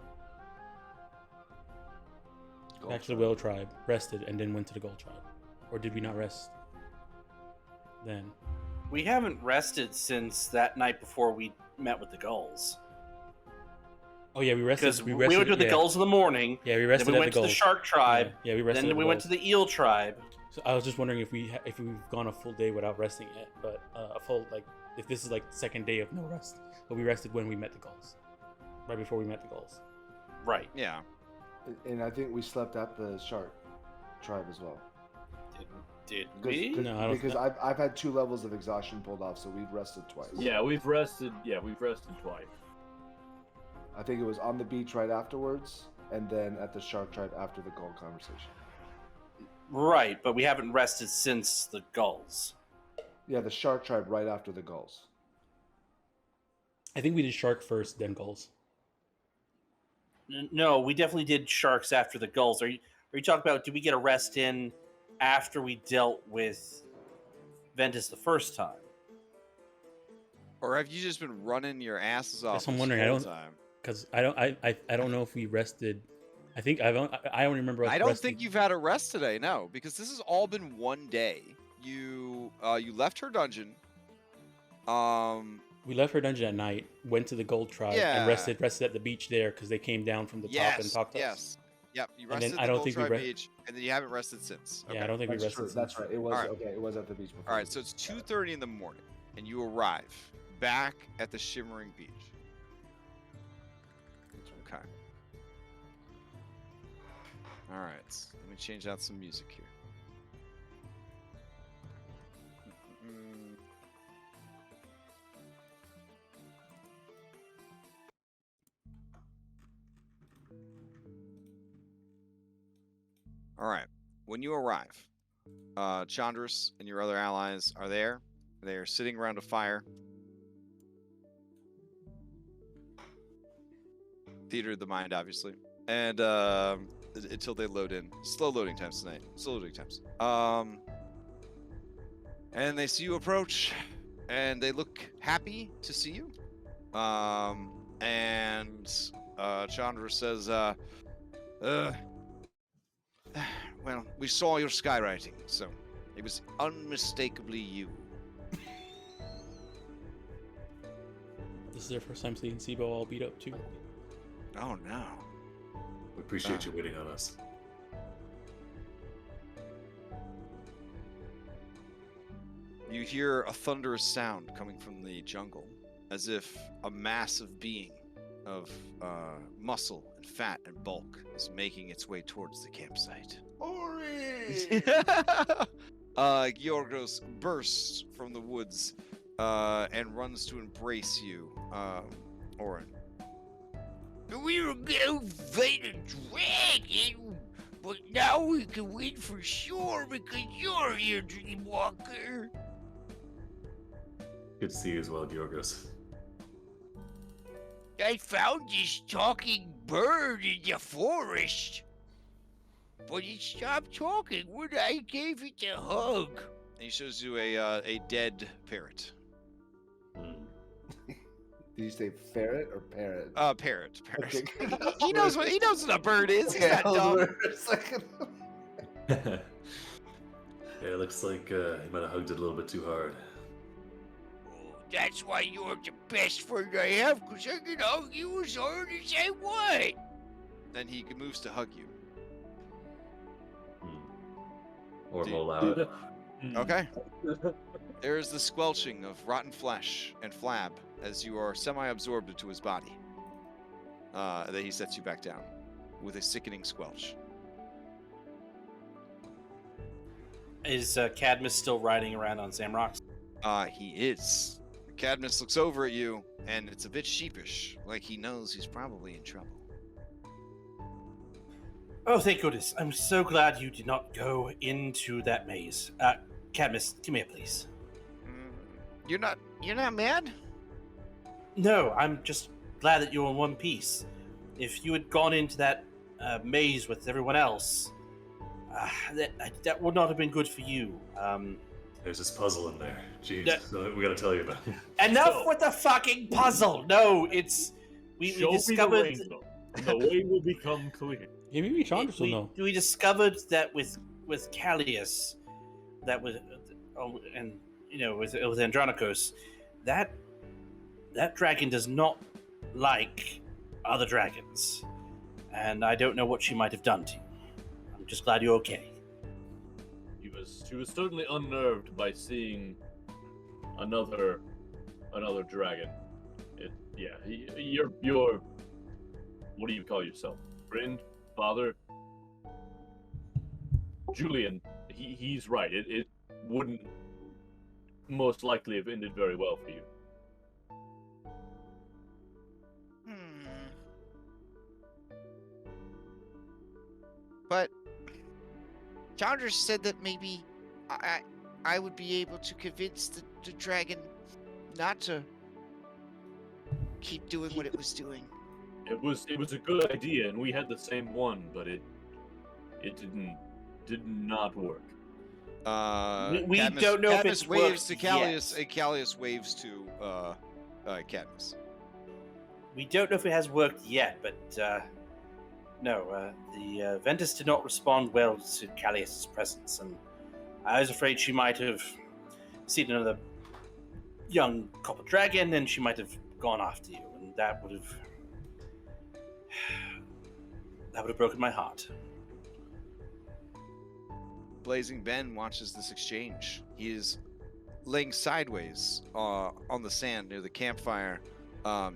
back to the Whale Tribe, rested, and then went to the Gold Tribe, or did we not rest then? We haven't rested since that night before we met with the gulls. Oh yeah, we rested. Because we went to the gulls in the morning. Yeah, we rested. Then we at went the to the gulls. shark tribe. Yeah, we rested. Then we went to the eel tribe. So I was just wondering if we've gone a full day without resting yet, but a full if this is like the second day of no rest. But we rested when we met the gulls, right before we met the gulls. Right. Yeah. And I think we slept at the shark tribe as well. Did Because, we? No, I don't because I've had 2 levels of exhaustion pulled off, so we've rested twice. Yeah, we've rested. Yeah, we've rested twice. I think it was on the beach right afterwards, and then at the shark tribe after the gold conversation. Right, but we haven't rested since the gulls. Yeah, the shark tribe right after the gulls. I think we did shark first, then gulls. No, we definitely did sharks after the gulls. Are you talking about, did we get a rest in after we dealt with Ventus the first time? Or have you just been running your asses off? That's what I'm this wondering. I whole don't, time? because I don't know if we rested. I think I only remember. Us I don't resting. think you've had a rest today, no, because this has all been one day. You left her dungeon. We left her dungeon at night, went to the Gold Tribe, Yeah. and rested at the beach there because they came down from the top and talked to us. Yes. Yep. You And rested then at I the don't Gold think we Tribe re- beach, and then you haven't rested since. Yeah, I don't think we That's rested. true. That's right. It was Alright. okay. It was at the beach before. All right, so it's 2:30 in the morning, and you arrive back at the Shimmering Beach. Okay. All right, let me change out some music here. All right, when you arrive, Chandris and your other allies are there. They are sitting around a fire. Theater of the mind, obviously. And until they load in. Slow loading times tonight. Slow loading times. And they see you approach, and they look happy to see you. And Chandra says, well, we saw your skywriting, so it was unmistakably you. This is their first time seeing Sibo all beat up too. Oh no. We appreciate you waiting on us. You hear a thunderous sound coming from the jungle, as if a massive being of muscle and fat and bulk is making its way towards the campsite. Ori! Georgos bursts from the woods and runs to embrace you, Orin. We were gonna fight a dragon, but now we can win for sure because you're here, Dreamwalker. Good to see you as well, Georgos. I found this talking bird in the forest, but it stopped talking when I gave it a hug. And he shows you a dead parrot. Did you say ferret or parrot? Parrot. Okay. He knows what a bird is. He's not dumb. Yeah, it looks like he might have hugged it a little bit too hard. That's why you're the best friend I have, because I can hug you as hard as I want. Then he moves to hug you. Or Do- more loud. Okay. There's the squelching of rotten flesh and flab as you are semi-absorbed into his body. That he sets you back down with a sickening squelch. Is Cadmus still riding around on Zamrox? He is. Cadmus looks over at you, and it's a bit sheepish, like he knows he's probably in trouble. Oh, thank goodness. I'm so glad you did not go into that maze. Cadmus, come here, please. You're not mad? No, I'm just glad that you're in one piece. If you had gone into that maze with everyone else, that would not have been good for you. There's this puzzle in there. Jeez, so we gotta tell you about it. Enough with the fucking puzzle! No, it's... We discovered... The way will become clear. Yeah, maybe Chandra will know. We discovered that with Callias, that was... and, with Andronikos, that dragon does not like other dragons. And I don't know what she might have done to you. I'm just glad you're okay. She was certainly unnerved by seeing another dragon. You're what do you call yourself? Friend? Father? Julian, he's right. It wouldn't most likely have ended very well for you. But Chandra said that maybe I would be able to convince the dragon not to keep doing what it was doing. It was a good idea, and we had the same one, but it did not work. We don't know if Cadmus it's waves worked to Callias, yet. and Callias waves to Cadmus. We don't know if it has worked yet, but no, the Ventus did not respond well to Callias' presence, and I was afraid she might have seen another young copper dragon, and she might have gone after you, and that would have broken my heart. Blazing Ben watches this exchange. He is laying sideways on the sand near the campfire,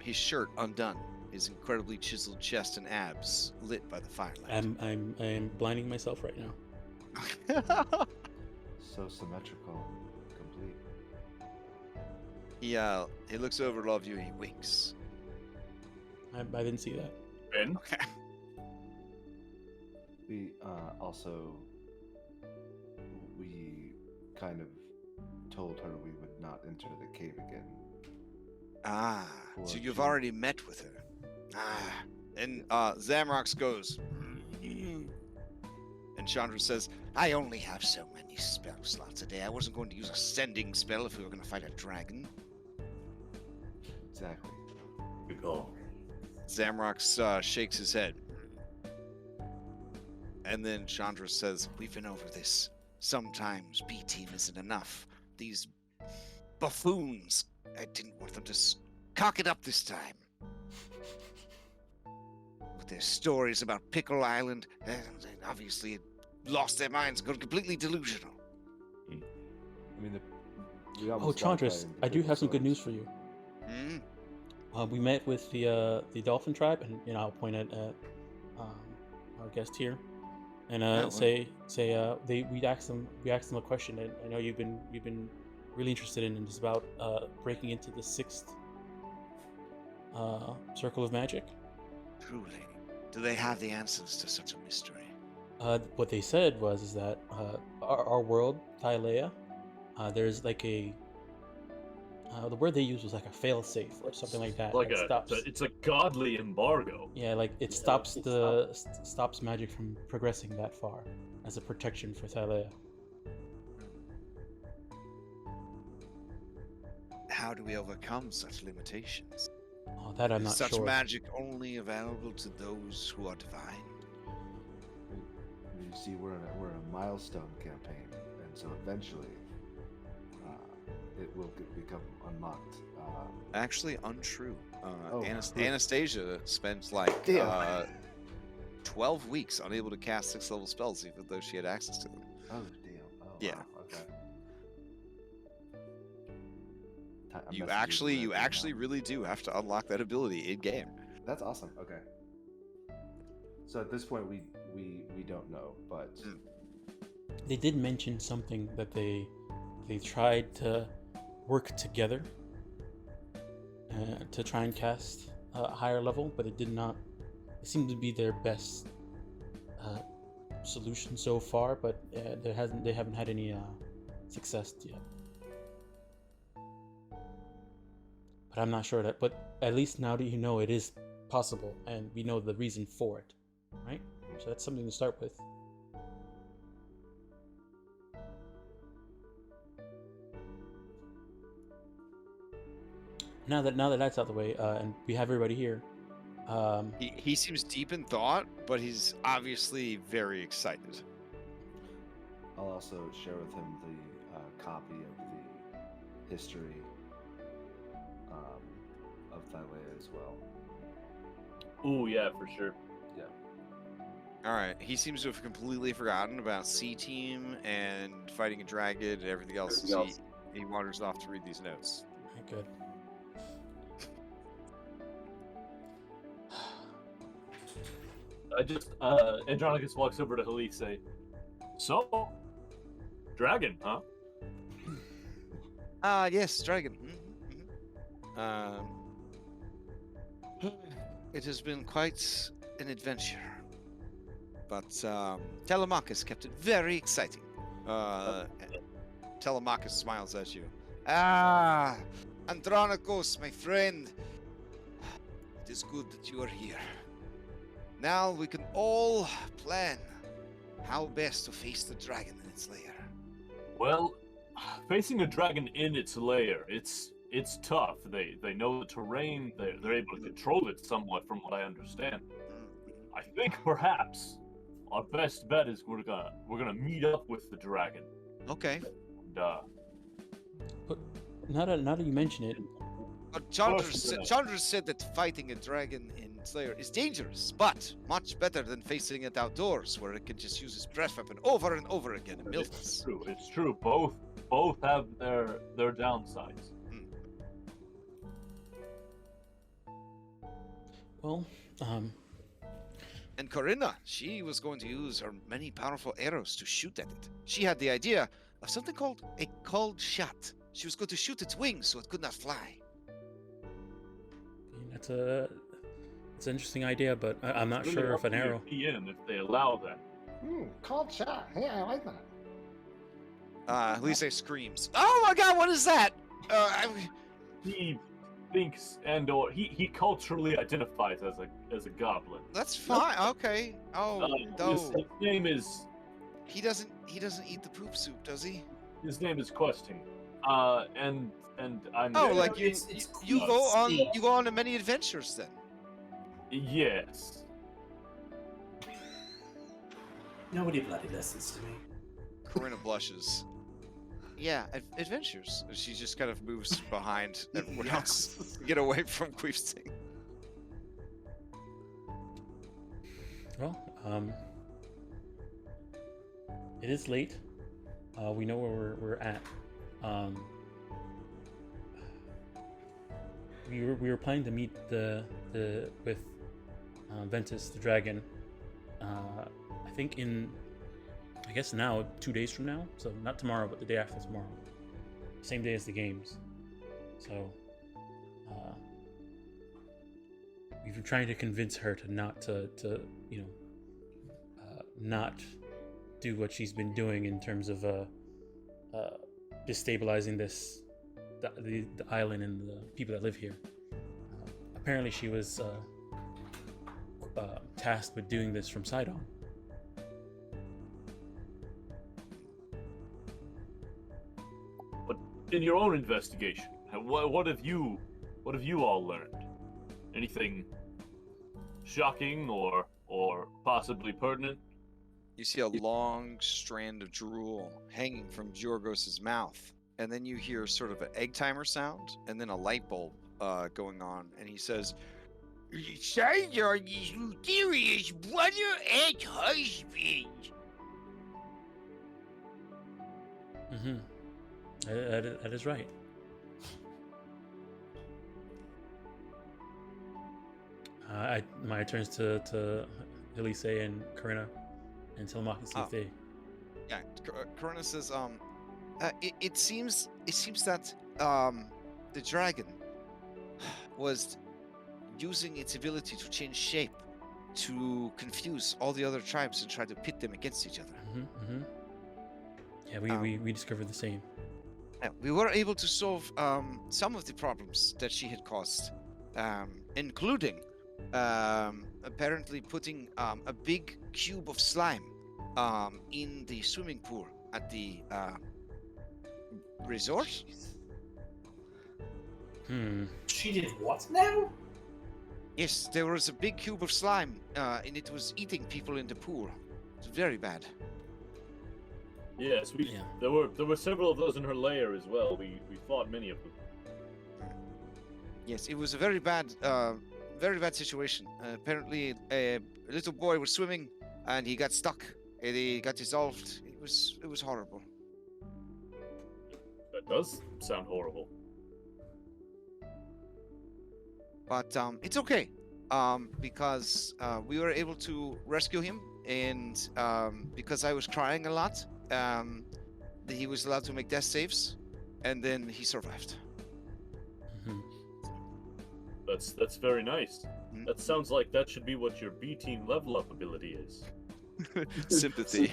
his shirt undone, his incredibly chiseled chest and abs lit by the firelight. I'm blinding myself right now. So symmetrical, complete. He looks over at all of you and he winks. I didn't see that. Ben? Okay. We we kind of told her we would not enter the cave again. Ah, so Poor you've June. already met with her. Ah, and Zamrox goes, and Chandra says, I only have so many spell slots a day. I wasn't going to use a sending spell if we were going to fight a dragon. Exactly. Good call. Zamrox shakes his head. And then Chandra says, we've been over this. Sometimes B-team isn't enough. These buffoons, I didn't want them to cock it up this time. With their stories about Pickle Island, and obviously it lost their minds and got completely delusional. I mean, we almost got Chandras, that in I do have some good Swords. news for you. Hmm? We met with the Dolphin tribe, and I'll point at our guest here, and we asked them a question that I know you've been really interested in, and it's about breaking into the 6th circle of magic. Truly. Do they have the answers to such a mystery? What they said is that our world, TheOutlier, there's like a the word they used was like a fail-safe or something like that. Like that stops. it's a godly embargo. Yeah, like it stops stops magic from progressing that far as a protection for TheOutlier. How do we overcome such limitations? Oh, that I'm Is not such sure. magic only available to those who are divine? You see, we're in a milestone campaign, and so eventually it will become unlocked. Actually, untrue. Oh, Anastasia spent like Damn. 12 weeks unable to cast 6th level spells, even though she had access to them. Oh, damn. Oh, Yeah. Wow. Okay. I'm You messaging actually right now. really do have to unlock that ability in game. That's awesome. Okay. So at this point, we don't know, but They did mention something that they tried to work together to try and cast a higher level, but it did not. It seemed to be their best solution so far, but they haven't had any success yet. But I'm not sure that. But at least now that you know it is possible, and we know the reason for it, right? So that's something to start with. Now that that's out of the way, and we have everybody here. He seems deep in thought, but he's obviously very excited. I'll also share with him the copy of the history of TheOutlier as well. Oh yeah, for sure. Yeah. All right. He seems to have completely forgotten about C Team and fighting a dragon and everything else. He wanders off to read these notes. Good. Andronicus walks over to Halise. So, dragon, huh? Yes, dragon. It has been quite an adventure, but Telemachus kept it very exciting. Telemachus smiles at you. Andronicus, my friend. It is good that you are here. Now we can all plan how best to face the dragon in its lair. Well, facing a dragon in its lair, it's tough. They know the terrain. They're able to control it somewhat, from what I understand. I think perhaps our best bet is we're gonna meet up with the dragon. Okay. And, But now that you mention it, Chandra said that fighting a dragon in its lair is dangerous, but much better than facing it outdoors, where it can just use its breath weapon over and over again and milk us. It's true. Both have their downsides. well, And Corinna, she was going to use her many powerful arrows to shoot at it. She had the idea of something called a cold shot. She was going to shoot its wings so it could not fly. it's an interesting idea, but I'm not sure if an arrow. If they allow that. Cold shot. Hey, I like that. Lise screams, "Oh my god, what is that?" He thinks or he culturally identifies as a goblin. That's fine. Okay. Oh, no. His name is. He doesn't eat the poop soup, does he? His name is Questing. And I'm. Oh, like it's you close. go on to many adventures then. Yes. Nobody bloody listens to me. Corinna blushes. Yeah, adventures. She just kind of moves behind everyone else to get away from Queefsting. Well, it is late. We know where we're at. We were planning to meet with Ventus the dragon. I think I guess now 2 days from now. So not tomorrow, but the day after tomorrow. Same day as the games. So we've been trying to convince her to not not do what she's been doing in terms of destabilizing the island and the people that live here. Apparently she was tasked with doing this from Sidon. But in your own investigation, what have you all learned? Anything shocking or possibly pertinent? You see a long strand of drool hanging from Jorgos's mouth, and then you hear sort of an egg timer sound, and then a light bulb going on, and he says, "Sidon is Lutheria's brother and husband." Mm-hmm. That is right. My turns to Elise and Corinna and Telemachus see if they. Yeah, Corinna says, it seems that the dragon was using its ability to change shape to confuse all the other tribes and try to pit them against each other. Yeah, we discovered the same. We were able to solve some of the problems that she had caused, including apparently putting a big cube of slime in the swimming pool at the resort. She did what now? Yes, there was a big cube of slime, and it was eating people in the pool. It's very bad. Yes, there were several of those in her lair as well. We fought many of them. Yes, it was a very bad situation. Apparently, a little boy was swimming, and he got stuck, and he got dissolved. It was horrible. That does sound horrible. But it's okay, because we were able to rescue him, and because I was crying a lot, he was allowed to make death saves, and then he survived. That's very nice. That sounds like that should be what your B team level up ability is. Sympathy.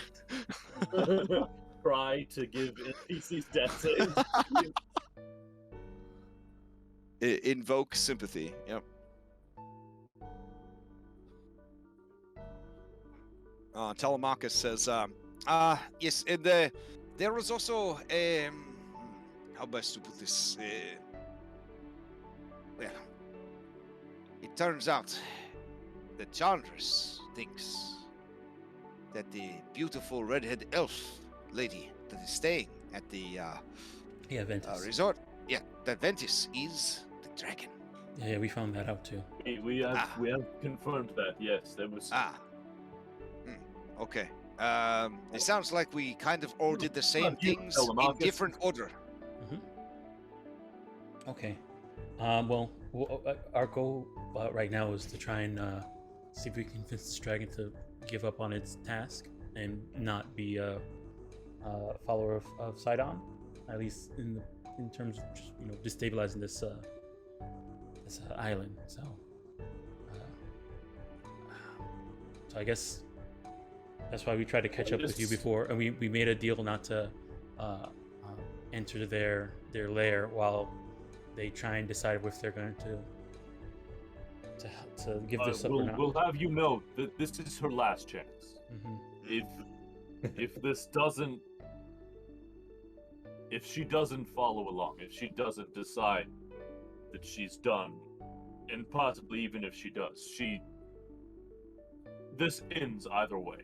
Try to give NPCs death saves. Invoke sympathy. Yep. Telemachus says, yes, and there was also how best to put this? Well, it turns out that Chandras thinks that the beautiful redhead elf lady that is staying at the Ventus. resort, that Ventus is the dragon. Yeah, we found that out too. We have confirmed that. Yes, there was. Okay. It sounds like we kind of all did the same things in different order. Okay. Well, our goal right now is to try and see if we can convince this dragon to give up on its task and not be a follower of Sidon, at least in terms of just, destabilizing this island. So I guess that's why we tried to catch up with you before, and we made a deal not to enter their lair while they try and decide if they're going to give this up or not. We'll have you know that this is her last chance. If she doesn't follow along, if she doesn't decide that she's done, and possibly even if she does, this ends either way.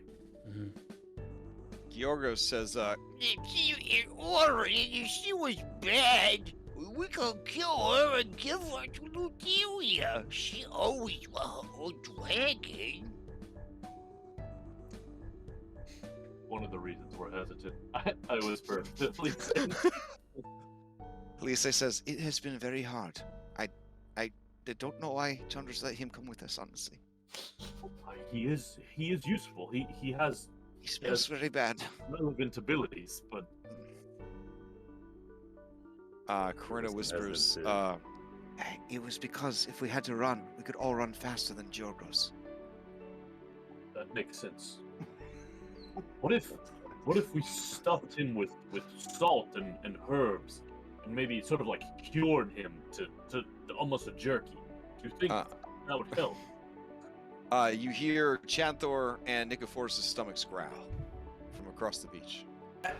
Georgos says, She was bad. We could kill her and give her to Lutelia. She always was a dragon. One of the reasons we're hesitant. I whisper to Felice. Felice says, it has been very hard. I don't know why Chandra's let him come with us, honestly. He is useful. He smells very bad. Relevant abilities, but Corinna whispers, it was because if we had to run, we could all run faster than Georgos. That makes sense. What if we stuffed him with salt and herbs, and maybe sort of like cured him to almost a jerky? Do you think that would help? You hear Chanthor and Nicophorus' stomachs growl from across the beach.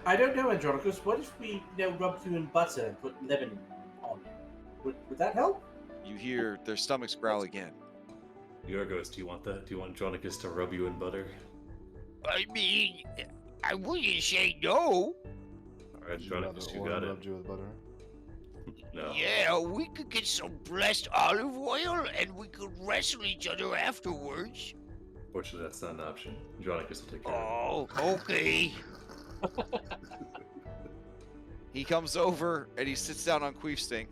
I don't know, Andronicus. What if we rub you in butter and put lemon on it? Would that help? You hear their stomachs growl again. Yorgos, do you want that? Do you want Andronicus to rub you in butter? I mean, I wouldn't say no. Alright, Andronicus, you got it. You with butter? No. Yeah, we could get some blessed olive oil and we could wrestle each other afterwards. Fortunately, that's not an option. Andronicus will take care of it. Oh, okay. He comes over and he sits down on Queefsting.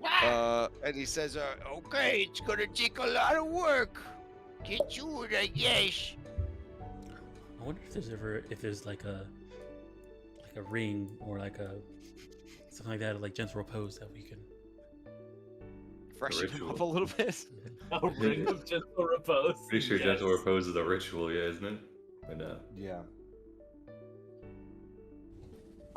And he says, okay, it's gonna take a lot of work. Get to it, I guess. I wonder if there's like a ring or like a something like that, like gentle repose that we can. freshen him up ritual. a little bit. A ring of gentle repose. Pretty sure Yes. gentle repose is a ritual, yeah, isn't it? I know. Yeah.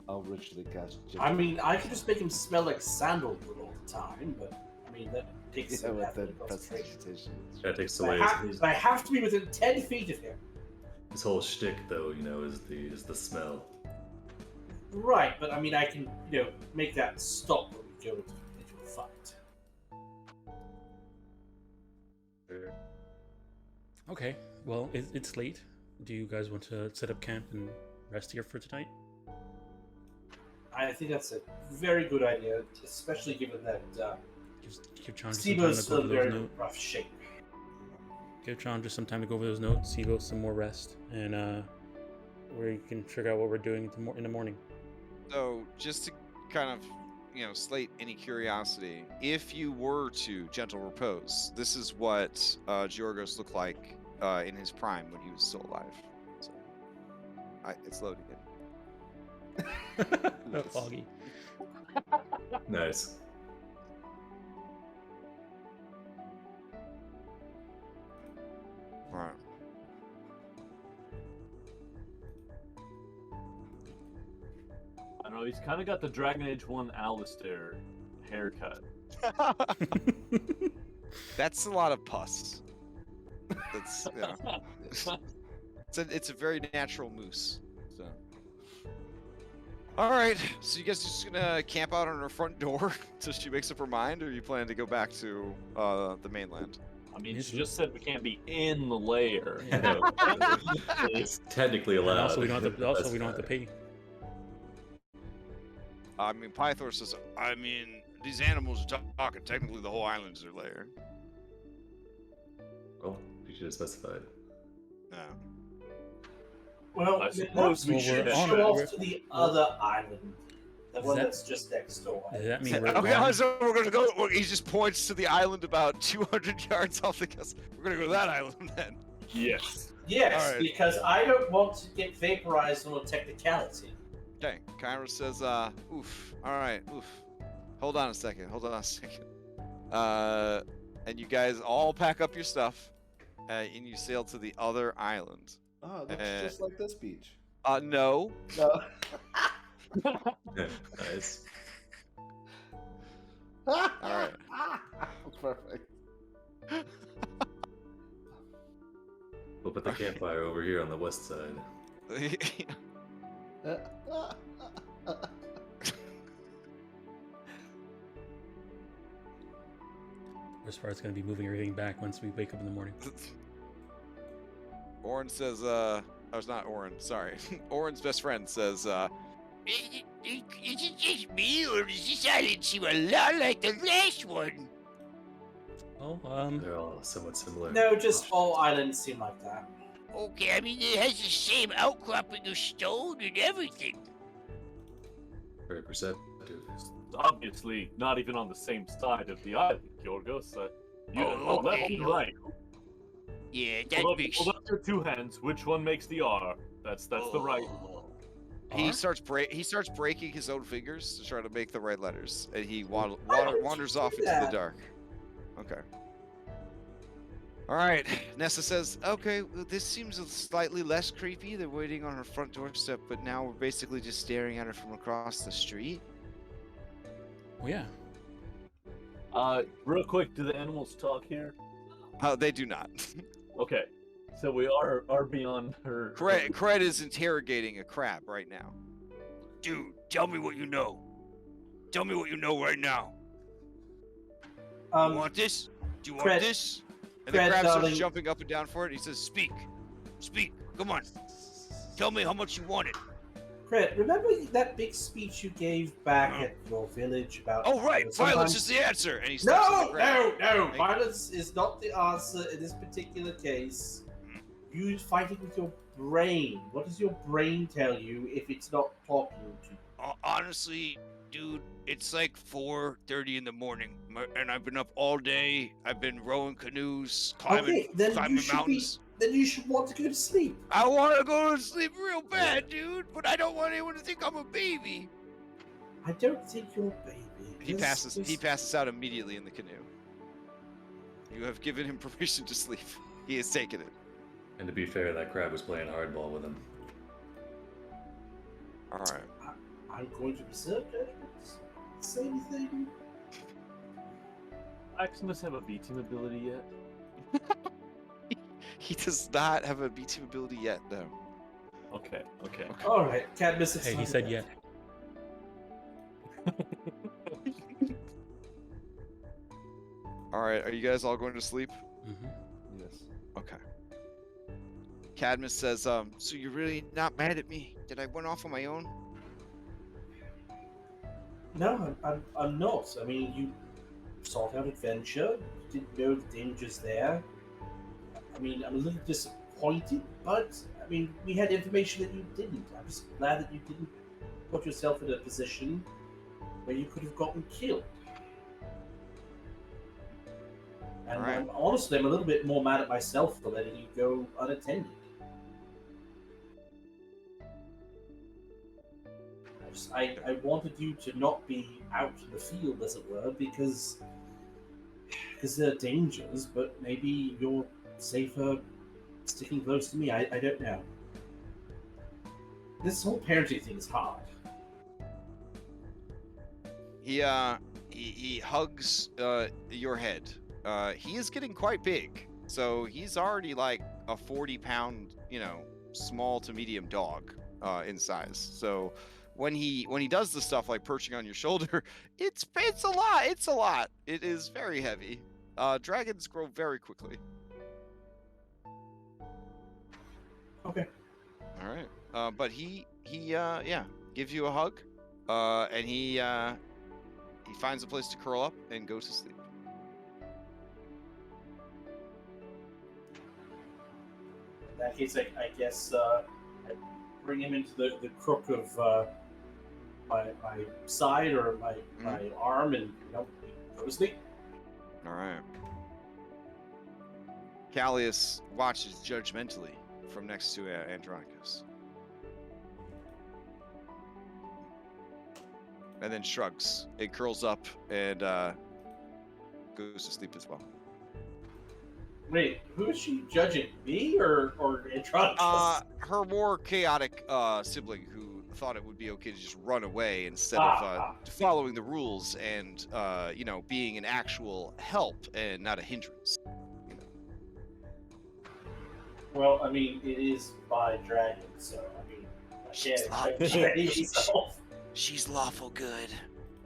I'll ritually cast. I mean, I could just make him smell like sandalwood all the time, but I mean that takes Yeah, some with effort the and concentration. prestidigitation. That takes I away have to be within 10 feet of him. his whole shtick, though. You know, is the smell. Right, but I mean, I can, make that stop when we go into a fight. Sure. Okay, well, it's late. Do you guys want to set up camp and rest here for tonight? I think that's a very good idea, especially given that Just give Tron some time Sibo's to still go in over those very notes. rough shape. Give Tron just some time to go over those notes, Sibo some more rest, and we can figure out what we're doing in the morning. So, just to kind of, slate any curiosity, if you were to gentle repose, this is what Georgos looked like in his prime when he was still alive. So, it's loading in. Foggy. Nice. Alright. I don't know, he's kind of got the Dragon Age 1 Alistair haircut. That's a lot of pus. That's it's a very natural moose. So. All right, so you guys just gonna camp out on her front door till she makes up her mind, or you plan to go back to the mainland? I mean, she just said we can't be in the lair. Yeah. No, it's technically And allowed. also, we don't have to. Also, That's we don't have to fine. pay. I mean, Pythor says, these animals are talking. Technically, the whole island's their lair. Well, you should have specified. No. Well, I suppose we Well, should we're on show it. off to the other island, the one that- that's just next door. Does that mean we're Okay, on? so we're gonna go. He just points to the island about 200 yards off the coast. We're gonna go to that island then. Yes. Yes, All right. because I don't want to get vaporized on a technicality. Okay, Kyra says, oof. All right, oof. Hold on a second. And you guys all pack up your stuff, and you sail to the other island. Oh, it looks just like this beach. No. No. Yeah, nice. Alright. Perfect. We'll put the campfire over here on the west side. As far as going to be moving everything back once we wake up in the morning. Orin says, oh, it's not Orin, sorry. Orin's best friend says, Is it just me, or does this island seem a lot like the last one? Oh, They're all somewhat similar. No, just all islands seem like that. Okay, I mean, it has the same outcropping of stone and everything. Very perceptive. Obviously, not even on the same side of the island, Yorgos. Oh, that's okay. right. Yeah, that Hold makes up your two hands. Which one makes the R? That's the right. Oh. he R? starts breaking his own fingers to try to make the right letters, and he wanders off into the that? dark. Okay. All right. Nessa says, okay, well, this seems slightly less creepy. They're waiting on her front doorstep, but now we're basically just staring at her from across the street. oh yeah. Real quick, do the animals talk here? They do not. Okay, so we are beyond her. Cred is interrogating a crab right now. Dude, tell me what you know. Tell me what you know right now. You want this? Do you want Cred- this? And the Cred, crab starts darling. jumping up and down for it. He says, speak. Speak. Come on. Tell me how much you want it. Cred, remember that big speech you gave back at your village about... Oh, right. sometimes- Violence is the answer. And he steps on No, the crab. no! Thank- Violence is not the answer in this particular case. You fighting with your brain. What does your brain tell you if it's not talking to you? Honestly, dude, it's like 4:30 in the morning, and I've been up all day. I've been rowing canoes, climbing mountains. Then you should want to go to sleep. I want to go to sleep real bad, dude, but I don't want anyone to think I'm a baby. I don't think you're a baby. He passes out immediately in the canoe. You have given him permission to sleep. He has taken it. And to be fair, that crab was playing hardball with him. All right. I'm going to reserve judgments. Say anything? Maximus have a B team ability yet? He does not have a B team ability yet, though. Okay. All right, Cadmus. Hey, he said yeah. All right, are you guys all going to sleep? Mm-hmm. Yes. Okay. Cadmus says, so you're really not mad at me that I went off on my own? No, I'm not. I mean, you sought out adventure. You didn't know the dangers there. I mean, I'm a little disappointed, but I mean, we had information that you didn't. I'm just glad that you didn't put yourself in a position where you could have gotten killed. And Alright. honestly, I'm a little bit more mad at myself for letting you go unattended. I wanted you to not be out in the field, as it were, because there are dangers, but maybe you're safer sticking close to me. I don't know. This whole parenting thing is hard. He hugs your head. He is getting quite big, so he's already like a 40-pound, small to medium dog in size. So when he does the stuff like perching on your shoulder, it's a lot. It's a lot. It is very heavy. Dragons grow very quickly. Okay. All right. But he gives you a hug, and he finds a place to curl up and go to sleep. In that case, I guess I bring him into the crook of my side or my arm and go to sleep. All right. Callius watches judgmentally from next to Andronicus. And then shrugs. It curls up and goes to sleep as well. Wait, who is she judging? Me or Andronicus? Her more chaotic sibling who thought it would be okay to just run away instead of following the rules and being an actual help and not a hindrance. Well, I mean, it is by dragon, so I mean, I can't myself. She's lawful good.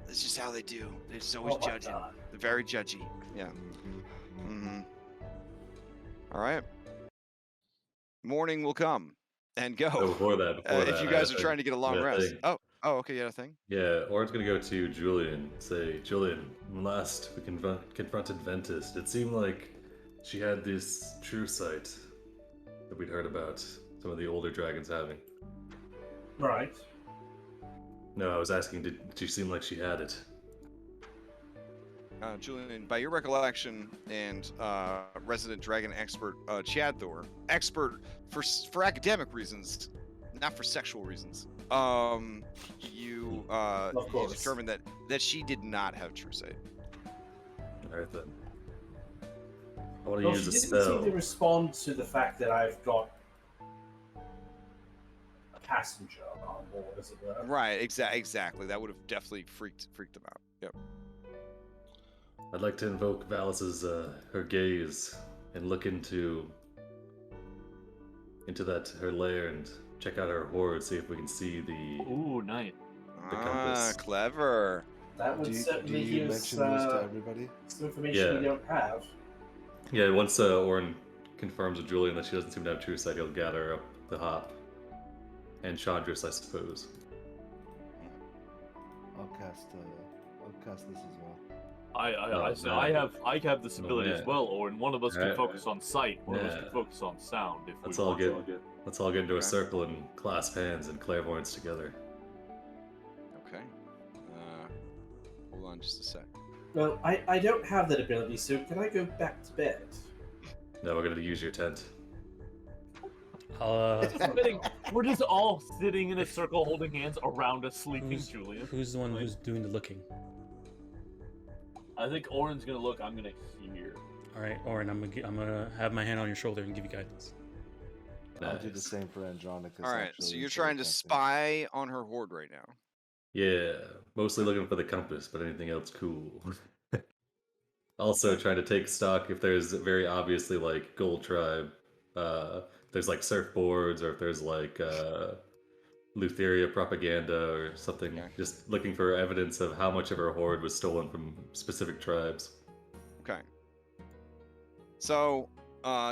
That's just how they do. They're just always judging. They're very judgy. Yeah. Mm-hmm. All right. Morning will come and go. Oh, before that, if you guys are trying to get a long rest. Oh, okay, you had a thing? Yeah, Orin's gonna go to Julian. Say, Julian, when last we confronted Ventus, it seemed like she had this true sight that we'd heard about some of the older dragons having. Right. No, I was asking, did she seem like she had it? Julian, by your recollection and resident dragon expert Chad Thor, expert for academic reasons, not for sexual reasons, you determined that she did not have true sight. Alright then. I want to use a she spell. didn't seem to respond to the fact that I've got a passenger on board, as it were. Right, exactly. That would have definitely freaked them out. Yep. I'd like to invoke Valis's her gaze and look into that her lair and check out her hoard, see if we can see the nice. The compass. Clever. That would certainly do you give mention us this to everybody? some information we don't have. Yeah, once Orin confirms with Julian that she doesn't seem to have true sight, he'll gather up the hop. And Chandris, I suppose. I'll cast this as well. I have this ability as well, Orin. One of us can focus on sight, one of us can focus on sound. Let's all get into a circle and clasp hands and clairvoyance together. Okay. Hold on just a sec. Well, I don't have that ability, so can I go back to bed? No, we're gonna use your tent. We're just all sitting in a circle holding hands around a sleeping Julian. Who's the one who's doing the looking? I think Orin's gonna look, I'm gonna hear. All right, Orin, I'm gonna have my hand on your shoulder and give you guidance. I'll do the same for Andronicus. All right, so you're trying to spy on her horde right now. Yeah, mostly looking for the compass, but anything else cool. Also trying to take stock if there's very obviously like Gold Tribe, there's like surfboards, or if there's like Lutheria propaganda or something. Okay. Just looking for evidence of how much of her horde was stolen from specific tribes. Okay. So,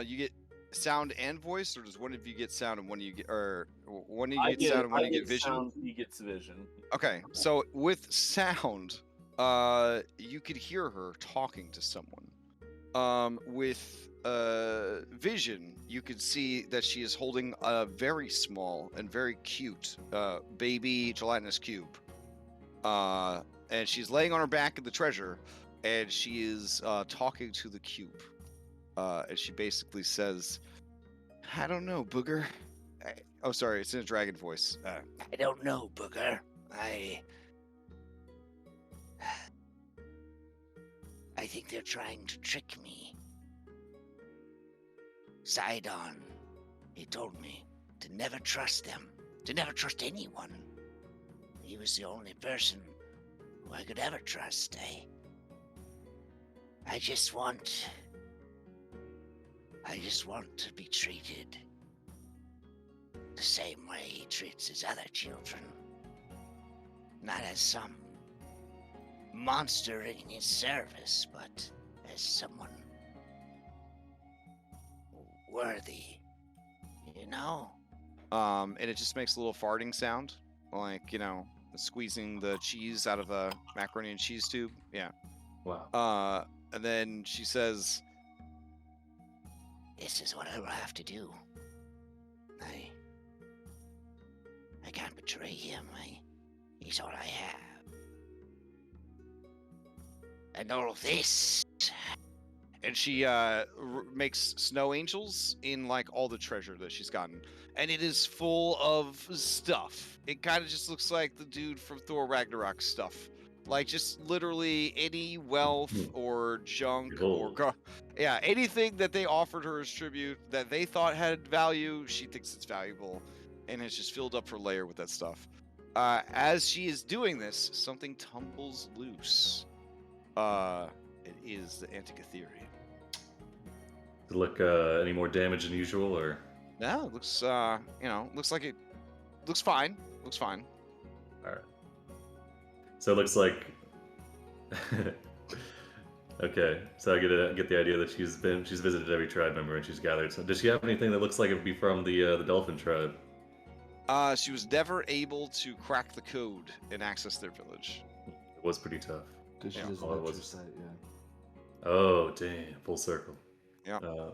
you get sound and voice, or does one of you get sound and one of you get, or one of you get sound and one of you get vision? Sound, he gets vision. Okay, so with sound, you could hear her talking to someone. With vision, you could see that she is holding a very small and very cute baby gelatinous cube. And she's laying on her back in the treasure, and she is talking to the cube. And she basically says, "I don't know, Booger." Oh, sorry, it's in a dragon voice. I don't know, Booger. I think they're trying to trick me. Sidon, he told me to never trust them, to never trust anyone. He was the only person who I could ever trust. I just want to be treated the same way he treats his other children. Not as some monster in his service, but as someone worthy, you know? And it just makes a little farting sound, like, you know, squeezing the cheese out of a macaroni and cheese tube. Yeah. Wow. And then she says, "This is what I will have to do. I can't betray him. He's all I have. And all of this." And she makes snow angels in like all the treasure that she's gotten, and it is full of stuff. It kind of just looks like the dude from Thor Ragnarok stuff, like just literally any wealth or junk or yeah, anything that they offered her as tribute that they thought had value, she thinks it's valuable, and it's just filled up her lair with that stuff. As she is doing this, something tumbles loose. It is the Antikythera. Does it look any more damage than usual, or? No, it looks you know, looks like it looks fine. Looks fine. All right. So it looks like. Okay, so I get the idea that she's visited every tribe member and she's gathered. So does she have anything that looks like it would be from the Dolphin tribe? She was never able to crack the code and access their village. It was pretty tough. Because she Yeah. doesn't Oh, it have was. true sight, yeah. Oh, damn. Full circle. Yeah. I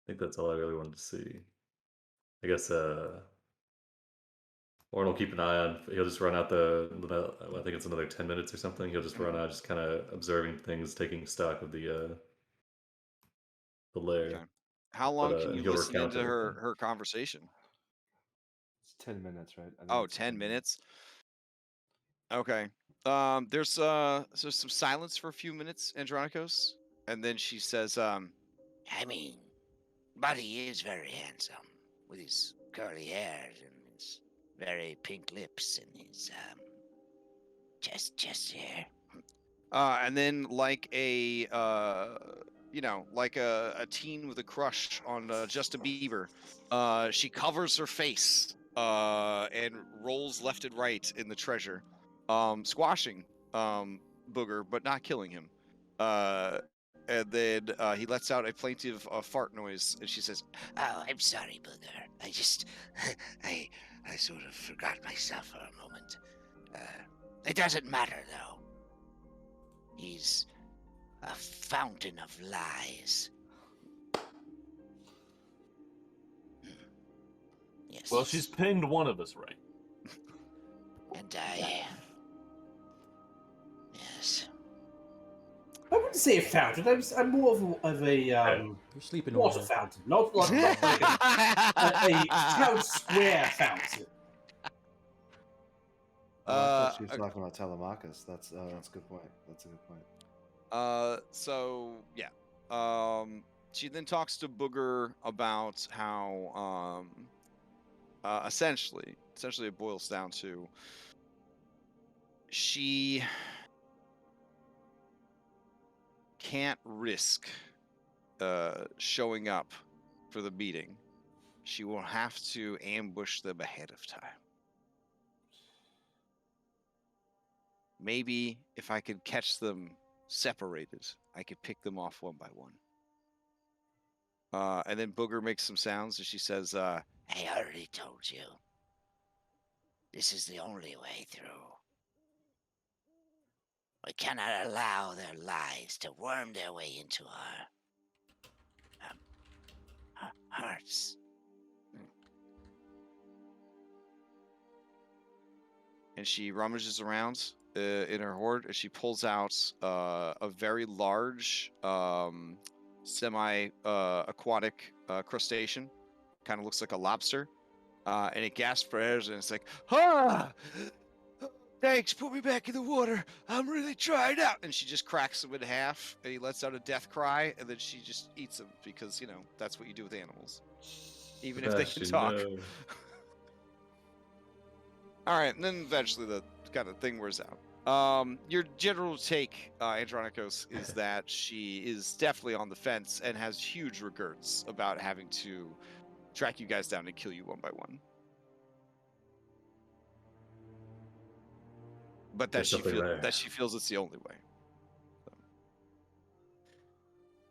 think that's all I really wanted to see. I guess Warren will keep an eye on. He'll just run out I think it's another 10 minutes or something. He'll just run out, just kind of observing things, taking stock of the lair. Okay. How long can you he'll listen recount into everything. her conversation? It's 10 minutes, right? I think Oh, it's 10 minutes. Okay. There's some silence for a few minutes, Andronicos, and then she says, I mean, Buddy is very handsome, with his curly hair and his very pink lips and his chest hair. and then like a you know, like a teen with a crush on Justin Bieber, she covers her face and rolls left and right in the treasure, squashing Booger but not killing him. And then he lets out a plaintive fart noise, and she says, "Oh, I'm sorry, Booger. I just, I sort of forgot myself for a moment. It doesn't matter, though. He's a fountain of lies." Yes. Well, she's pinned one of us, right? And yes. I wouldn't say a fountain. I'm more of a You're sleeping water over there. fountain, not like a town square fountain. I thought she was talking about Telemachus. That's a good point. That's a good point. So yeah. She then talks to Booger about how essentially it boils down to she can't risk showing up for the meeting. She will have to ambush them ahead of time. Maybe if I could catch them separated, I could pick them off one by one. And then Booger makes some sounds and she says, I already told you. This is the only way through. We cannot allow their lies to worm their way into our hearts. and she rummages around in her hoard and she pulls out a very large semi-aquatic crustacean. Kind of looks like a lobster. And it gasps for air and it's like, ah! Thanks, put me back in the water. I'm really trying out. And she just cracks him in half and he lets out a death cry and then she just eats him because, you know, that's what you do with animals. Even if they can talk. All right, and then eventually the kind of thing wears out. Your general take, Andronikos, is that she is definitely on the fence and has huge regrets about having to track you guys down and kill you one by one. But that she feels it's the only way. So.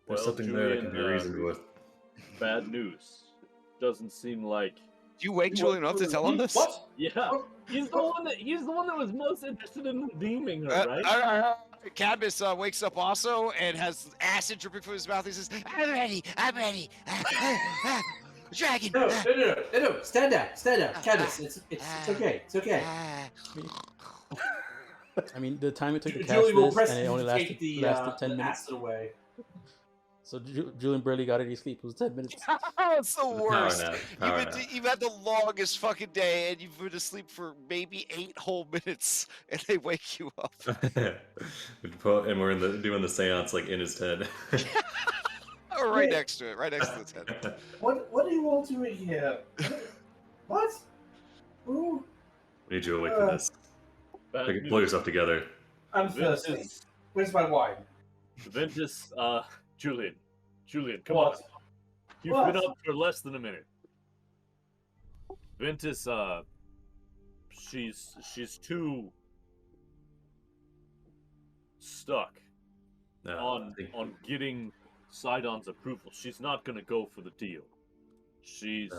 There's something there that can be reasoned with. Bad news. Doesn't seem like. Do you wake Julian up to tell him this? What? Yeah. He's the one that was most interested in redeeming her, right? Cadmus wakes up also and has acid dripping from his mouth. He says, I'm ready. Dragon. No. Stand down. Cadmus, it's okay. It's okay. I mean, the time it took to cast Julie will this, and it only lasted 10 minutes. Acid away. So Julian barely got any sleep. It was 10 minutes. It's the worst. You've had the longest fucking day, and you've been asleep for maybe 8 whole minutes, and they wake you up. And we're doing the seance like in his head. Or right next to it, right next to the tent. What do you want to me here? What? Ooh. I need you awake for this. Pull yourself together. I'm thirsty. Where's my wine? Ventus, Julian, come on. You've been up for less than a minute. Ventus, she's too stuck on getting Sidon's approval. She's not gonna go for the deal. She's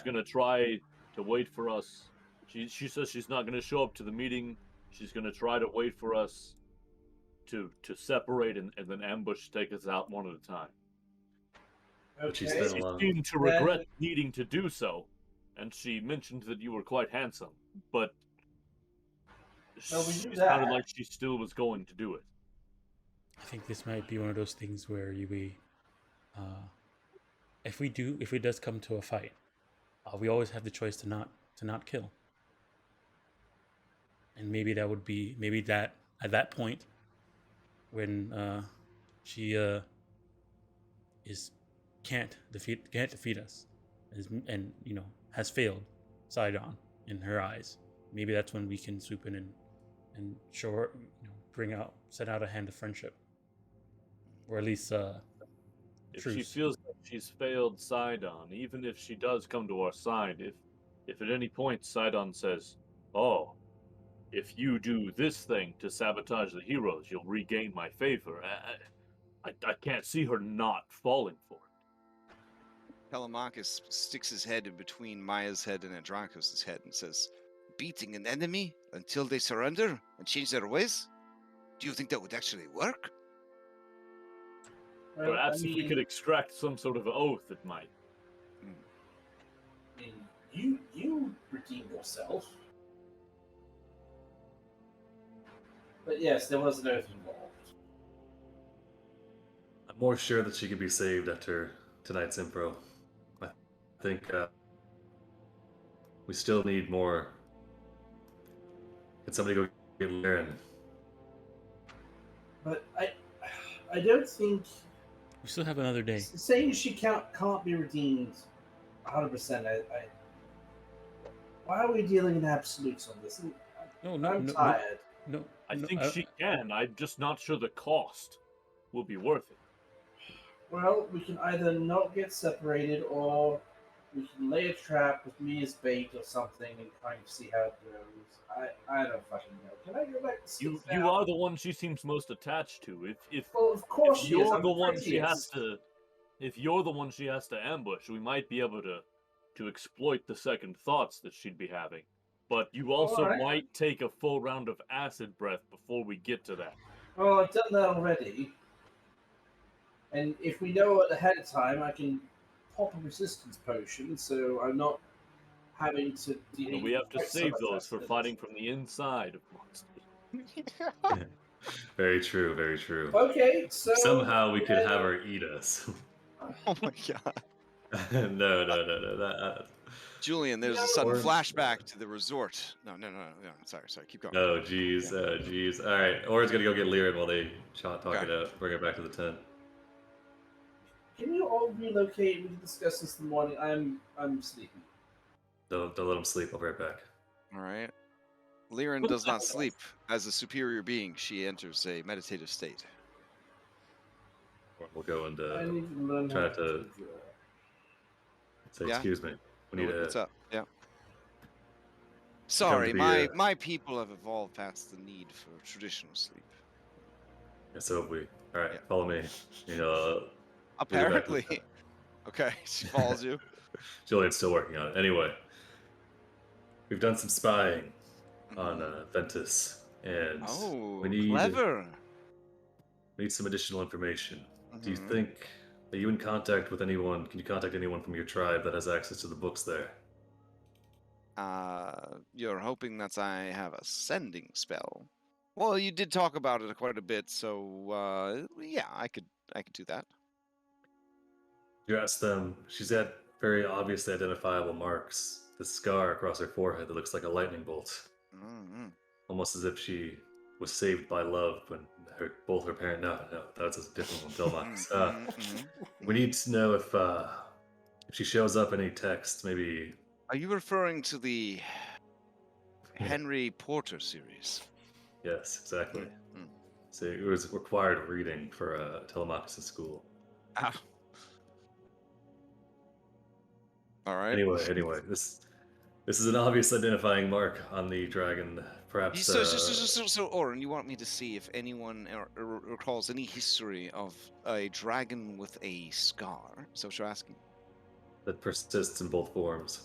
gonna try to wait for us. She says she's not gonna show up to the meeting. She's gonna try to wait for us to separate and then ambush, take us out one at a time. Okay. She seemed to regret needing to do so, and she mentioned that you were quite handsome, but it sounded like she still was going to do it. I think this might be one of those things where if it does come to a fight, we always have the choice to not kill. And maybe that at that point, when she can't defeat us, and has failed Sidon in her eyes, maybe that's when we can swoop in and show her, set out a hand of friendship, or at least if truce. She feels like she's failed Sidon, even if she does come to our side, if at any point Sidon says, "Oh, if you do this thing to sabotage the heroes, you'll regain my favor," I can't see her not falling for it. Telemachus sticks his head in between Maya's head and Andronikos' head and says, "Beating an enemy until they surrender and change their ways? Do you think that would actually work?" Perhaps if we could extract some sort of oath, it might. I mean, you redeem yourself. But yes, there was an oath involved. I'm more sure that she could be saved after tonight's improv. I think we still need more. Can somebody go get Laren? But I don't think We still have another day. saying she can't be redeemed 100%. Why are we dealing in absolutes on this? I'm tired. No, I think she can. I'm just not sure the cost will be worth it. Well, we can either not get separated, or we can lay a trap with me as bait or something and kind of see how it goes. I don't fucking know. Can I go back to sleep You are the one she seems most attached to. Well, of course if she is. you're I'm the one she prettiest. has to, if you're the one she has to ambush, we might be able to exploit the second thoughts that she'd be having. But you also Alright. might take a full round of acid breath before we get to that. Well, I've done that already. And if we know it ahead of time, I can pop a resistance potion, so I'm not having to. And we have to save those for fighting from the inside of monsters. Very true, very true. Okay, so somehow we could have her eat us. Oh my god. No. That, Julian, there's a sudden flashback to the resort. No. Sorry. Keep going. Oh, jeez. All right. Or's gonna go get Lyran while they talk it out. Bring her back to the tent. Can you all relocate? We can discuss this in the morning. I'm sleepy. Don't let him sleep. I'll be right back. All right. Lyran does not sleep. As a superior being, she enters a meditative state. We'll go and I need to learn try how to say, Yeah? excuse me. We need What's to. up? Yeah. Sorry, be, my people have evolved past the need for traditional sleep. Yeah, so have we. All right, Yeah. follow me. You know. Apparently. Okay, she follows you. Julian's still working on it. Anyway, we've done some spying on Ventus, and we need clever. We need some additional information. Do you think, are you in contact with anyone? Can you contact anyone from your tribe that has access to the books there? You're hoping that I have a sending spell. Well, you did talk about it quite a bit, so yeah, I could do that. You ask them. She's got very obviously identifiable marks. The scar across her forehead that looks like a lightning bolt, almost as if she was saved by love when both her parents. No, that's a different one. Philmox. We need to know if she shows up in any text, maybe. Are you referring to the Henry Porter series? Yes, exactly. So it was required reading for Telemachus' school. Ah. All right. Anyway, this is an obvious identifying mark on the dragon. Perhaps. So, Oren, you want me to see if anyone recalls any history of a dragon with a scar? So what you're asking? That persists in both forms.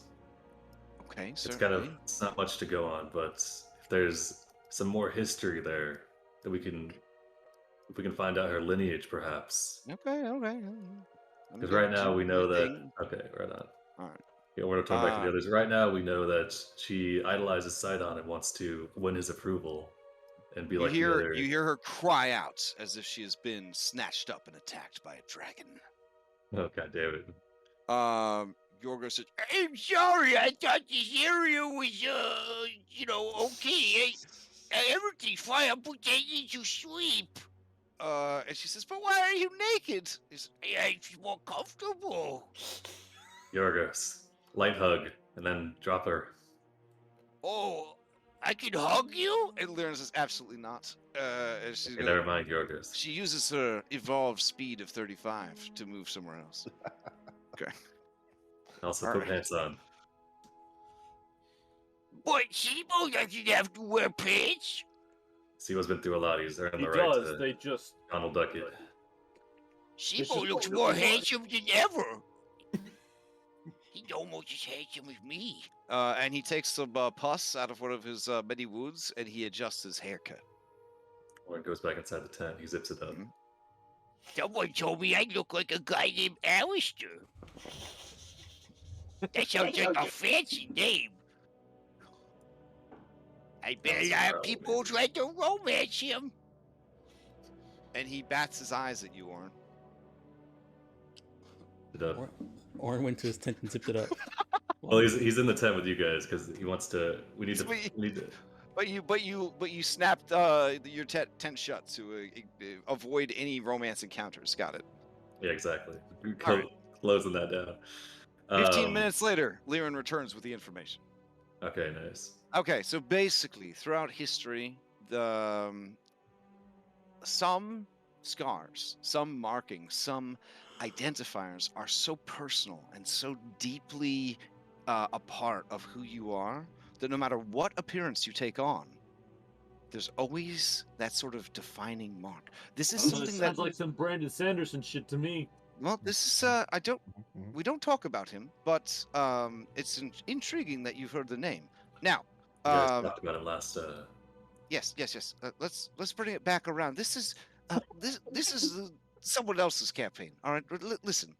Okay, it's not much to go on, but if there's some more history there that if we can find out her lineage, perhaps. Okay. Because right now we know that. Okay, right on. All right. Yeah, we're not talking back to the others. Right now we know that she idolizes Sidon and wants to win his approval and be like the other. You hear her cry out as if she has been snatched up and attacked by a dragon. Oh, god damn it. Yorgo said, I'm sorry, I thought this area was, okay. Everything's fine, I'm pretending to sleep. And she says, but why are you naked? It's more comfortable. Yorgos, light hug, and then drop her. Oh, I can hug you? And Lyran says, absolutely not. And she's Never mind, Yorgos. She uses her evolved speed of 35 to move somewhere else. Okay. Also put pants on. But Sibo doesn't have to wear pants. Sibo's been through a lot. He's earned He the right does. to They just Donald Duck it. Sibo looks more handsome than ever. He's almost as handsome as me. And he takes some pus out of one of his many wounds, and he adjusts his haircut. Or it goes back inside the tent. He zips it up. Someone told me I look like a guy named Alistair. That sounds like a fancy name. I bet a lot of people try to romance him. And he bats his eyes at you, Oren. Oren went to his tent and zipped it up. Well, he's in the tent with you guys because he wants to. We need to. But you snapped your tent shut to avoid any romance encounters. Got it. Yeah, exactly. All right. Closing that down. 15 minutes later, Liren returns with the information. Okay, nice. Okay, so basically, throughout history, some scars, some markings, some identifiers are so personal and so deeply a part of who you are that no matter what appearance you take on, there's always that sort of defining mark. This is something that sounds like some Brandon Sanderson shit to me. Well, this is we don't talk about him, but it's intriguing that you've heard the name. Now, You guys talked about him last. yes. Let's bring it back around. This is this is someone else's campaign. All right, listen.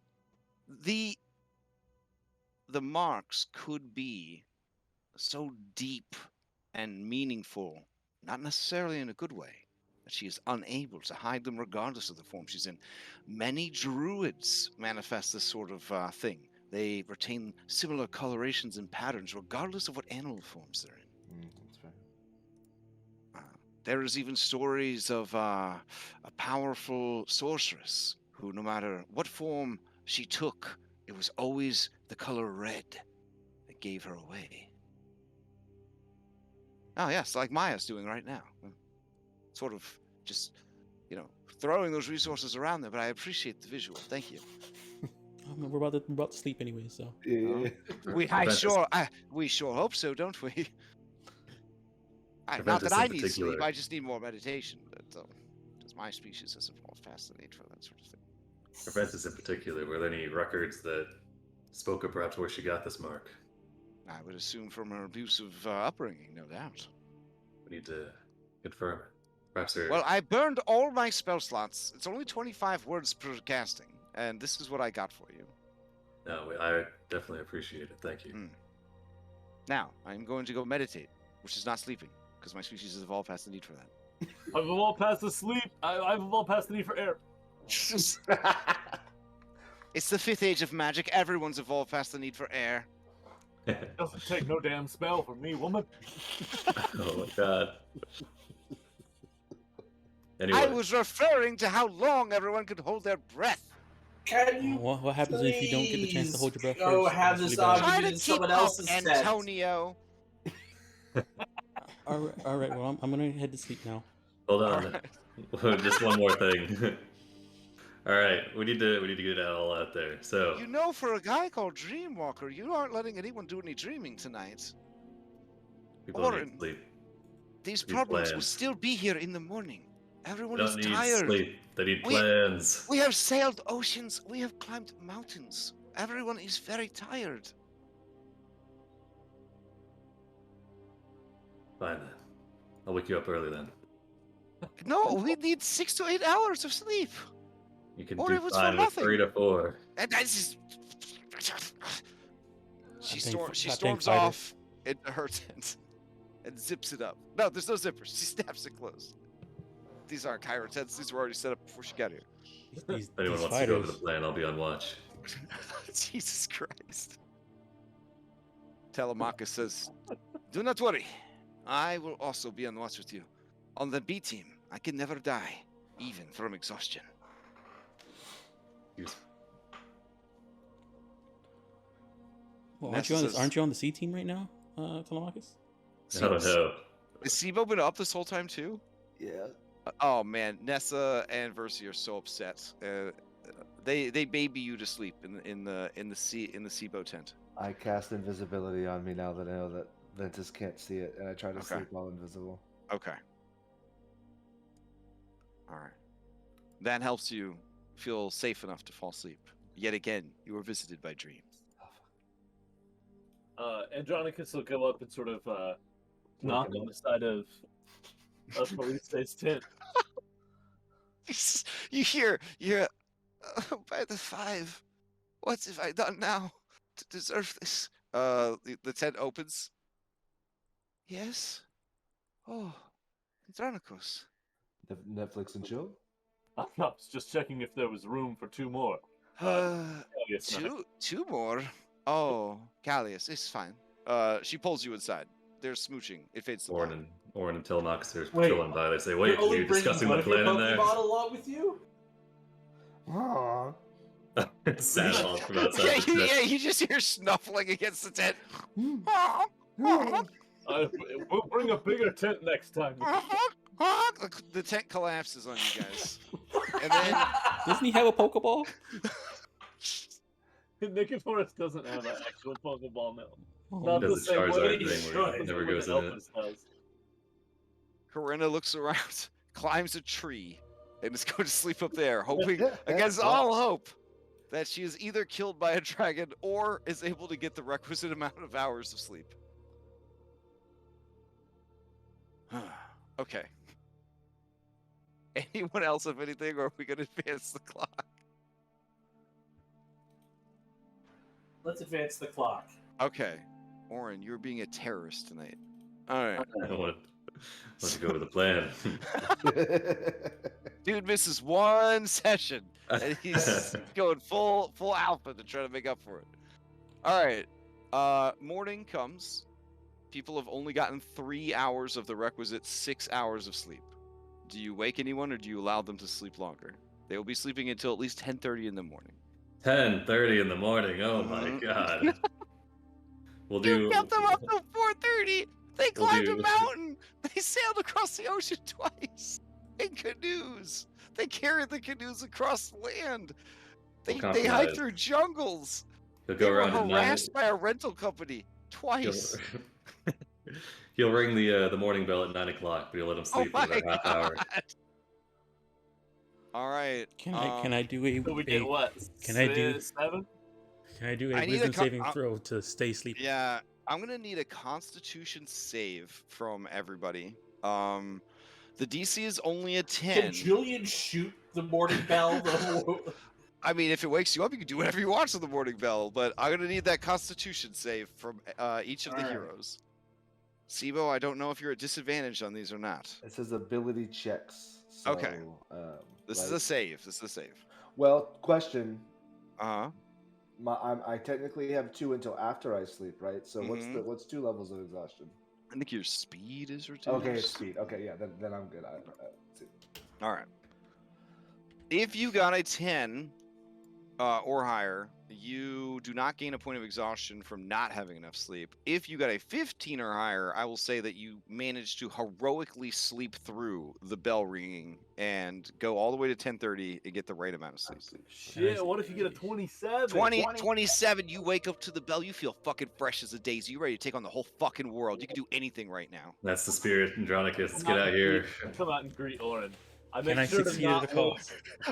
The marks could be so deep and meaningful, not necessarily in a good way, that she is unable to hide them regardless of the form she's in. Many druids manifest this sort of thing. They retain similar colorations and patterns regardless of what animal forms they're in. That's right. There is even stories of a powerful sorceress who, no matter what form she took, it was always the color red that gave her away. Oh, yes, like Maya's doing right now. Sort of just, throwing those resources around there, but I appreciate the visual. Thank you. We're about to sleep anyway, so. Yeah. We sure hope so, don't we? Not Apprentice that I in need particular. sleep, I just need more meditation. But because my species has evolved past the need for that sort of thing. Apprentice in particular, were there any records that spoke of perhaps where she got this mark? I would assume from her abusive upbringing, no doubt. We need to confirm. Perhaps her. Well, I burned all my spell slots. It's only 25 words per casting, and this is what I got for you. No, I definitely appreciate it. Thank you. Now, I'm going to go meditate, which is not sleeping, because my species has evolved past the need for that. I've evolved past the sleep. I've evolved past the need for air. It's the 5th age of magic. Everyone's evolved past the need for air. Doesn't take no damn spell from me, woman. Oh my god. Anyway. I was referring to how long everyone could hold their breath. Can you? What happens if you don't get the chance to hold your breath Go first? have That's this really bad. Try argument to in keep someone up, else's set. Antonio. All right. Well, I'm gonna head to sleep now. Hold on. Just one more thing. All right, we need to get it all out there. So For a guy called Dreamwalker, you aren't letting anyone do any dreaming tonight. people need sleep. These Need problems will plans. still be here in the morning. Everyone They is don't need tired. sleep. They need plans. We have sailed oceans. We have climbed mountains. Everyone is very tired. Fine then. I'll wake you up early then. No, we need 6 to 8 hours of sleep. You can Or do if it's for 5 to nothing. 3 to 4. And that's just... She Goddamn storms fighter. off into her tent and zips it up. No, there's no zippers. She snaps it closed. These aren't Kyra tents. These were already set up before she got here. These If anyone wants to go over the plan, I'll be on watch. Jesus Christ. Telemachus says, "Do not worry. I will also be on watch with you. On the B team, I can never die, even from exhaustion." Well, Nessa aren't you on the C team right now, Telemachus? I don't know. Is Sibo been up this whole time too? Yeah. Oh man, Nessa and Versi are so upset. They baby you to sleep in the Sibo tent. I cast invisibility on me now that I know that Ventus can't see it, and I try to Okay. sleep while invisible. Okay. All right. That helps you feel safe enough to fall asleep. Yet again, you were visited by dreams. Andronicus will go up and sort of knock on the side of Police's tent. You hear, by the 5, what have I done now to deserve this? The tent opens. Yes? Oh, Andronicus. Netflix and chill? I was just checking if there was room for 2 more. Yes, Two more? Oh, Callius, it's fine. She pulls you inside. They're smooching. It fades to black. Morning. Orin and Telemax are Wait, chilling by. They say, "Wait, You're only are you bringing discussing one the of your plan in there?" Pokemon along with you? Aw. Sad all from outside Yeah, the tent. yeah, you just hear snuffling against the tent. We'll bring a bigger tent next time. The tent collapses on you guys. And then Doesn't he have a Pokeball? Nicosaurus doesn't have an actual Pokeball now. Oh, Not the Does a same way Charizard he thing where should. it never the way goes that in it. Elvis does. Corinna looks around, climbs a tree, and is going to sleep up there, hoping against all hope that she is either killed by a dragon or is able to get the requisite amount of hours of sleep. Okay. Anyone else have anything, or are we going to advance the clock? Let's advance the clock. Okay. Orin, you're being a terrorist tonight. All right. I want to go with the plan. Dude misses one session, and he's going full alpha to try to make up for it. All right. Morning comes. People have only gotten 3 hours of the requisite 6 hours of sleep. Do you wake anyone, or do you allow them to sleep longer? They will be sleeping until at least 10:30 in the morning. 10:30 in the morning. Oh my god. We'll do. You kept them up till 4:30. They We'll climbed do- a mountain. They sailed across the ocean twice in canoes. They carried the canoes across the land. They We'll hiked compromise. through jungles. He'll They go were around at 9. harassed by a rental company twice. He'll ring the morning bell at 9 o'clock, but he'll let him Oh sleep for my another half hour. god! All right. Can I do a? So we get what? Can I do 7? Can I do a I need a wisdom saving co- throw to stay sleepy? Yeah, I'm gonna need a Constitution save from everybody. The DC is only a 10. Can Julian shoot the morning bell? I mean, if it wakes you up, you can do whatever you want to the morning bell, but I'm gonna need that Constitution save from each of the Alright. heroes. Sibo, I don't know if you're at disadvantage on these or not. It says ability checks. So, Okay. This is like- a save. This is a save. Well, question. Uh huh. I technically have 2 until after I sleep, right? So what's 2 levels of exhaustion? I think your speed is reduced. Okay, it's speed. Okay, yeah, then I'm good. See. All right. If you got a 10 or higher, you do not gain a point of exhaustion from not having enough sleep. If you got a 15 or higher, I will say that you managed to heroically sleep through the bell ringing and go all the way to 10:30 and get the right amount of sleep. Shit, what if you get a 27? 27, you wake up to the bell, you feel fucking fresh as a daisy. You ready to take on the whole fucking world. You can do anything right now. That's the spirit, Andronicus. Let's get out here. Come out and greet Orin. Can I succeed at the call?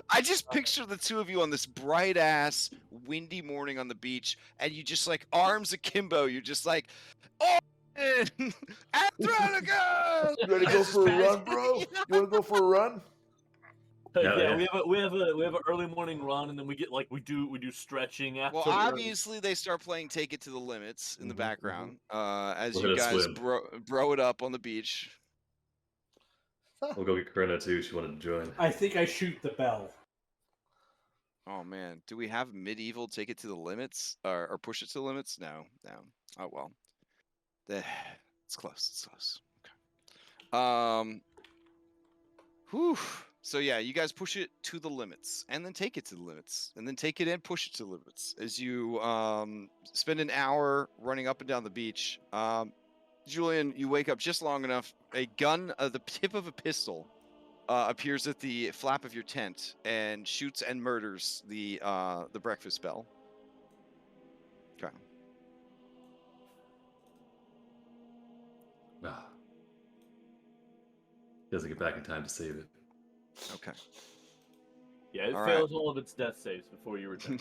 I just picture the two of you on this bright ass, windy morning on the beach, and you just like arms akimbo. You're just like, oh, Andronicus! You ready to go for a run, bro? You want to go for a run? Yeah, we have an early morning run, and then we get we do stretching after. Well, obviously they start playing "Take It to the Limits" in the background as you guys bro it up on the beach. We'll go get Corinna too. She wanted to join. I think I shoot the bell. Oh man, do we have medieval "Take It to the Limits" or "Push It to the Limits"? No. Oh well, it's close. It's close. Okay. Whew. So yeah, you guys push it to the limits, and then take it to the limits, and then take it and push it to the limits. As you spend an hour running up and down the beach, Julian, you wake up just long enough. A gun, the tip of a pistol, appears at the flap of your tent and shoots and murders the breakfast bell. Okay. Ah. Doesn't get back in time to save it. Okay. Yeah, it All fails all of its death saves before you return.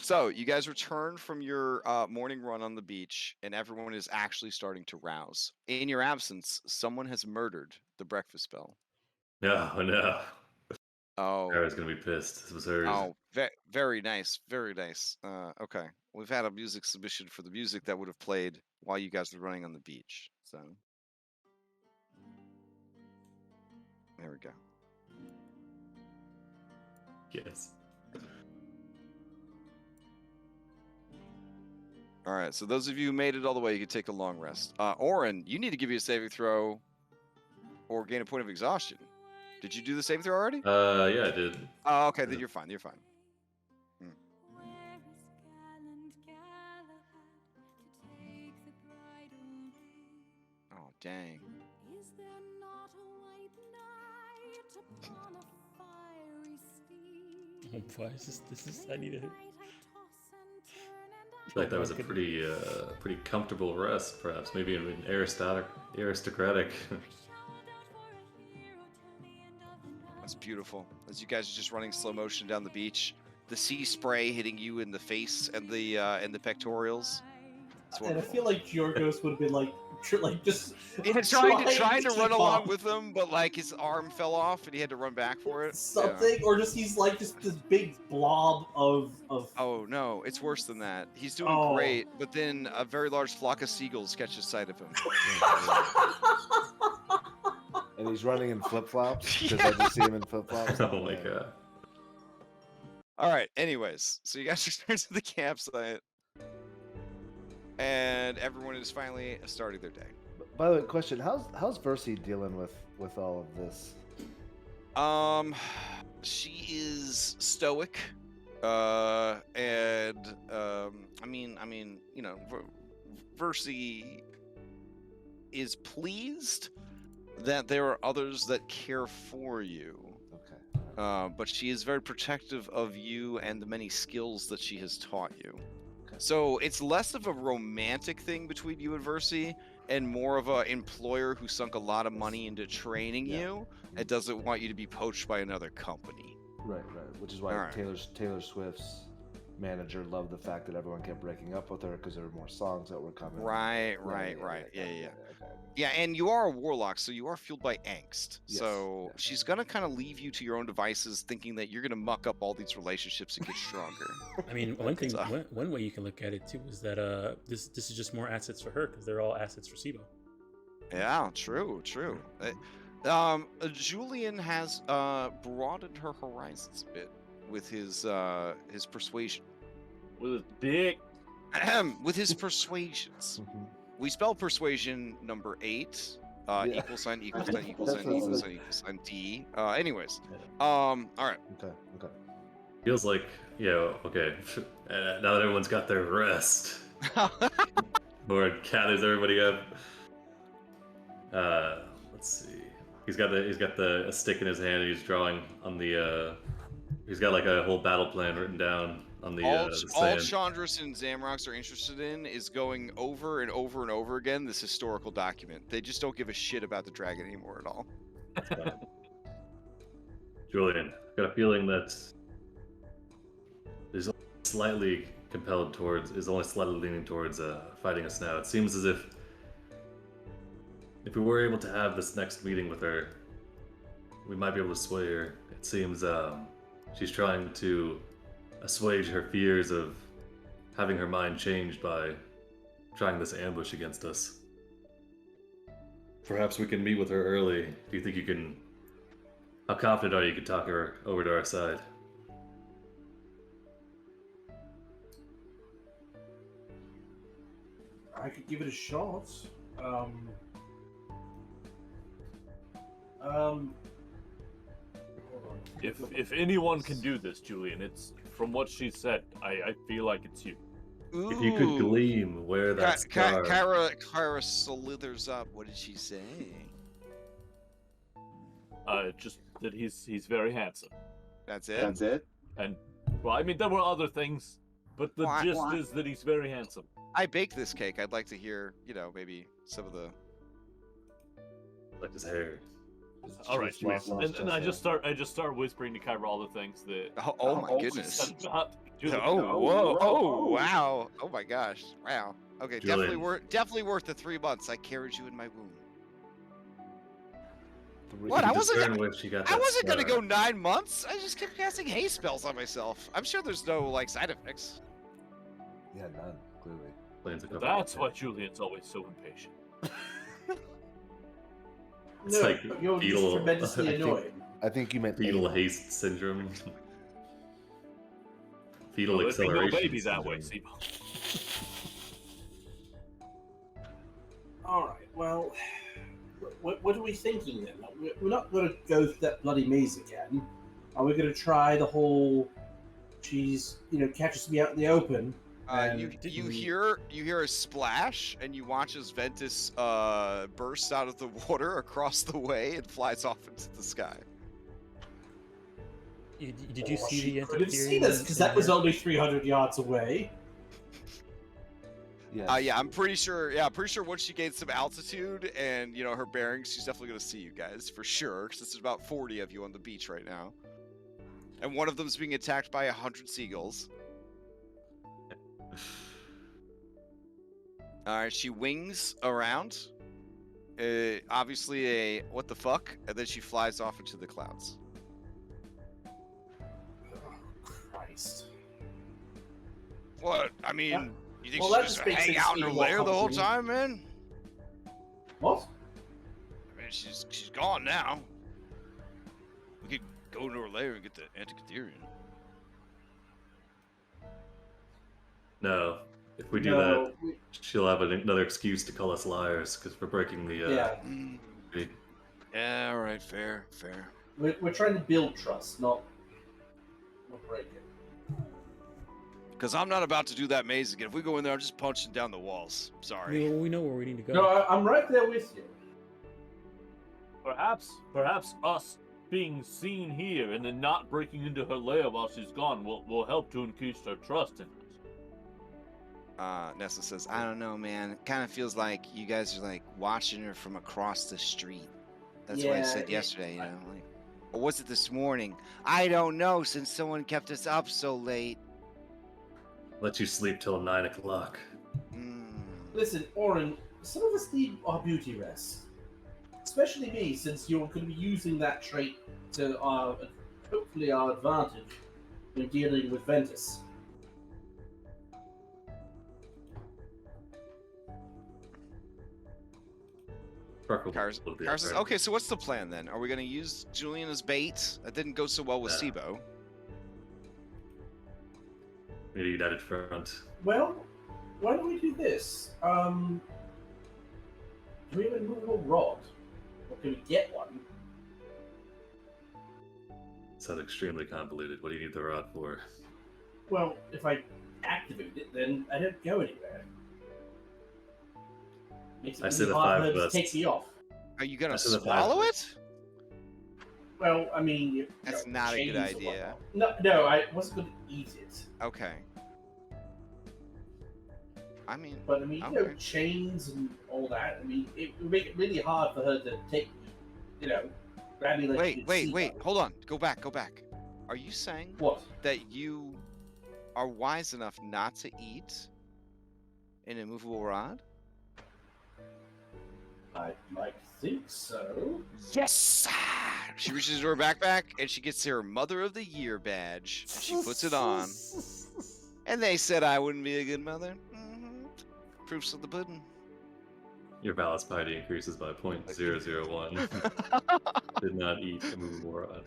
So you guys return from your morning run on the beach, and everyone is actually starting to rouse. In your absence, someone has murdered the breakfast bell. No. Oh, Sarah's gonna be pissed. This was hers. oh, very nice, very nice. Okay, we've had a music submission for the music that would have played while you guys were running on the beach. So there we go. Yes. All All right, so those of you who made it all the way, you can take a long rest. Oren, you need to give you a saving throw or gain a point of exhaustion. Did you do the saving throw already? Yeah, I did. Oh, okay, then you're fine. You're fine. Oh, dang. Oh, boy, I need to. I feel like that was a pretty comfortable rest, perhaps. Maybe even aristocratic. That's beautiful. As you guys are just running slow motion down the beach, the sea spray hitting you in the face and the pectorals. And I feel like Georgos would have been like just trying to run along with him, but like his arm fell off and he had to run back for it. Something, or just he's like just this big blob of. Oh no, it's worse than that. He's doing great, but then a very large flock of seagulls catches sight of him. And he's running in flip-flops because I just see him in flip-flops. Oh my god. All right. Anyways, so you guys return to the campsite, and everyone is finally starting their day. By the way, question: How's Versi dealing with all of this? She is stoic, and I mean, you know, Versi is pleased that there are others that care for you. Okay. But she is very protective of you and the many skills that she has taught you. Okay. So it's less of a romantic thing between you and Versi, and more of an employer who sunk a lot of money into training you and doesn't want you to be poached by another company. Right. Which is why Taylor Swift's manager loved the fact that everyone kept breaking up with her because there were more songs that were coming. Right. Yeah, and you are a warlock, so you are fueled by angst. Yes, so she's gonna kind of leave you to your own devices, thinking that you're gonna muck up all these relationships and get stronger. I mean, one way you can look at it too is that this is just more assets for her because they're all assets for Sibo. Yeah, true. Julian has broadened her horizons a bit with his persuasion. With his dick. With his persuasions. We spell persuasion number 8. Equal sign D. Anyways. All right. Okay. Feels like, okay. Now that everyone's got their rest. Lord gathers everybody up. Let's see. He's got a stick in his hand. And he's drawing on the. He's got like a whole battle plan written down on the. All sand. Chandras and Zamrox are interested in is going over and over and over again this historical document. They just don't give a shit about the dragon anymore at all. Julian, I've got a feeling that is slightly leaning towards fighting us now. It seems as if we were able to have this next meeting with her, we might be able to sway her. It seems she's trying to assuage her fears of having her mind changed by trying this ambush against us. Perhaps we can meet with her early. Do you think you can... How confident are you can talk her over to our side? I could give it a shot. If anyone can do this, Julian, it's from what she said. I feel like it's you. Ooh. If you could gleam where that scar... Kyra slithers up. What did she say? Just that he's very handsome. That's it? And, well, I mean, there were other things, but the gist is that he's very handsome. I baked this cake. I'd like to hear, maybe some of the... Like his hair. All right, and I just start whispering to Kyra all the things that. Oh my goodness! Wow! Oh my gosh! Wow. Okay, Julian. definitely worth the 3 months I carried you in my womb. What? I wasn't gonna go 9 months. I just kept casting haste spells on myself. I'm sure there's no side effects. Yeah, none. Clearly. That's why Julian's always so impatient. It's like you're fetal, tremendously annoyed. I think you meant fetal haste syndrome. Fetal acceleration. No baby that way, Sibo. All right. Well, what are we thinking then? We're not going to go through that bloody maze again. Are we going to try the whole? She's catches me out in the open. You hear a splash, and you watch as Ventus bursts out of the water across the way and flies off into the sky. Did you see the couldn't see this because that was only 300 yards away. Yeah. I'm pretty sure. Yeah, I'm pretty sure once she gains some altitude and her bearings, she's definitely gonna see you guys for sure. Because there's about 40 of you on the beach right now, and one of them's being attacked by 100 seagulls. All right, she wings around. Obviously a what the fuck, and then she flies off into the clouds. Oh, Christ. What? I mean, you think well, she's just hang out in her lair the whole time, man? What? I mean, she's gone now. We could go into her lair and get the Antikytherian. No. If we do that, she'll have another excuse to call us liars because we're breaking the. Yeah. All right. Fair. We're trying to build trust, not break it. Because I'm not about to do that maze again. If we go in there, I'm just punching down the walls. Sorry. We know where we need to go. No, I'm right there with you. Perhaps us being seen here and then not breaking into her lair while she's gone will help to increase her trust in us. Nessa says, I don't know, man. It kind of feels like you guys are like watching her from across the street. That's what I said yesterday, like, or was it this morning? I don't know, since someone kept us up so late. Let you sleep till 9 o'clock. Listen, Oren, some of us need our beauty rest. Especially me, since you're going to be using that trait to hopefully our advantage when dealing with Ventus. Okay, so what's the plan then? Are we going to use Julian as bait? That didn't go so well with Sibo. Need a united front. Well, why don't we do this? Do we have a movable rod? Or can we get one? Sounds extremely convoluted. What do you need the rod for? Well, if I activate it, then I don't go anywhere. Makes it really hard for her to take me off. Are you gonna swallow it? Well, I mean, that's not a good idea. No, I wasn't going to eat it. Okay. I mean, but I mean, chains and all that. I mean, it would make it really hard for her to take, grab me like. Wait. Hold on. Go back. Are you saying that you are wise enough not to eat an immovable rod? I might think so. Yes! She reaches into her backpack and she gets her Mother of the Year badge. And she puts it on. And they said I wouldn't be a good mother. Proofs of the pudding. Your Valis piety increases by 0.001. Did not eat a movable rod.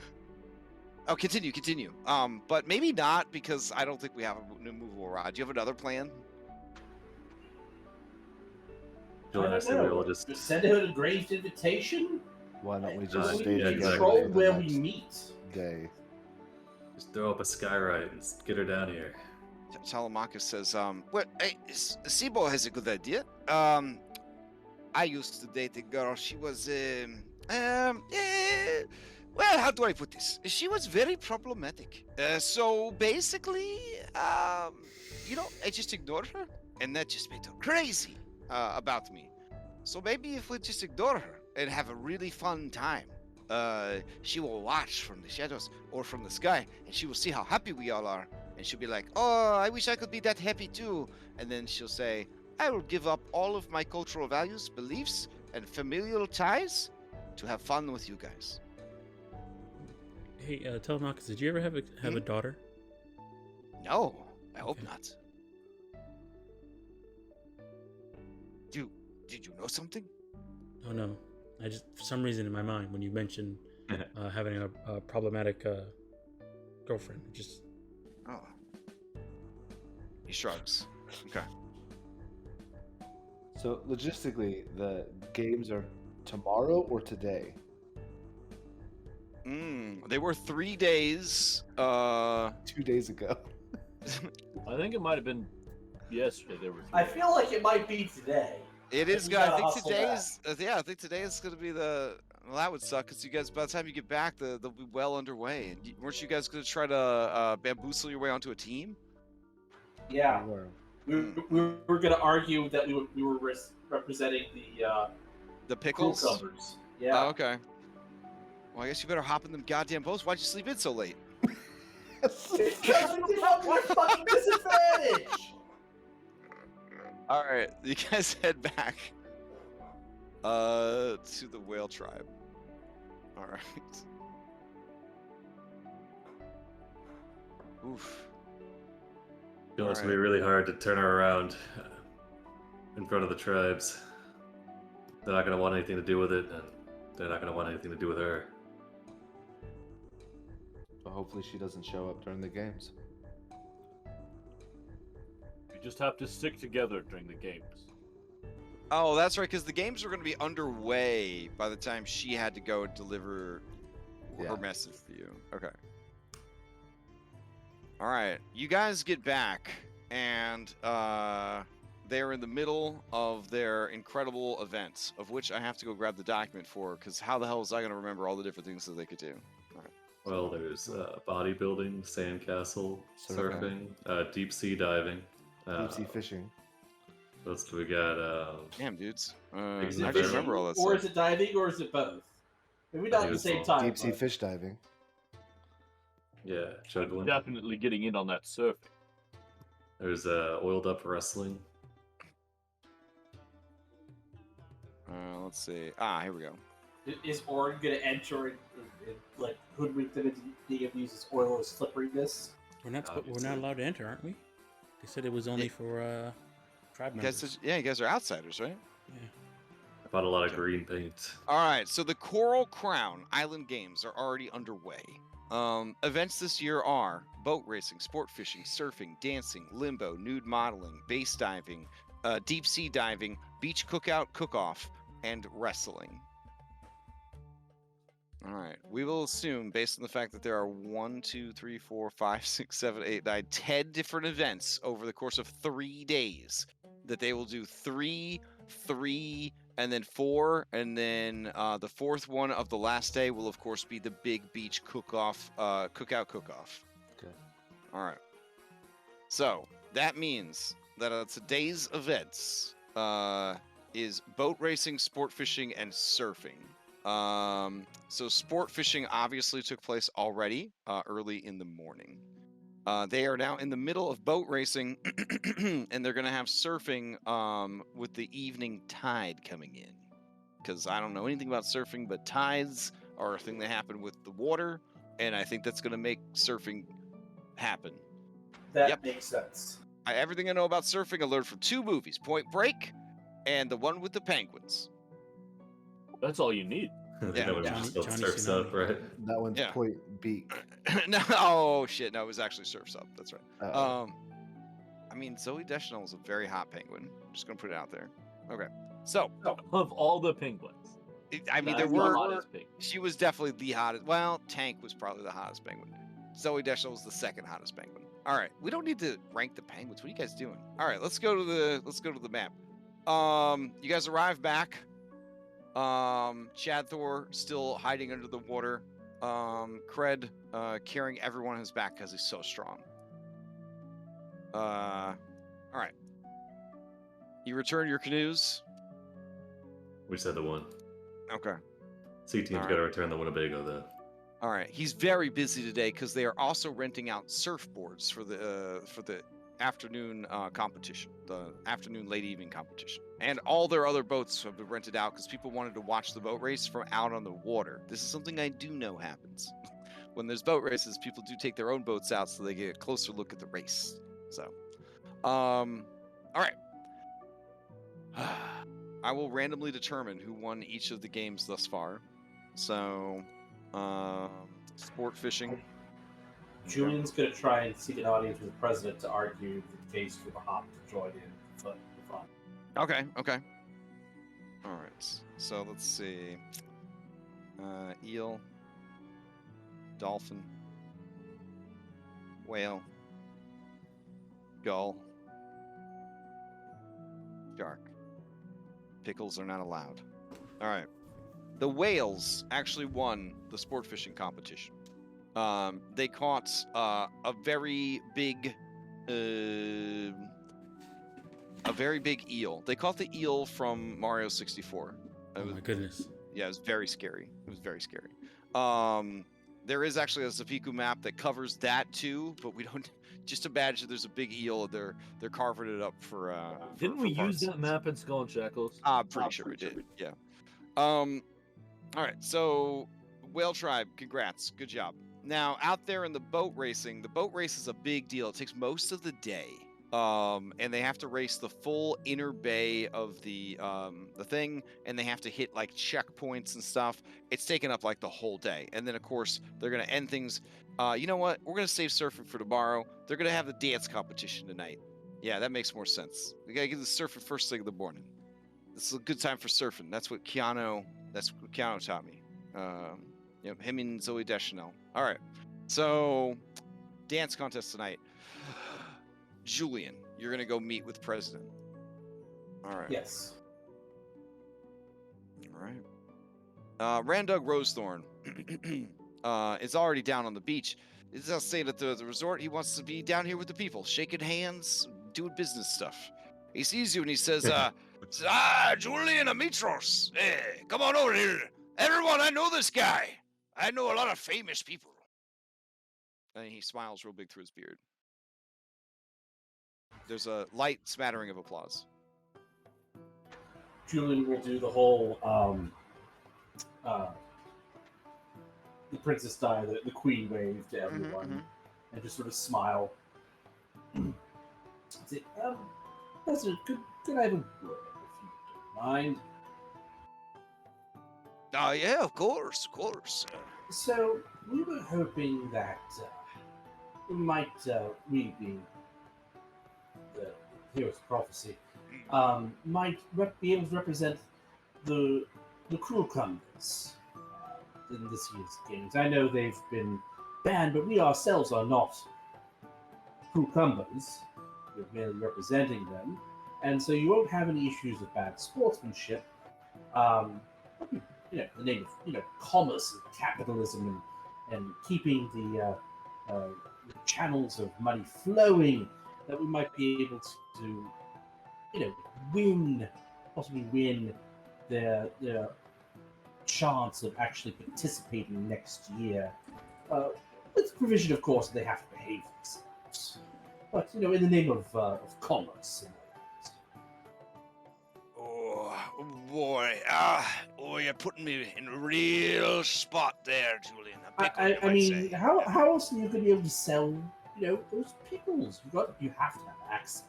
Oh, continue. But maybe not, because I don't think we have a movable rod. Do you have another plan? We'll just send her a engraved invitation. Why don't we just stay together? Control where we meet. Day. Just throw up a skyrite and get her down here. Telemachus says, well, Sibo has a good idea. I used to date a girl. She was, well, how do I put this? She was very problematic. So basically, I just ignored her, and that just made her crazy about me. So maybe if we just ignore her and have a really fun time, she will watch from the shadows or from the sky, and she will see how happy we all are. And she'll be like, oh, I wish I could be that happy too. And then she'll say, I will give up all of my cultural values, beliefs, and familial ties to have fun with you guys. Hey, Telemachus, did you ever have a daughter? No, I hope not. Did you know something? Oh no, I just, for some reason in my mind, when you mentioned having a problematic girlfriend, it just... Oh. He shrugs. Okay. So logistically, the games are tomorrow or today? They were 3 days. 2 days ago. I think it might have been yesterday. There were. I feel like it might be today. It is, We guys. I gotta think hustle today back. is. I think today is going to be the. Well, that would suck because you guys, by the time you get back, they'll be well underway. And weren't you guys going to try to bamboozle your way onto a team? Yeah. We We were going to argue that we were representing The pickles. cucumbers. Yeah. Oh, okay. Well, I guess you better hop in them goddamn boats. Why'd you sleep in so late? Because we did not my fucking disadvantage. All right, you guys head back to the whale tribe. All right. Oof. It's gonna be really hard to turn her around in front of the tribes. They're not gonna want anything to do with it, and they're not gonna want anything to do with her. So hopefully she doesn't show up during the games. We just have to stick together during the games. Oh, that's right, because the games were going to be underway by the time she had to go and deliver her message for you. Okay. All right, you guys get back, and they're in the middle of their incredible events, of which I have to go grab the document for, because how the hell was I going to remember all the different things that they could do? All right. Well, there's bodybuilding, sandcastle, surfing, deep sea diving. Deep sea fishing. What else do we got? Damn, dudes. How do you remember all that Or stuff? is it diving, or is it both? Maybe not at the same time. Deep sea fish diving. Yeah, juggling. Definitely getting in on that surfing. There's oiled up wrestling. Let's see. Here we go. Is Orin going to enter and like hoodwink them into being able to use his oil as slipperiness? We're not allowed to enter, aren't we? They said it was only for tribe members. You guys are outsiders, right? Yeah. I bought a lot of green paint. All right, so the Coral Crown Island Games are already underway. Events this year are boat racing, sport fishing, surfing, dancing, limbo, nude modeling, base diving, deep sea diving, beach cookout, cookoff, and wrestling. All right, we will assume, based on the fact that there are 1, 2, 3, 4, 5, 6, 7, 8, 9, 10 different events over the course of 3 days, that they will do 3, 3, and then 4, and then the fourth one of the last day will, of course, be the big beach cookoff, cookout. Okay. All right. So that means that today's events is boat racing, sport fishing, and surfing. So sport fishing obviously took place already early in the morning. They are now in the middle of boat racing, and they're going to have surfing with the evening tide coming in. Because I don't know anything about surfing, but tides are a thing that happen with the water, and I think that's going to make surfing happen. That makes sense. Everything I know about surfing I learned from 2 movies, Point Break and the one with the penguins. That's all you need. Yeah. That one just still surfs up, right? That one's Yeah. Point Beak. No, oh shit, no, it was actually Surf's Up. That's right. Uh-oh. I mean, Zoe Deschanel was a very hot penguin. I'm just gonna put it out there. Okay, so Of all the penguins. I mean, That's there the were. hottest penguin. She was definitely the hottest. Well, Tank was probably the hottest penguin. Zoe Deschanel was the second hottest penguin. All right, we don't need to rank the penguins. What are you guys doing? All right, let's go to the map. You guys arrive back. Chad Thor still hiding under the water. Cred carrying everyone on his back because he's so strong. All right. You return your canoes. We said the one. Okay. C team's got to return the Winnebago though. All right. He's very busy today because they are also renting out surfboards for the afternoon competition, the afternoon late evening competition, and all their other boats have been rented out because people wanted to watch the boat race from out on the water. This is something I do know happens. When there's boat races, people do take their own boats out so they get a closer look at the race. So, all right. I will randomly determine who won each of the games thus far. So, sport fishing. Julian's going to try and seek an audience with the president to argue the case for the hop to join in. But fun. Okay. All right. So let's see. Eel, dolphin, whale, gull, shark. Pickles are not allowed. All right. The whales actually won the sport fishing competition. They caught a very big eel. They caught the eel from Mario 64. Oh my goodness. Yeah, it was very scary. It was very scary. There is actually a Zapiku map that covers that too, but we don't. Just imagine there's a big eel. They're carving it up for. Didn't we use that map in Skull and Shackles? I'm pretty sure we did. Yeah. All right. So, Whale Tribe, congrats. Good job. Now, out there in the boat racing, the boat race is a big deal. It takes most of the day. And they have to race the full inner bay of the thing, and they have to hit like checkpoints and stuff. It's taken up like the whole day. And then of course they're gonna end things. You know what? We're gonna save surfing for tomorrow. They're gonna have the dance competition tonight. Yeah, that makes more sense. We gotta get the surfing first thing in the morning. This is a good time for surfing. That's what Keanu taught me. Him and Zoe Deschanel. All right, so dance contest tonight. Julian, you're gonna go meet with President. All right. Yes. All right. Randug Rosethorn is already down on the beach. He's staying at the resort. He wants to be down here with the people, shaking hands, doing business stuff. He sees you and he says, Julian Amitros, hey, come on over here. Everyone, I know this guy. I know a lot of famous people. And he smiles real big through his beard. There's a light smattering of applause. Julian will do the whole the princess die, the queen wave to everyone, and just sort of smile. Say, President, could I have a word, if you don't mind? Yeah, of course. So, we were hoping that we might, we being the hero's prophecy, might be able to represent the Cucumbers in this year's games. I know they've been banned, but we ourselves are not Cucumbers. We're merely representing them, and so you won't have any issues of bad sportsmanship. The name of commerce and capitalism and keeping the channels of money flowing, that we might be able to possibly win their chance of actually participating next year. With the provision, of course, that they have to behave themselves. But, in the name of commerce. Oh, boy. You're putting me in a real spot there, Julian. I mean, how else are you going to be able to sell, those pickles? You have to have access.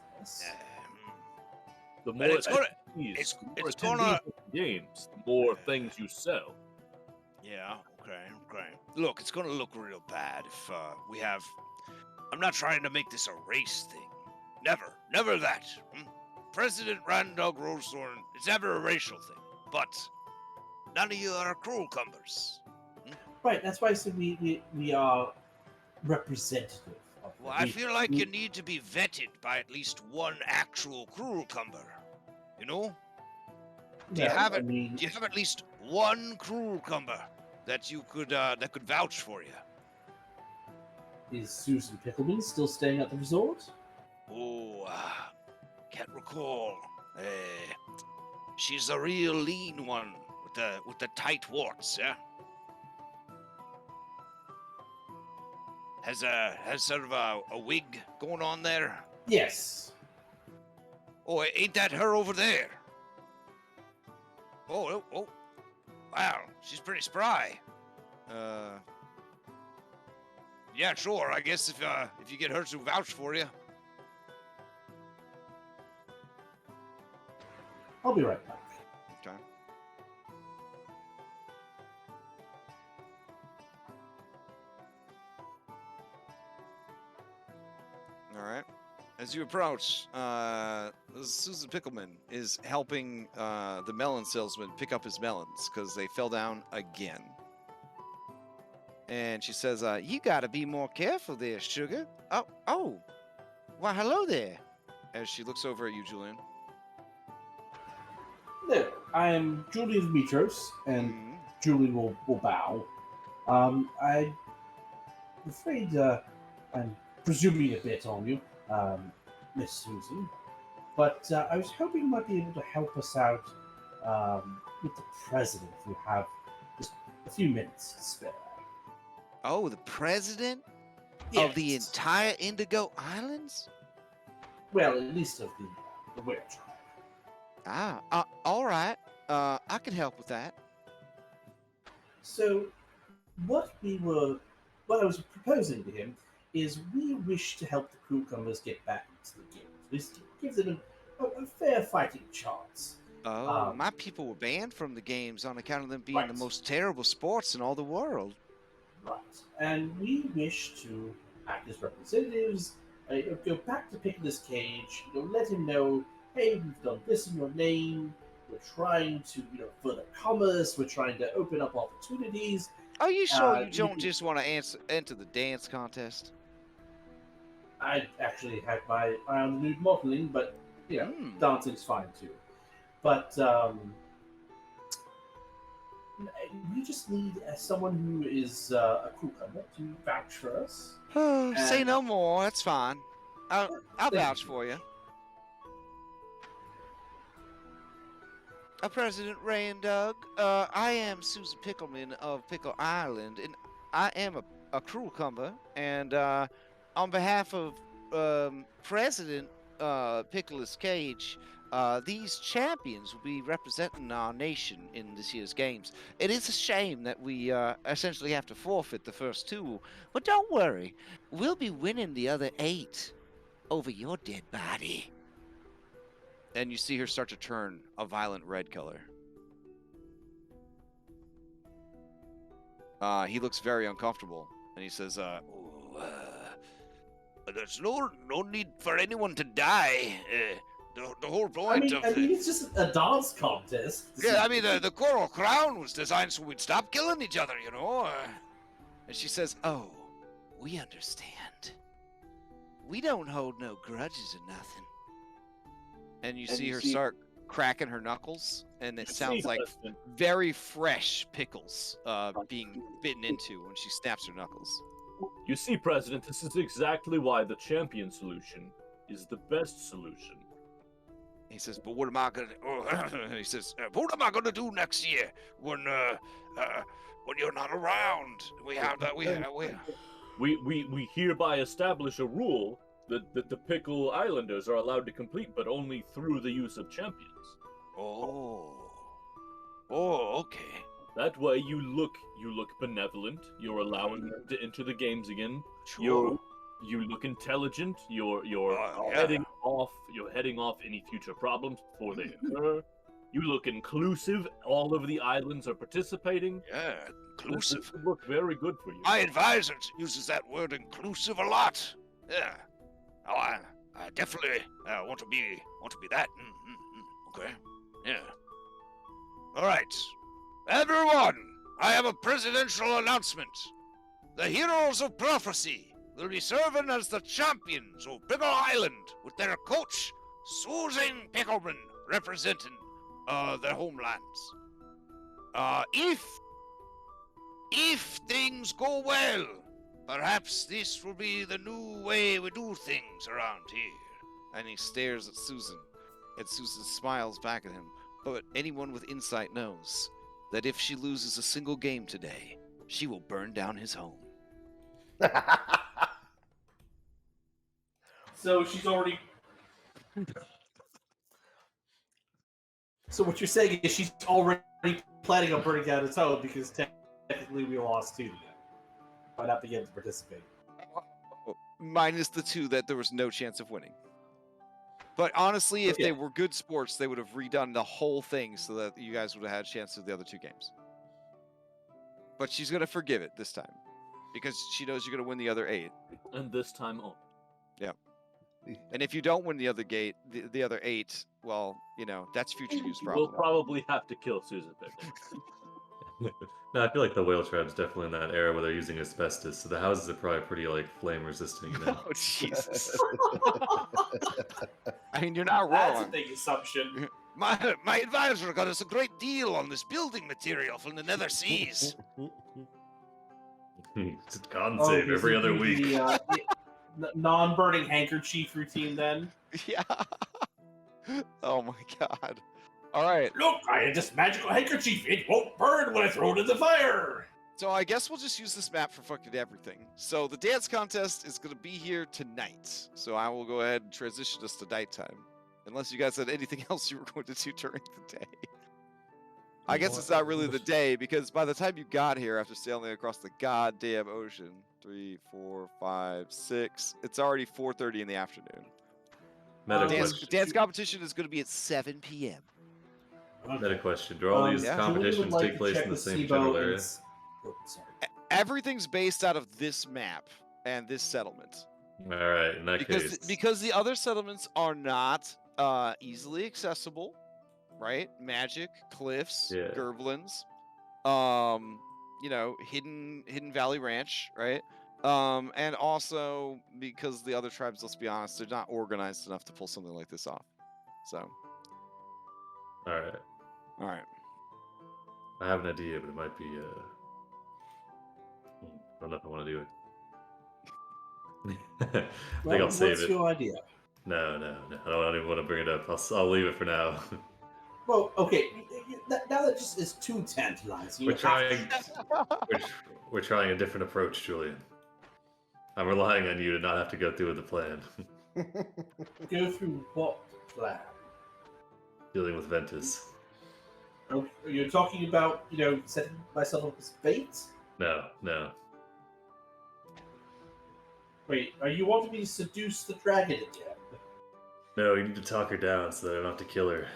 The more it's gonna games, the more things you sell. Yeah, okay. Look, it's gonna look real bad if we have. I'm not trying to make this a race thing. Never that. President Randog Rosethorn, it's never a racial thing. But none of you are Cucumbers. Right, that's why I said we are representative. Well, I feel like you need to be vetted by at least one actual Cucumber. Do you have at least one Cucumber that you could that could vouch for you? Is Susan Pickleman still staying at the resort? Oh, can't recall. She's a real lean one with the tight warts, yeah. Has sort of a wig going on there? Yes. Oh, ain't that her over there? Oh, wow, she's pretty spry. Yeah, sure. I guess if you get her to vouch for you. I'll be right back. Okay. All right. As you approach, Susan Pickleman is helping the melon salesman pick up his melons because they fell down again. And she says, you gotta be more careful there, sugar. Oh, why, hello there. As she looks over at you, Julian. There, I'm Julian Mitros, and Julian will bow. I'm afraid I'm presuming a bit on you, Miss Susan, but I was hoping you might be able to help us out with the president if you have just a few minutes to spare. Oh, the president Yes. of the entire Indigo Islands? Well, at least of the whale tribe. All right. I can help with that. So, what I was proposing to him is we wish to help the crewcumbers get back into the game. This gives them a fair fighting chance. Oh, my people were banned from the games on account of them being Right. the most terrible sports in all the world. Right. And we wish to act as representatives, go back to Pickler's Cage, let him know, hey, we've done this in your name, we're trying to further commerce, we're trying to open up opportunities. Are you sure you don't just want to enter the dance contest? I actually had my eye on the nude modeling, but dancing's fine too. But we just need someone who is a crewcumber to vouch for us. Say no more. That's fine. I'll vouch for you. President Ray and Doug, I am Susan Pickleman of Pickle Island, and I am a crewcumber. And on behalf of President Pickler's Cage, these champions will be representing our nation in this year's games. It is a shame that we essentially have to forfeit the first two, but don't worry, we'll be winning the other 8 over your dead body. And you see her start to turn a violent red color. He looks very uncomfortable, and he says, there's no need for anyone to die. The whole point I mean, it's just a dance contest. Yeah, I mean, the Coral Crown was designed so we'd stop killing each other, And she says, oh, we understand. We don't hold no grudges or nothing. And you see her start cracking her knuckles, and it sounds like very fresh pickles being bitten into when she snaps her knuckles. You see, President, this is exactly why the champion solution is the best solution. He says, but what am I gonna? He says, what am I gonna do next year when you're not around? We hereby establish a rule that the Pickle Islanders are allowed to complete, but only through the use of champions. Oh, okay. That way, you look benevolent. You're allowing them to enter the games again. Sure. You look intelligent. You're heading off. You're heading off any future problems before they occur. You look inclusive. All of the islands are participating. Yeah, inclusive. This would look very good for you. My advisor uses that word inclusive a lot. Yeah. Oh, I definitely want to be that. Okay. Yeah. All right. Everyone, I have a presidential announcement. The heroes of prophecy will be serving as the champions of Pickle Island with their coach, Susan Pickleman, representing their homelands. If things go well, perhaps this will be the new way we do things around here. And he stares at Susan, and Susan smiles back at him. But anyone with insight knows that if she loses a single game today, she will burn down his home. So she's already. So what you're saying is she's already planning on burning down his home because technically we lost 2 to them by not being able to participate. Minus the 2 that there was no chance of winning. But honestly, if they were good sports, they would have redone the whole thing so that you guys would have had a chance of the other 2 games. But she's going to forgive it this time. Because she knows you're going to win the other 8. And this time on. Yeah. And if you don't win the other gate, the other 8, well, that's future use We'll problem. probably have to kill Susan. No, I feel like the whale tribe's definitely in that era where they're using asbestos, so the houses are probably pretty like flame resistant. Oh Jesus! I mean, you're not That's a wrong. big assumption. My advisor got us a great deal on this building material from the Nether Seas. It's a con save does every he other do week. the Non-burning handkerchief routine, then. Yeah. Oh my God. All right. Look, I had this magical handkerchief. It won't burn when I throw it in the fire. So I guess we'll just use this map for fucking everything. So the dance contest is going to be here tonight. So I will go ahead and transition us to nighttime. Unless you guys had anything else you were going to do during the day. I guess it's not really the day, because by the time you got here after sailing across the goddamn ocean, 3, 4, 5, 6, it's already 4:30 in the afternoon. Dance competition is going to be at 7 p.m. Meta question: do all these competitions take place in the same general area? Everything's based out of this map and this settlement. All right, in that case. Because the other settlements are not easily accessible, right? Magic, cliffs, Gerblins, Hidden Valley Ranch, right? And also because the other tribes, let's be honest, they're not organized enough to pull something like this off. So. All right. I have an idea, but it might be. I don't know if I want to do it. I think I'll save it. What's your idea? No. I don't even want to bring it up. I'll leave it for now. Well, okay. Now that just is too tantalizing. We're trying a different approach, Julian. I'm relying on you to not have to go through with the plan. Go through what plan? Dealing with Ventus. Oh, you're talking about, setting myself up as bait? No. Wait, are you wanting me to seduce the dragon again? No, you need to talk her down so that I don't have to kill her.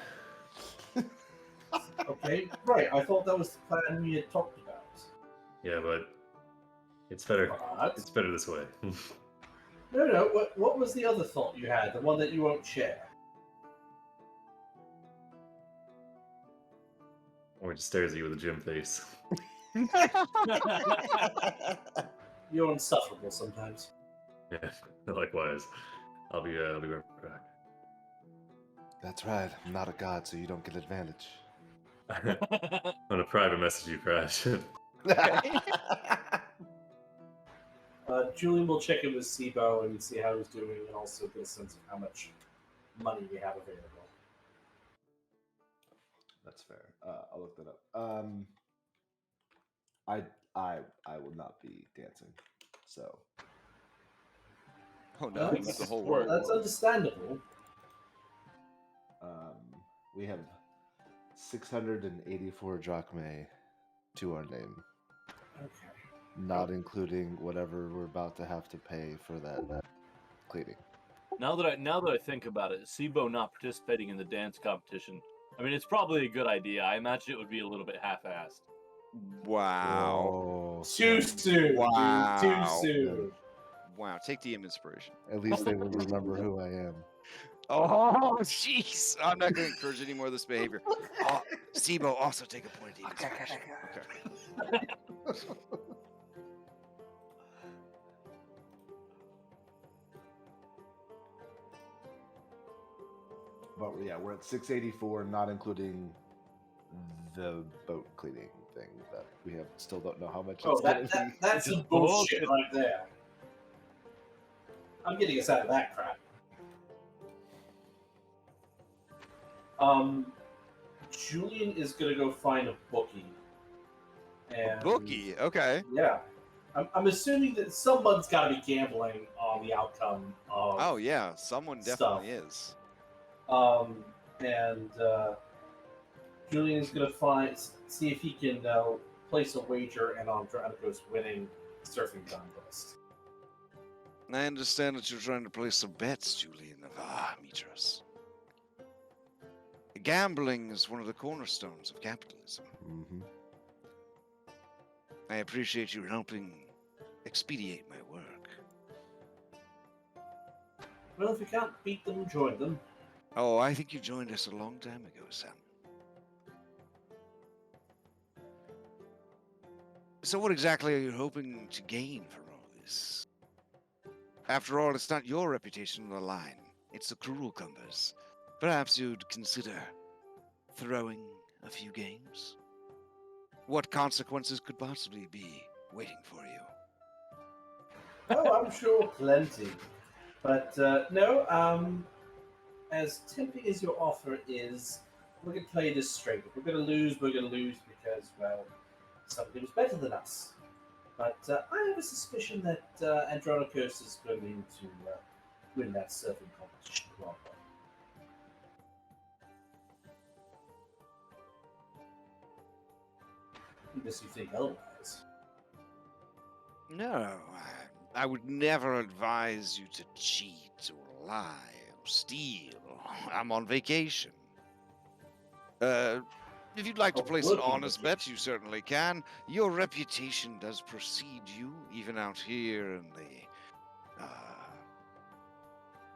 Okay, right. I thought that was the plan we had talked about. Yeah, but it's better. It's better this way. No. What was the other thought you had? The one that you won't share? Or just stares at you with a gym face. You're insufferable sometimes. Yeah, likewise. I'll be right back. That's right. I'm not a god, so you don't get advantage. I'm gonna private message you, Crash. Julian will check in with Sibo and see how he's doing, and also get a sense of how much money we have available. That's fair. I'll look that up. I will not be dancing, so. Oh no! That's the whole world. That's understandable. We have 684 drachmae to our name. Okay. Not including whatever we're about to have to pay for that cleaning. Now that I think about it, Sibo not participating in the dance competition. I mean, it's probably a good idea. I imagine it would be a little bit half-assed. Wow. Too soon. Wow. Dude, too soon. Wow. Take the inspiration. At least they will remember who I am. Oh, jeez. I'm not going to encourage any more of this behavior. Oh, Sibo, also take a point of inspiration. Okay. But yeah, we're at 684, not including the boat cleaning thing that we still don't know how much it's going to be. That's some bullshit right there. I'm getting us out of that crap. Julian is gonna go find a bookie. And, a bookie? Okay. Yeah. I'm assuming that someone's got to be gambling on the outcome of. Oh yeah, someone definitely is. And Julian is gonna see if he can place a wager and on Dragonlords winning surfing contest. I understand that you're trying to place some bets, Julian of meters. Gambling is one of the cornerstones of capitalism. Mm-hmm. I appreciate you helping expedite my work. Well, if you can't beat them, join them. Oh, I think you joined us a long time ago, son. So what exactly are you hoping to gain from all this? After all, it's not your reputation on the line. It's the cruel cumbers. Perhaps you'd consider throwing a few games? What consequences could possibly be waiting for you? Oh, I'm sure plenty. But no, as tempting as your offer is, we're going to play this straight. If we're going to lose, we're going to lose because, well, somebody was better than us. But I have a suspicion that Andronicus is going to win that surfing competition. Unless you think otherwise. No, I would never advise you to cheat or lie or steal. I'm on vacation. If you'd like to place an honest bet, you certainly can. Your reputation does precede you, even out here in the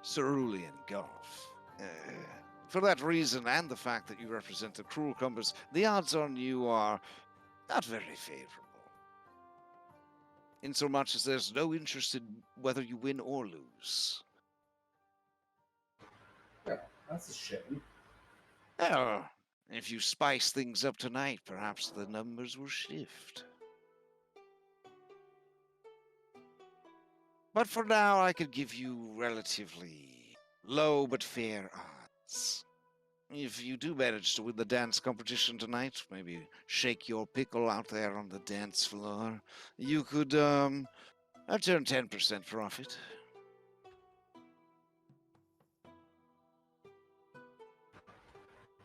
Cerulean Gulf. For that reason, and the fact that you represent the cruel cumbers, the odds on you are not very favorable. Insomuch as there's no interest in whether you win or lose. Yeah, that's a shame. Oh, if you spice things up tonight, perhaps the numbers will shift. But for now, I could give you relatively low but fair odds. If you do manage to win the dance competition tonight, maybe shake your pickle out there on the dance floor, you could, turn 10% profit.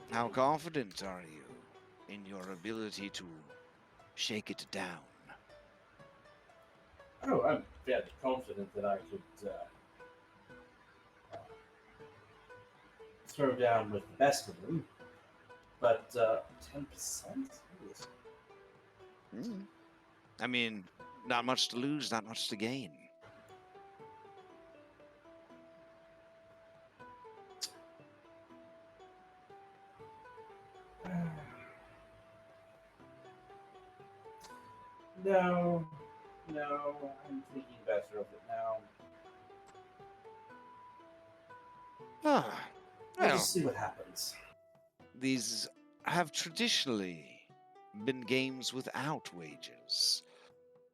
How confident are you in your ability to shake it down? Oh, I'm fairly confident that I could throw down with the best of them. But 10%? I mean, not much to lose, not much to gain. No, I'm thinking better of it now. We'll Well, just see what happens. these have traditionally been games without wages.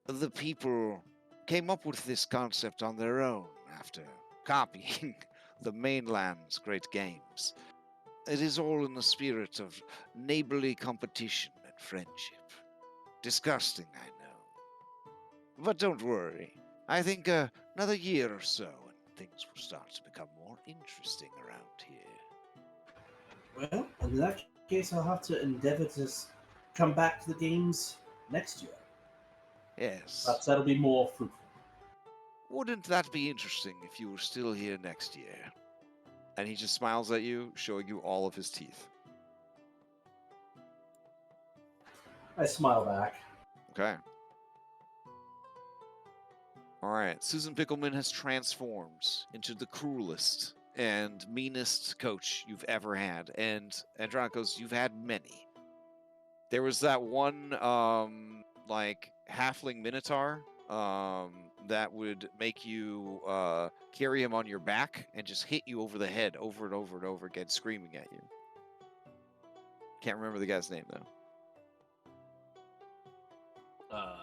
The people came up with this concept on their own after copying the mainland's great games. It is all in the spirit of neighborly competition and friendship. Disgusting, I know. But don't worry. I think another year or so and things will start to become more interesting around here. Well, in that case, I'll have to endeavor to come back to the games next year. Yes. Perhaps that'll be more fruitful. Wouldn't that be interesting if you were still here next year? And he just smiles at you, showing you all of his teeth. I smile back. Okay. Alright, Susan Pickleman has transformed into the cruelest and meanest coach you've ever had. And Andronicos, you've had many. There was that one, like, halfling minotaur, that would make you carry him on your back and just hit you over the head over and over and over again, screaming at you. Can't remember the guy's name, though. I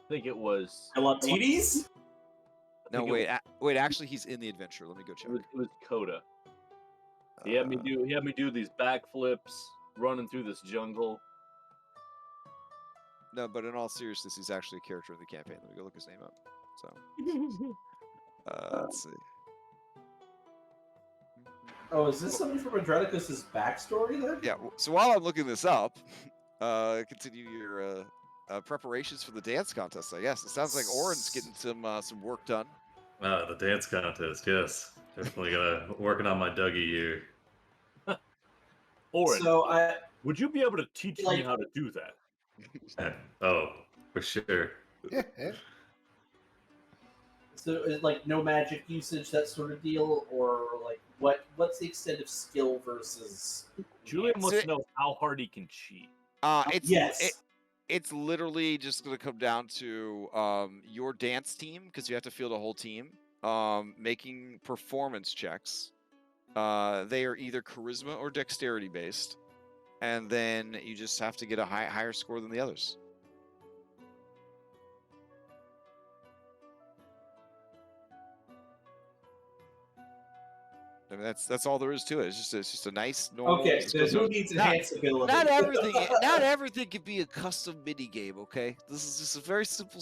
think it was... Elatides? No, wait, wait. Actually, he's in the adventure. Let me go check. It was Coda. He had me do these backflips, running through this jungle. No, but in all seriousness, he's actually a character in the campaign. Let me go look his name up. So, let's see. Oh, is this somebody from Andronicus' backstory then? Yeah. So while I'm looking this up, continue your preparations for the dance contest. I guess it sounds like Oren's getting some work done. The dance contest, yes. Definitely working on my Dougie here. Oren, So would you be able to teach me how to do that? Oh, for sure. So is it like no magic usage, that sort of deal, or like what's the extent of skill versus? Julian wants to know how hard he can cheat. It's literally just going to come down to your dance team, because you have to field a whole team, making performance checks. They are either charisma or dexterity based, and then you just have to get a higher score than the others. I mean, that's all there is to it. It's just a nice normal. Okay, so who needs enhanced ability? Not everything can be a custom mini game. Okay, this is just a very simple.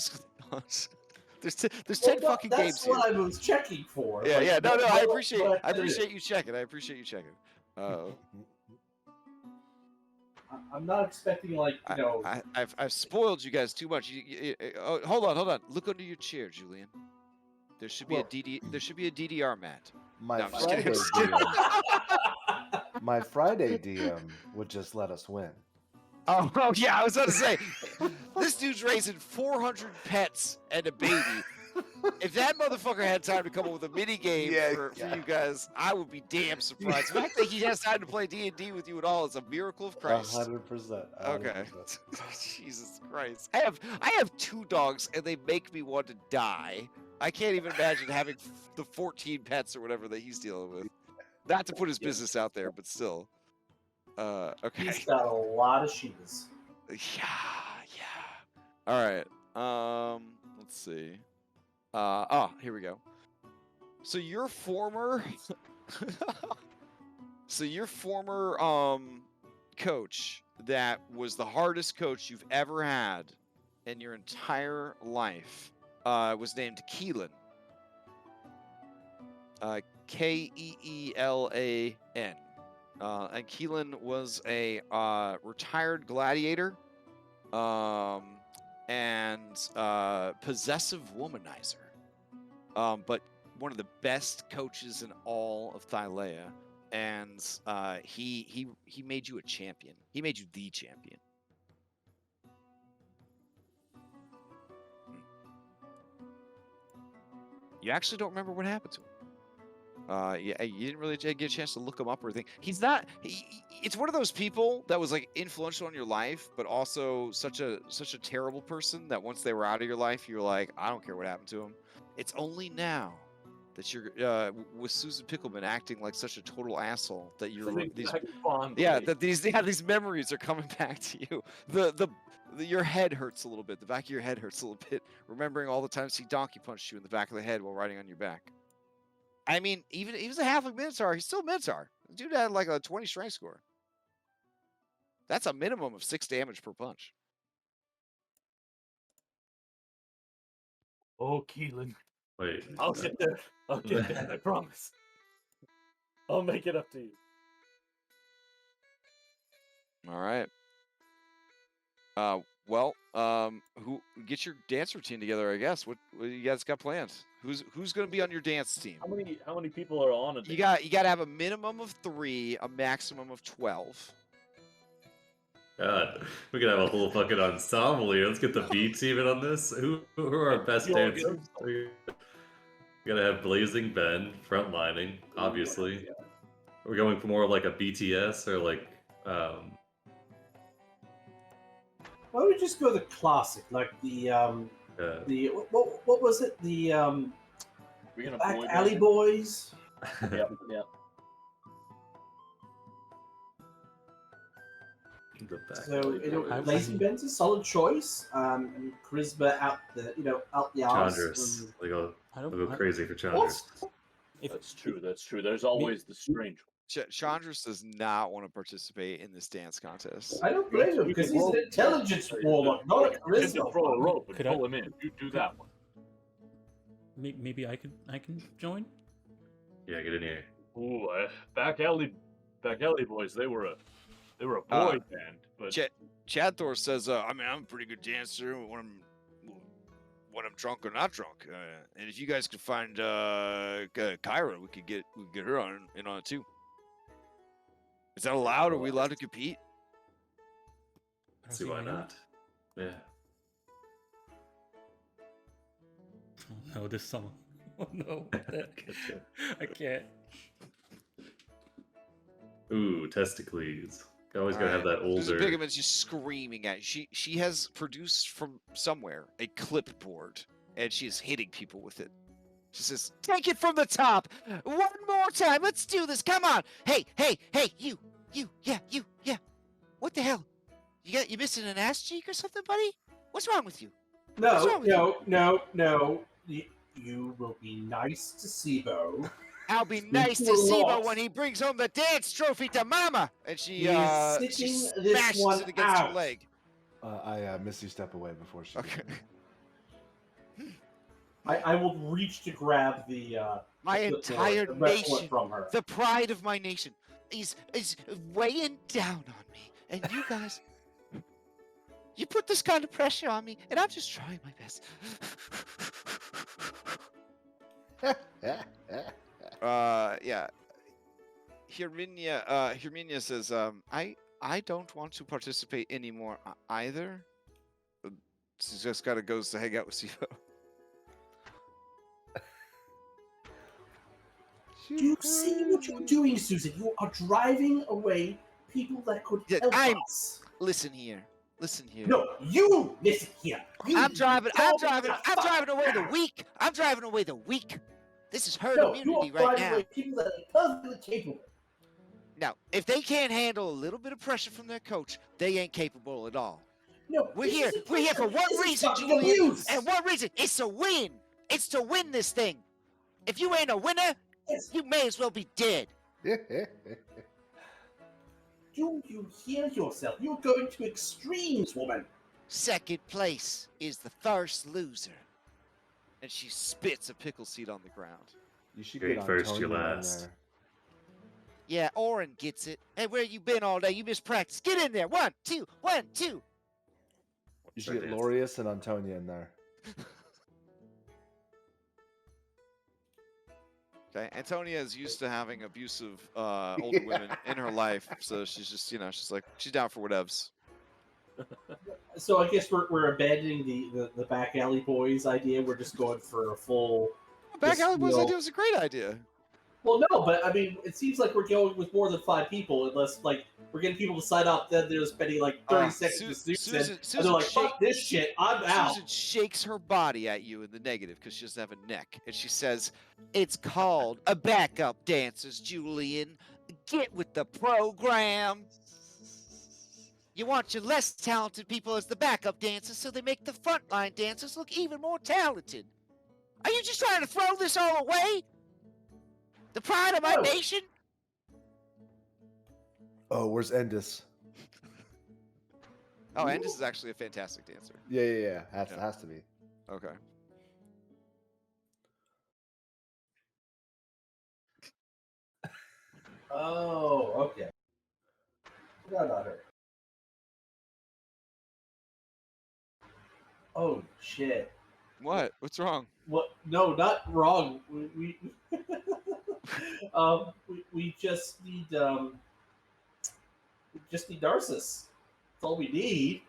There's 10 fucking games here. That's what I was checking for. Yeah, like, yeah, no, I appreciate you checking. I'm not expecting I've spoiled you guys too much. Oh, hold on. Look under your chair, Julian. There should be a DDR mat. My Friday DM would just let us win. Oh yeah, I was about to say, this dude's raising 400 pets and a baby. If that motherfucker had time to come up with a mini game for you guys, I would be damn surprised. The fact that he has time to play D&D with you at all is a miracle of Christ. 100%. Okay. Jesus Christ. I have 2 dogs and they make me want to die. I can't even imagine having the 14 pets or whatever that he's dealing with. Not to put his business out there, but still. Okay. He's got a lot of shoes. Yeah. All right. Let's see. Here we go. So your former coach that was the hardest coach you've ever had in your entire life was named Keelan. Keelan. And Keelan was a retired gladiator and possessive womanizer. But one of the best coaches in all of Thylea. And he made you a champion. He made you the champion. You actually don't remember what happened to him. Yeah, you didn't really get a chance to look him up or anything. He's not. It's one of those people that was like influential in your life, but also such a terrible person that once they were out of your life, you're like, I don't care what happened to him. It's only now that you're with Susan Pickleman acting like such a total asshole that you're these memories are coming back to you. Your head hurts a little bit. The back of your head hurts a little bit, remembering all the times he donkey punched you in the back of the head while riding on your back. I mean, even he was a halfling Minotaur. He's still a Minotaur. The dude had like a 20 strength score. That's a minimum of 6 damage per punch. Oh, Keelan. Wait. I'll get there. I promise. I'll make it up to you. All right. Who get your dance routine together? I guess. What you guys got planned? Who's going to be on your dance team? How many people are on it? You got to have a minimum of 3, a maximum of 12. God, we could have a whole fucking ensemble here. Let's get the B team in on this. Who are our best dancers? We gotta have Blazing Ben frontlining, obviously. We're going for more of like a BTS or like. Why don't we just go the classic, like the what was it? The Back Alley Boys. Yep. So Blazing Ben's a solid choice. And charisma out the arse. Chandras. They'll go crazy for Chandras. That's true. There's always the strange one. Chandras does not want to participate in this dance contest. I don't blame him because he's an intelligence warlock, not a charisma. Throw a rope and pull him in. You do that one. Maybe I can join. Yeah, get in here. Ooh, Back Alley Boys. They were a boy band, but Chad Thor says, I'm a pretty good dancer when I'm drunk or not drunk. And if you guys could find Kyra, we could get her on it too. Is that allowed? Are we allowed to compete? Let's see why not. Yeah. Oh no, this song. Oh no. I can't. Ooh, testicles. Always gotta have Alright. that older. Bigamon's just screaming at you. She has produced from somewhere a clipboard, and she is hitting people with it. She says, "Take it from the top! One more time! Let's do this! Come on! Hey, you! Yeah. What the hell? You missing an ass cheek or something, buddy? What's wrong with you? What's wrong with No. You will be nice to Sibo. I'll be nice to Sibo when he brings home the dance trophy to Mama!" And she smashes it against her leg. I Misty step away before she. Okay. I will reach to grab my entire nation, from her. the pride of my nation, is weighing down on me, and you guys, you put this kind of pressure on me, and I'm just trying my best. Yeah. Herminia says, I don't want to participate anymore either. She's just gotta go to hang out with Sibo. Do you see what you're doing, Susan? You are driving away people that could help us. Listen here. No, you listen here. I'm driving away the weak. I'm driving away the weak. This is herd immunity right now. Away people that are perfectly capable. Now, if they can't handle a little bit of pressure from their coach, they ain't capable at all. No, we're here for one reason, Julian, and one reason. It's to win. It's to win this thing. If you ain't a winner, you may as well be dead. Do you hear yourself? You're going to extremes, woman. Second place is the first loser. And she spits a pickle seed on the ground. You should Great get first, you Antonio in last. there. Yeah, Oren gets it. Hey, where you been all day? You missed practice. Get in there. 1, 2, 1, 2. You should get Laureus and Antonia in there. Okay, Antonia is used to having abusive older women in her life, so she's just, she's like, she's down for whatevs. So I guess we're abandoning the back alley boys idea. We're just going for a full. Back alley boys idea was a great idea. Well, no, but I mean, it seems like we're going with more than 5 people, unless like we're getting people to sign up. Then they're spending like 30 seconds to Susan, and they're like, "Fuck this shit, I'm out." Susan shakes her body at you in the negative because she doesn't have a neck, and she says, "It's called a backup dancers, Julian. Get with the program. You want your less talented people as the backup dancers, so they make the frontline dancers look even more talented. Are you just trying to throw this all away? The pride of my nation?" Oh, where's Endis? Oh, Endis is actually a fantastic dancer. Yeah. Has to be. Okay. Oh, okay. Forgot about her. Oh shit. What? What's wrong? What? No, not wrong. We just need Narcissus. That's all we need.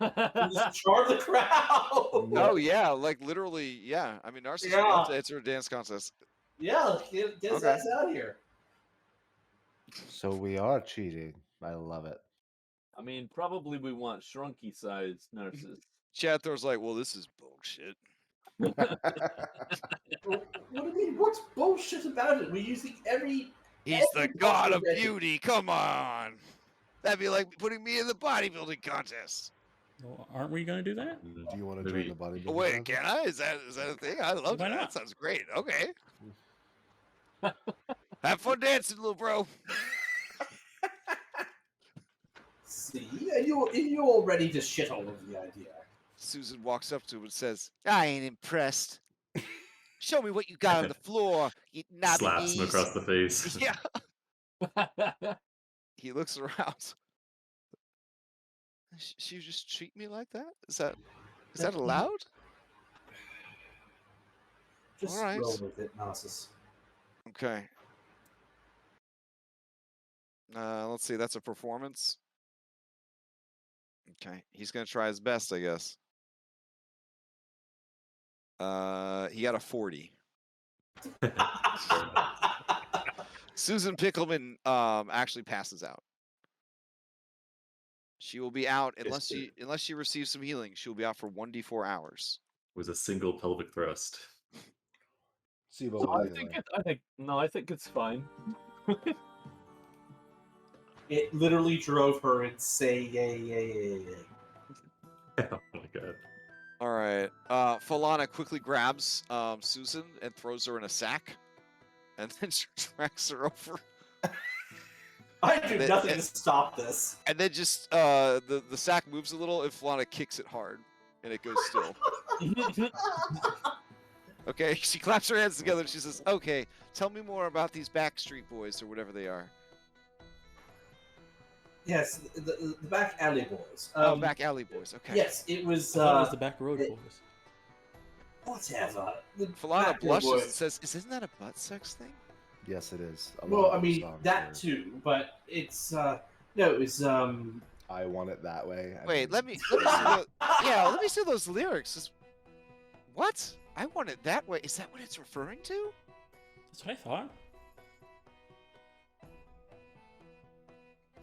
We just charm the crowd. Oh yeah, like literally, yeah. I mean, Narcissus wants to enter a dance contest. Yeah, get his ass out of here. So we are cheating. I love it. I mean, probably we want shrunky-sized nurses. Chad Thor's like, well, this is bullshit. What do you mean? What's bullshit about it? We're using every. He's the god of beauty. Come on. That'd be like putting me in the bodybuilding contest. Well, aren't we going to do that? Do you want to join the bodybuilding? Oh, wait, can I? Is that a thing? I love Why that. not? That sounds great. Okay. Have fun dancing, little bro. See, and you already just shit all over the idea. Susan walks up to him and says, I ain't impressed. Show me what you got on the floor, you knobby Slaps him knees." across the face. Yeah. He looks around. She just treat me like that? Is that allowed? Just all right. roll with it, Narcissus. Okay. Let's see. That's a performance. Okay. He's gonna try his best, I guess. He got a 40. Susan Pickleman actually passes out. She will be out unless she receives some healing. She will be out for 1d4 hours. Was a single pelvic thrust. I think it's fine. It literally drove her insane. Oh my god. All right. Falana quickly grabs Susan and throws her in a sack, and then she drags her over. I do nothing to stop this. And then just the sack moves a little, and Falana kicks it hard, and it goes still. Okay, she claps her hands together and she says, "Okay, tell me more about these Backstreet Boys or whatever they are." Yes, the back alley boys. Back alley boys. Okay. Yes, it was. I thought it was the back road boys. Whatever. Falana blushes and says, "Isn't that a butt sex thing?" Yes, it is. Well, I mean that too, but it's no, it was. I want it that way. Wait, let me see let me see those lyrics. What? I want it that way. Is that what it's referring to? That's what I thought.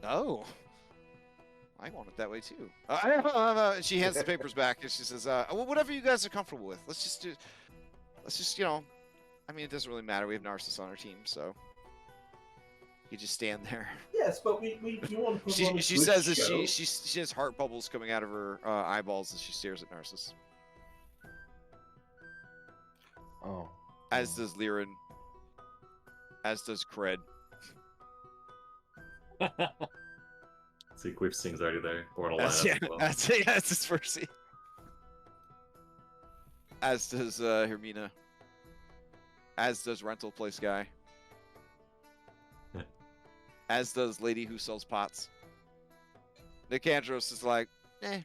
Oh. I want it that way too. She hands the papers back and she says, well, whatever you guys are comfortable with. Let's just, I mean, it doesn't really matter. We have Narcissus on our team, so you just stand there. Yes, but we want to put on a She good says that show. she has heart bubbles coming out of her eyeballs as she stares at Narcissus. Oh. As does Liren. As does Cred. See, Quip Sting's already there. Or in a That's, lineup as well. that's his first scene. As does Hermina. As does Rental Place Guy. As does Lady Who Sells Pots. Nick Andros is like, eh.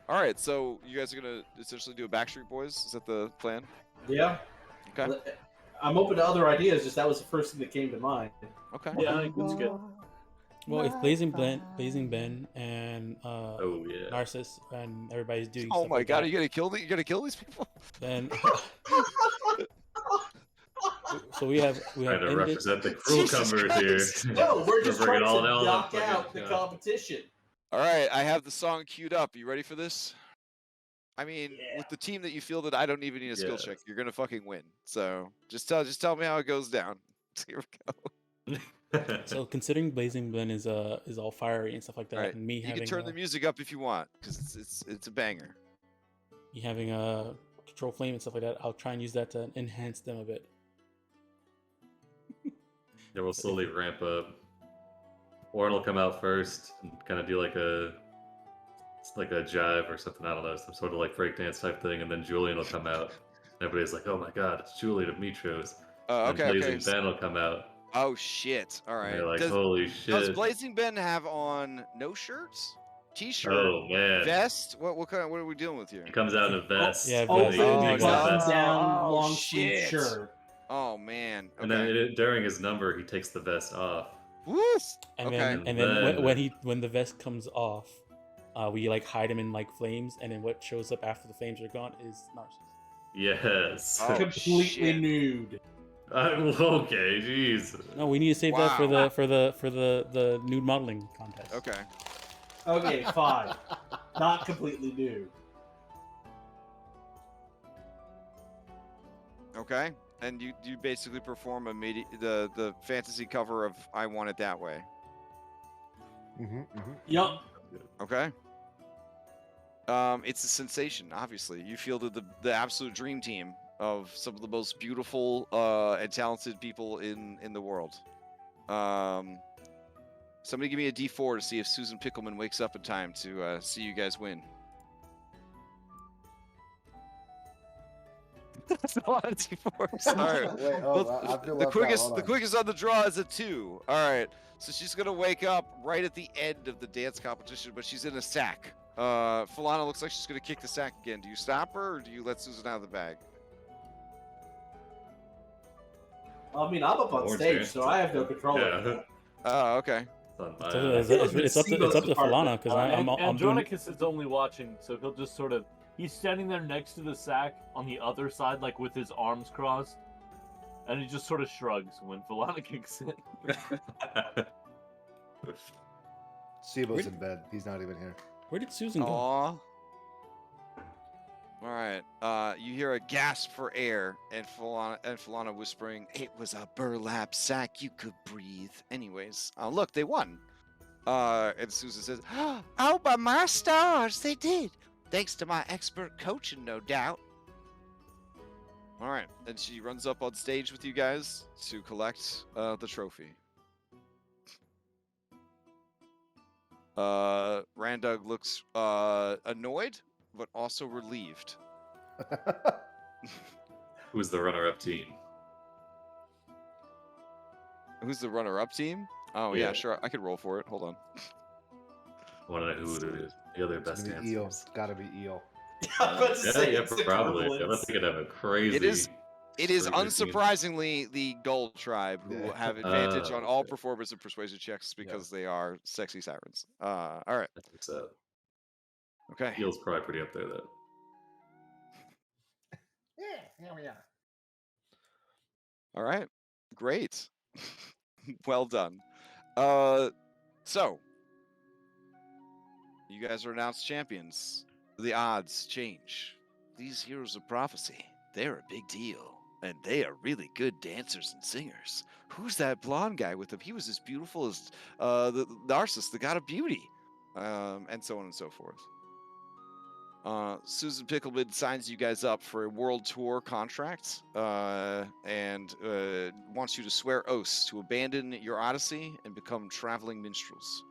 All right, so you guys are gonna essentially do a Backstreet Boys? Is that the plan? Yeah. Okay. I'm open to other ideas. Just that was the first thing that came to mind. Okay. Yeah, I think that's good. Well, if Blazing Ben, and Narcissus and everybody's doing. Oh stuff my like god, that, are you gonna kill you gonna kill these people? Then. So we have Trying to ended- represent the cruel-cumbers here. No, we're just bring trying it all to down. knock out the competition. All right, I have the song queued up. You ready for this? I mean, with the team that you fielded, I don't even need a skill check. You're gonna fucking win. So just tell me how it goes down. Here we go. So considering Blazing Ben is all fiery and stuff like that, All right. and me You having can turn the music up if you want, because it's a banger. me having a control flame and stuff like that, I'll try and use that to enhance them a bit. Yeah, we'll slowly ramp up. Warren will come out first and kind of do like a jive or something. I don't know, some sort of like breakdance type thing, and then Julian will come out. And everybody's like, "Oh my god, it's Julian of Mitros." And Blazing Ben will come out. Oh shit! All right. And they're like, "Holy shit!" Does Blazing Ben have on no shirts, t-shirt, Oh man, vest? What are we dealing with here? he comes out in a vest. Yeah, and vest. he Oh, takes God. the vest Down long shit. sleeve shirt. Oh man. Okay. and then during his number, he takes the vest off. Woo! And Okay. then And then- when the vest comes off, we like hide him in like flames, and then what shows up after the flames are gone is Narcissus. Yes. Oh, Completely shit. nude. Okay, jeez. No, we need to save that for the nude modeling contest. Okay. Okay, fine. Not completely nude. Okay. And you basically perform the fantasy cover of "I Want It That Way." Yup. Okay. It's a sensation. Obviously, you fielded the absolute dream team of some of the most beautiful and talented people in the world. Somebody give me a D4 to see if Susan Pickleman wakes up in time to see you guys win. That's a lot of D4s. All right. Wait, The quickest on the draw is a 2. All right. So she's gonna wake up right at the end of the dance competition, but she's in a sack. Falana looks like she's gonna kick the sack again. Do you stop her or do you let Susan out of the bag? I mean, I'm up on stage, so I have no control over that. Oh, okay. It's up to Falana because I'm doing. Andronicus is only watching, so he'll just sort of He's standing there next to the sack on the other side, like with his arms crossed, and he just sort of shrugs when Philana kicks in. Sibo's in bed. He's not even here. Where did Susan go? Aw. All right. You hear a gasp for air, and Philana whispering, "It was a burlap sack. You could breathe." Anyways, look, they won. And Susan says, "Oh, by my stars, they did. Thanks to my expert coaching, no doubt." All right, and she runs up on stage with you guys to collect the trophy. Randug looks annoyed, but also relieved. Who's the runner-up team? Who's the runner-up team? Oh yeah, sure. I could roll for it. Hold on. I want to know who the other best It's dancer Eel. is. Gotta be Eel. Yeah, probably. I don't think it'd have a crazy. It is crazy team. unsurprisingly the Gold Tribe who have advantage on all okay. performance and persuasion checks because they are sexy sirens. All right. I think so. Okay. Eel's probably pretty up there, though. Yeah, here we are. All right. Great. Well done. So you guys are announced champions. The odds change. These heroes of prophecy, they're a big deal. And they are really good dancers and singers. Who's that blonde guy with him? He was as beautiful as the Narcissus, the god of beauty. And so on and so forth. Susan Pickleman signs you guys up for a world tour contract and wants you to swear oaths to abandon your odyssey and become traveling minstrels.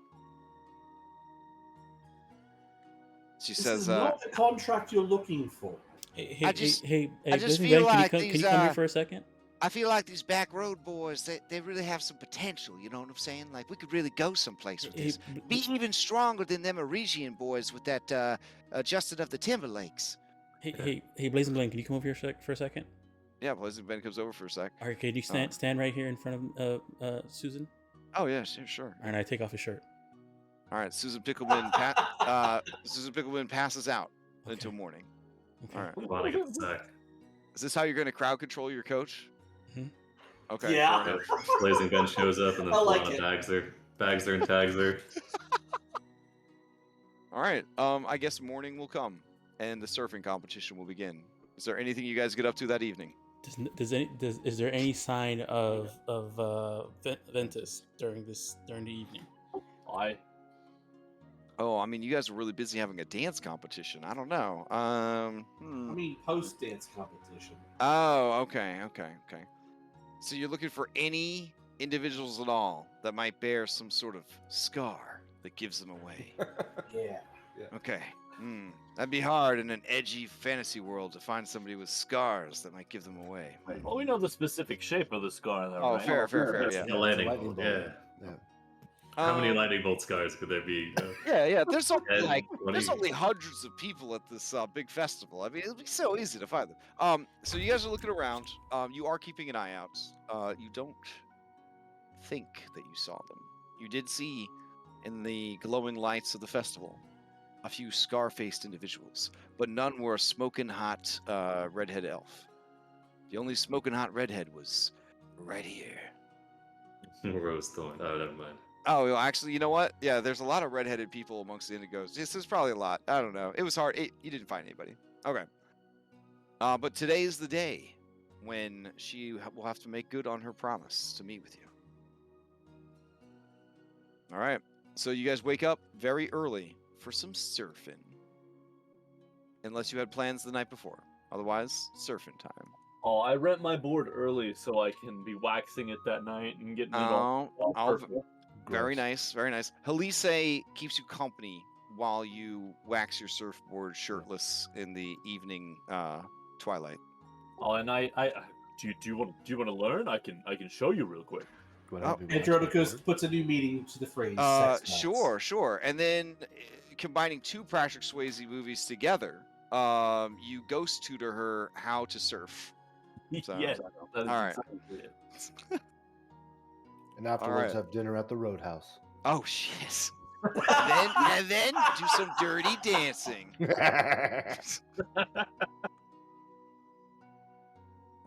She This says, is not the contract you're looking for. Hey, I just listen, feel Ben, like can you come here for a second? I feel like these back road boys, they really have some potential, you know what I'm saying? Like, we could really go someplace with this. Be even stronger than them Arisian boys with that Justin of the Timberlakes. Hey, Blazing Blade, can you come over here for a second? Yeah, Blazing Ben comes over for a sec. All right, can you stand right here in front of Susan? Oh, yeah, sure. All right, I take off his shirt. All right, Susan Pickleman, Susan Pickleman passes out until morning. Okay. All right. I want to get the sack. Is this how you're going to crowd control your coach? Mhm. Okay. Yeah. fair enough. Blazing Ben shows up and then I like Philana it. bags her and tags her. All right. I guess morning will come and the surfing competition will begin. Is there anything you guys get up to that evening? Is there any sign of Ventus during the evening? Oh, I mean, you guys are really busy having a dance competition. I don't know. I mean, post-dance competition. Oh, okay. So you're looking for any individuals at all that might bear some sort of scar that gives them away. Yeah. Okay. That'd be hard in an edgy fantasy world to find somebody with scars that might give them away. Well, we know the specific shape of the scar, though, Oh, right? fair, That's yeah. the lightning lightning bolt. bolt. Yeah. How many lightning bolt scars could there be? Yeah. There's only 10, like 20. there's only hundreds of people at this big festival. I mean, it'd be so easy to find them. So you guys are looking around. You are keeping an eye out. You don't think that you saw them. You did see in the glowing lights of the festival a few scar-faced individuals, but none were a smoking hot redhead elf. The only smoking hot redhead was right here. Rose Thorn. Oh, never mind. Oh, well, actually, you know what? Yeah, there's a lot of redheaded people amongst the Indigos. This is probably a lot. I don't know. It was hard. You didn't find anybody. Okay. But today is the day when she will have to make good on her promise to meet with you. All right. So you guys wake up very early for some surfing. Unless you had plans the night before. Otherwise, surfing time. Oh, I rent my board early so I can be waxing it that night and getting it all perfect. Very nice, very nice. Halise keeps you company while you wax your surfboard shirtless in the evening twilight. Oh, and do you want to learn? I can show you real quick. Andronicus puts a new meaning to the phrase. sex mats. Sure. And then combining two Patrick Swayze movies together, you ghost tutor her how to surf. So, Yeah, that is all right. exactly it. And afterwards, right. have dinner at the Roadhouse. Oh, shit. and then do some dirty dancing.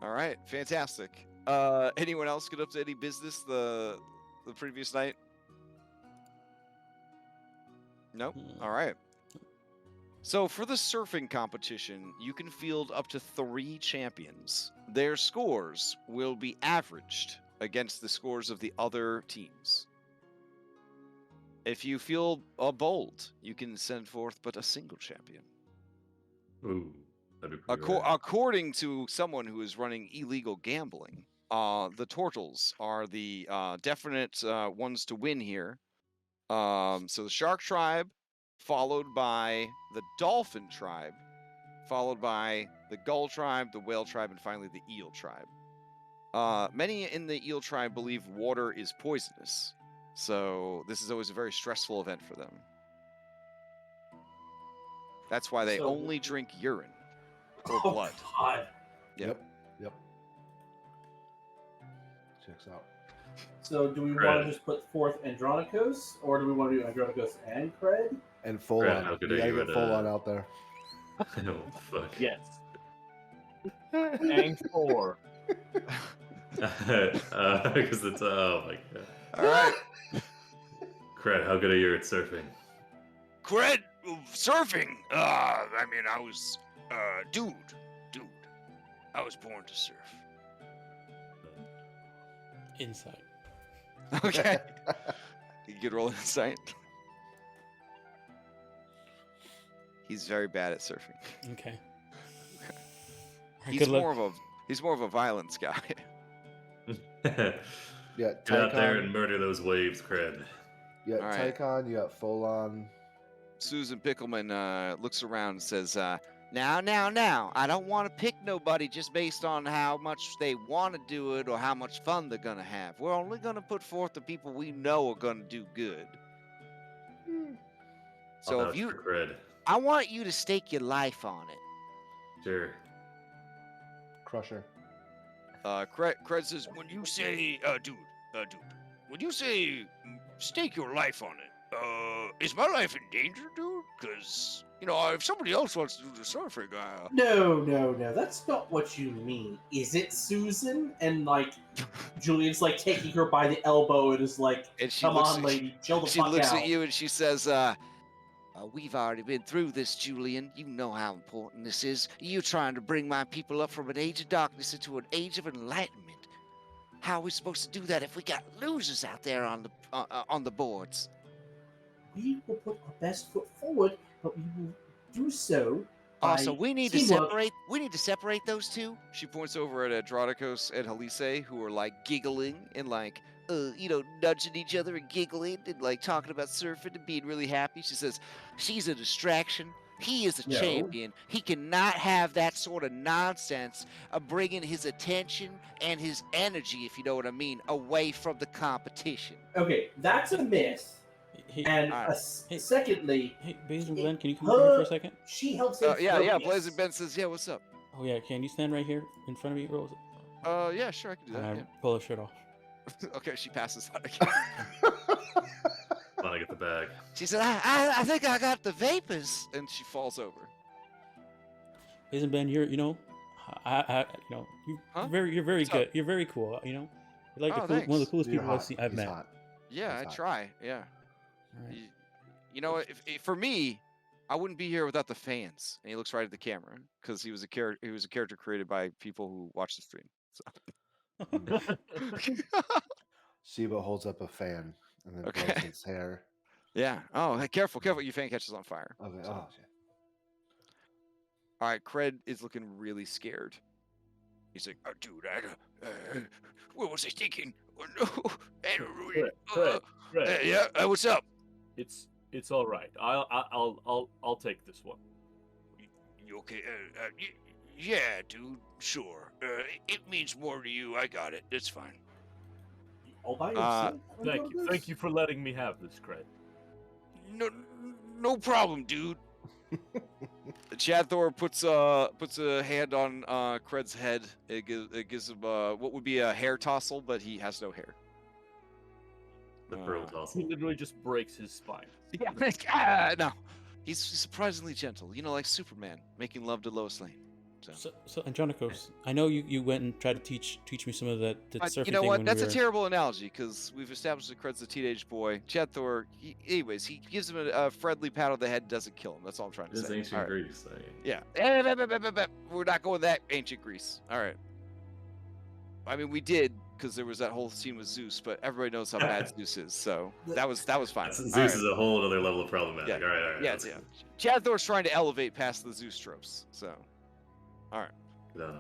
All right, fantastic. Anyone else get up to any business the previous night? Nope. All right. So for the surfing competition, you can field up to 3 champions. Their scores will be averaged against the scores of the other teams. If you feel bold, you can send forth but a single champion. Ooh, that'd be pretty rad. According to someone who is running illegal gambling, the Turtles are the definite ones to win here. So the Shark Tribe, followed by the Dolphin Tribe, followed by the Gull Tribe, the Whale Tribe, and finally the Eel Tribe. Many in the Eel Tribe believe water is poisonous, so this is always a very stressful event for them. That's why they only drink urine or blood. God. Yep. Checks out. So do we want to just put forth Andronicos, or do we want to do Andronicos and Cred? And full Cred, on. how good You are gotta you get at, full on out there. Oh, fuck. Yes. And 4. Because it's, oh my god. All right. Cred, how good are you at surfing? Cred, surfing. I mean, I was, dude. I was born to surf. Insight. Okay. You could roll insight. He's very bad at surfing. Okay. He's more of a violence guy. Yeah, Get out there and murder those waves, Cred. You got All right. Tycon, you got full on. Susan Pickleman looks around and says, Now, I don't want to pick nobody just based on how much they want to do it or how much fun they're going to have. We're only going to put forth the people we know are going to do good. So if you, Cred. I want you to stake your life on it. Sure. Crusher. Cred says, when you say, dude, when you say stake your life on it, is my life in danger, dude? Because, if somebody else wants to do the surfing, No, that's not what you mean. Is it, Susan? And, Julian's, taking her by the elbow and is like, come on, lady, chill the fuck out. She looks at you and she says, we've already been through this, Julian. You know how important this is. You're trying to bring my people up from an age of darkness into an age of enlightenment. How are we supposed to do that if we got losers out there on the boards? We will put our best foot forward, but we will do so. So we need to separate. We need to separate those two. She points over at Andronicos and Halise, who are giggling and nudging each other and giggling and talking about surfing and being really happy. She says, "She's a distraction. He is a champion. He cannot have that sort of nonsense of bringing his attention and his energy, if you know what I mean, away from the competition." Okay, that's a myth. Secondly, hey, Blazing Ben, can you come over here for a second? She helps him. Yeah. Blazing Ben says, "Yeah, what's up?" Oh yeah, can you stand right here in front of me, Rose? Yeah, sure, I can do that. Yeah. Pull her shirt off. Okay, she passes out again. I get the bag. She said, I think I got the vapors, and she falls over. Blazing Ben, you're very good. You're very cool. You're one of the coolest people I've met. Hot. Yeah, I try. Yeah. Right. If for me, I wouldn't be here without the fans. And he looks right at the camera because he was a character created by people who watch the stream. So. Sheba holds up a fan and then blows his hair. Yeah. Oh, hey, careful! Your fan catches on fire. Okay. So. Oh shit. All right, Cred is looking really scared. He's like, dude, what was I thinking? Oh, no. Cred. Yeah, what's up? It's all right. I'll take this one. You okay? Yeah, dude. Sure. It means more to you. I got it. It's fine. All by yourself? Thank you for letting me have this, Cred. No problem, dude. Chad Thor puts a hand on Cred's head. It gives him what would be a hair tousle, but he has no hair. The pearl toss. He literally just breaks his spine. Yeah, no. He's surprisingly gentle. You know, like Superman, making love to Lois Lane. So Andronikos, I know you went and tried to teach me some of that surfing you know thing what? when That's we a were... terrible analogy because we've established that Cred's a teenage boy. Chad Thor, anyways, he gives him a friendly pat on the head, doesn't kill him. That's all I'm trying to This say. ancient Greece. Yeah. We're not going that ancient Greece. All right. I mean, we did because there was that whole scene with Zeus, but everybody knows how bad Zeus is, so that was fine. Zeus is a whole other level of problematic. Yeah. All right. Yeah, Chad Thor's trying to elevate past the Zeus tropes, so. All right. No.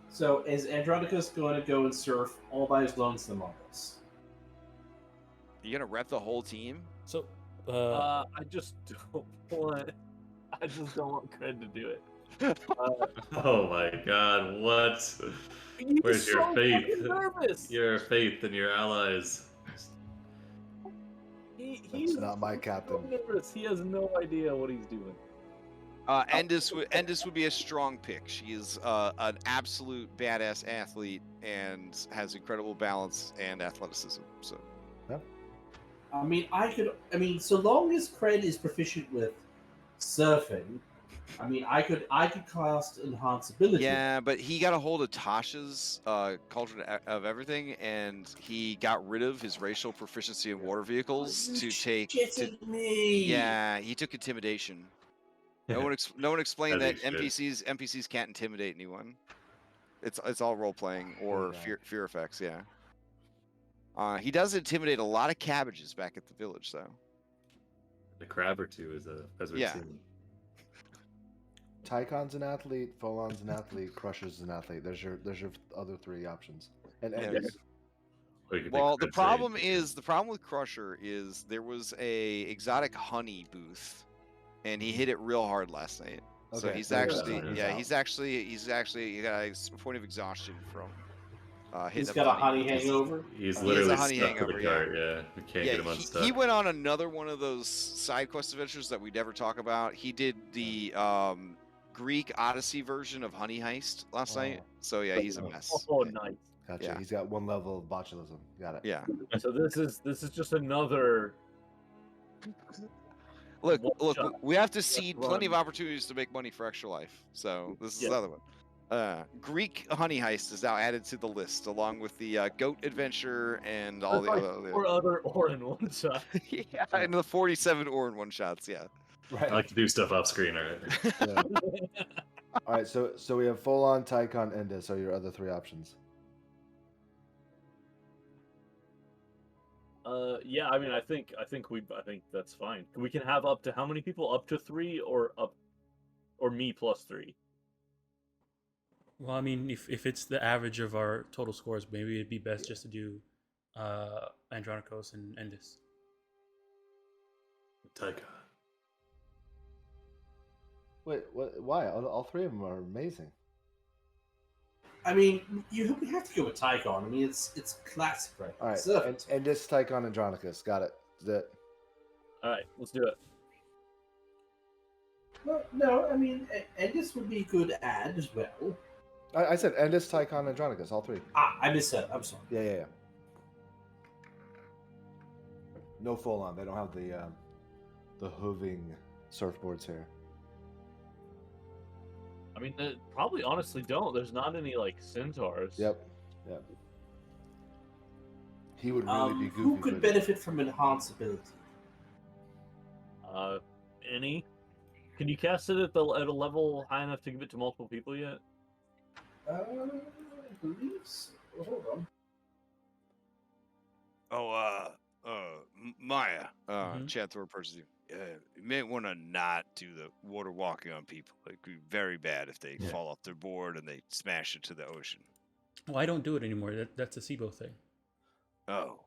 So is Andronicus going to go and surf all by his lonesome on this? You gonna rep the whole team? So, I just don't want. I just don't want Cred to do it. Oh my God! What? Where's your so faith? Nervous. Your faith in your allies. He's not my captain. So nervous. He has no idea what he's doing. Endis would be a strong pick. She is an absolute badass athlete and has incredible balance and athleticism. So, I mean, so long as Cred is proficient with surfing, I mean, I could cast enhanceability. yeah, but he got a hold of Tasha's Cauldron of Everything, and he got rid of his racial proficiency in water vehicles to take. Yeah, he took intimidation. No one explained that NPCs can't intimidate anyone. It's all role playing or fear effects. Yeah. He does intimidate a lot of cabbages back at the village, though. A crab or two as we've seen. Tycon's an athlete, Folon's an athlete, Crusher's an athlete. There's your other three options. And Well, the problem with Crusher is there was a exotic honey booth, and he hit it real hard last night. So he's actually he got a point of exhaustion from he's got a honey hangover. He's literally stuck to the cart. Yeah, we can't get him unstuck. He went on another one of those side quest adventures that we never talk about. He did the Greek Odyssey version of Honey Heist last night. So yeah, he's a mess. Oh, nice. Gotcha. Yeah. He's got one level of botulism. Got it. Yeah. So this is just another. Look, we have to seed plenty of opportunities to make money for Extra Life. So this is another one. Greek Honey Heist is now added to the list, along with the Goat Adventure and all the other. Or other Orin one shot. Yeah, and the 47 Orin one shots. Yeah. Right. I like to do stuff off screen, all right? Yeah. All right. So we have Folon, Tycon, Endis are your other three options. Yeah, I mean, I think that's fine. We can have up to how many people? Up to 3 or me plus 3? Well, I mean, if it's the average of our total scores, maybe it'd be best just to do Andronikos and Endis. Tycon. Wait, what? Why? All three of them are amazing. I mean, we have to go with Tycon. I mean, it's classic, right? All right, and this Tycon Andronicus. Got it. That's it. All right, let's do it. Well, no, I mean, Endis would be a good add as well. I said Endis, Tycon, Andronicus, all three. I missed that. I'm sorry. Yeah. No Folon. They don't have the hooving surfboards here. I mean, they probably honestly don't. There's not any like centaurs. Yep. He would really be goofy. Who could benefit from enhanceability? Any? Can you cast it at a level high enough to give it to multiple people yet? I believe so. Hold on. Maya, Chad Thor purchased you. You may want to not do the water walking on people. It could be very bad if they fall off their board and they smash into the ocean. Well, I don't do it anymore. That's a SIBO thing. Oh,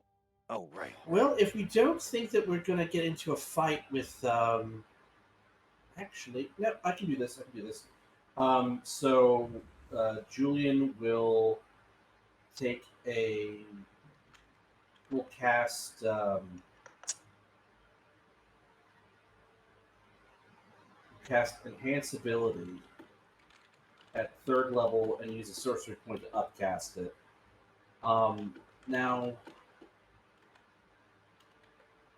right. Well, if we don't think that we're going to get into a fight with, actually, no, I can do this. So Julian will will cast enhanceability at 3rd level and use a sorcery point to upcast it. Now,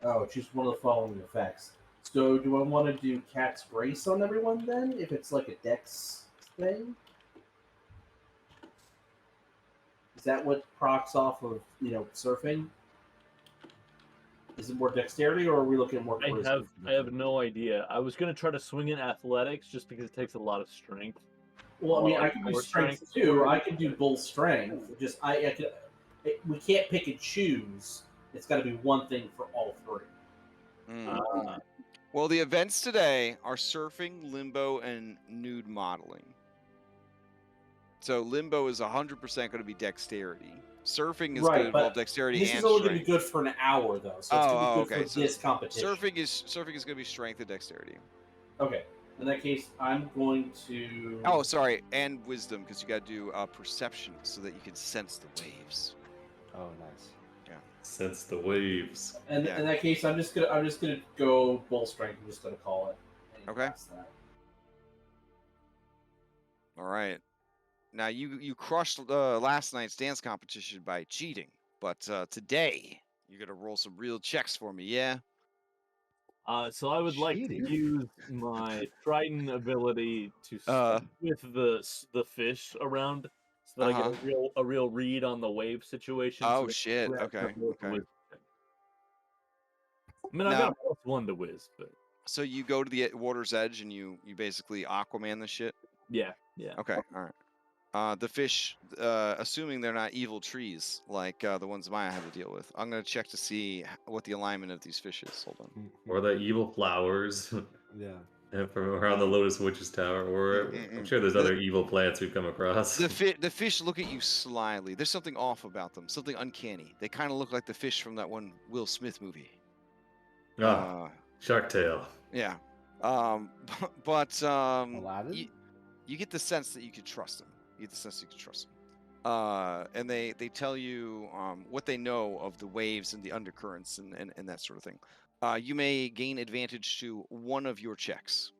Oh, choose one of the following effects. So, do I want to do Cat's Grace on everyone then? If it's like a Dex thing, is that what procs off of surfing? Is it more dexterity, or are we looking at more charisma? I have no idea. I was gonna try to swing in athletics just because it takes a lot of strength. Well, I mean, I can do More strength too. I can do bull strength. Just I can. We can't pick and choose. It's got to be one thing for all three. Well, the events today are surfing, limbo, and nude modeling. So limbo is 100% going to be dexterity. Surfing is going to involve dexterity and strength. This is only going to be good for an hour, though. So it's going to be good for this competition. Surfing is going to be strength and dexterity. Okay. In that case, I'm going to. Oh, sorry, and wisdom, because you got to do perception so that you can sense the waves. Oh, nice. Yeah. Sense the waves. And in that case, I'm just gonna go bull strength. I'm just gonna call it. Okay. All right. Now you crushed last night's dance competition by cheating, but today you're gonna roll some real checks for me, yeah? So I would like to use my Trident ability to stick with the fish around, so that I get a real read on the wave situation. Oh shit! Okay. I mean, I got a +1 to whiz, but so you go to the water's edge and you basically Aquaman the shit. Yeah. Okay. All right. The fish, assuming they're not evil trees like the ones Maya had to deal with. I'm gonna check to see what the alignment of these fish is. Hold on. Or the evil flowers. Yeah. From around the Lotus Witch's Tower, or I'm sure there's other evil plants we've come across. The fish look at you slyly. There's something off about them, something uncanny. They kind of look like the fish from that one Will Smith movie. Shark Tale. Yeah. But you get the sense that you can trust them. And they tell you what they know of the waves and the undercurrents and that sort of thing. You may gain advantage to one of your checks.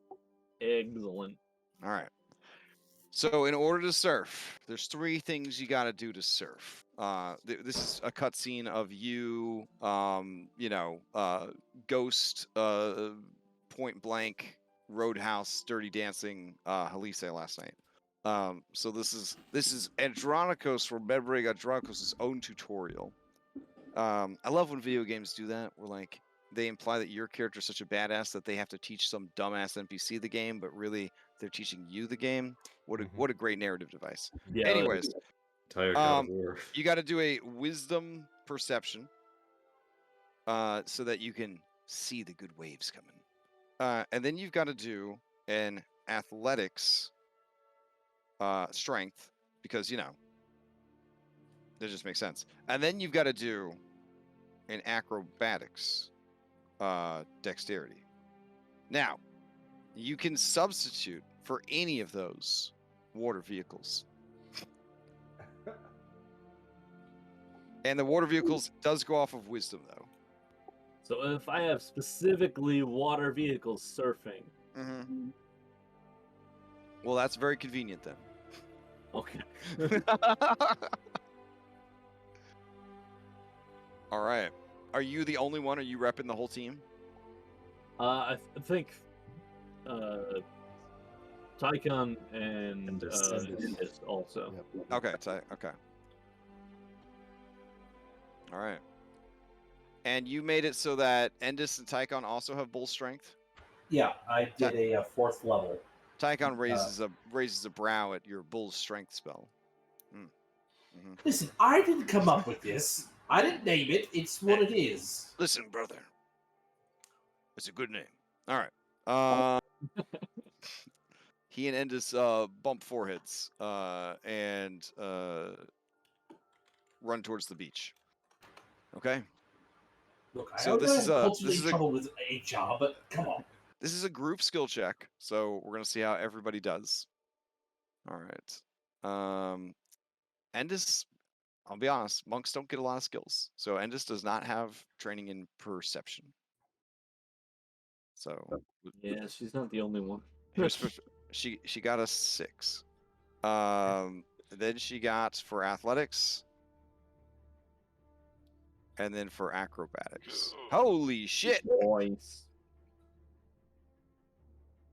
Excellent. All right. So in order to surf, there's 3 things you got to do to surf. This is a cutscene of you, Ghost, Point Blank, Roadhouse, Dirty Dancing, Halise last night. So this is Andronikos remembering Andronikos' own tutorial. I love when video games do that, where they imply that your character is such a badass that they have to teach some dumbass NPC the game, but really they're teaching you the game. What a great narrative device. Yeah. Anyways, you got to do a wisdom perception, so that you can see the good waves coming. And then you've got to do an athletics, strength, because that just makes sense. And then you've got to do an acrobatics, dexterity. Now, you can substitute for any of those water vehicles. And the water vehicles does go off of wisdom, though. So if I have specifically water vehicles surfing. Well, that's very convenient then. Okay. All right. Are you the only one? Are you repping the whole team? I think Tycon and Endis also. Yep. Okay. Okay. All right. And you made it so that Endis and Tycon also have bull strength? Yeah, I did a 4th level. Tycon raises a brow at your bull strength spell. Listen, I didn't come up with this. I didn't name it. It's what it is. Listen, brother. It's a good name. All right. He and Endis bump foreheads and run towards the beach. Okay. Look, So this is trouble with HR, but come on. This is a group skill check, so we're gonna see how everybody does. All right. Endis, I'll be honest, monks don't get a lot of skills, so Endis does not have training in perception. So yeah, she's not the only one. she got a 6. Then she got for athletics. And then for acrobatics. Holy shit! Nice.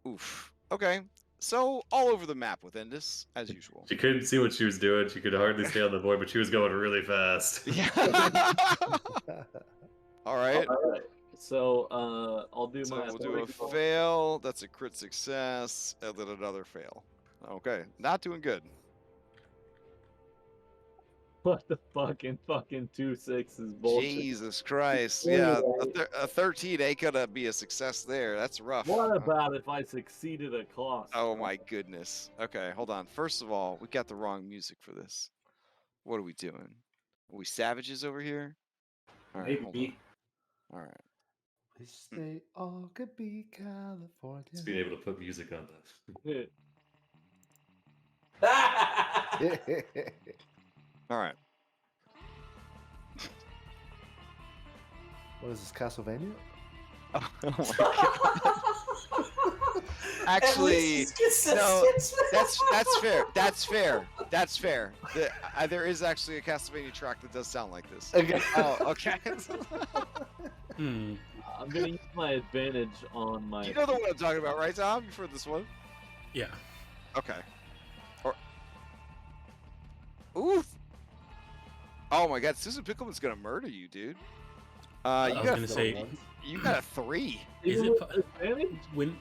Oof. Okay. So all over the map with Endis, as usual. She couldn't see what she was doing. She could hardly stay on the board, but she was going really fast. Yeah. All right. All right. So I'll do So my. we'll do a fail. That's a crit success, and then another fail. Okay. Not doing good. What the fucking 2/6 is bullshit. Jesus Christ. Yeah. A 13 ain't gonna be a success there. That's rough. What about if I succeeded a cost? Oh my goodness. Okay, hold on. First of all, we got the wrong music for this. What are we doing? Are we savages over here? All right, hold on. Maybe. All right. Wish they all could be California. Just being able to put music on that. All right. What is this, Castlevania? Oh my god. Actually, no, that's fair. That's fair. That's fair. There is actually a Castlevania track that does sound like this. Okay. Oh, okay. I'm gonna use my advantage on my. You know the one I'm talking about, right, Tom? You've heard this one? Yeah. Okay. Oof. Oh my god, Susan Pickleman's gonna murder you, dude. I was gonna say, you got a 3. is it when?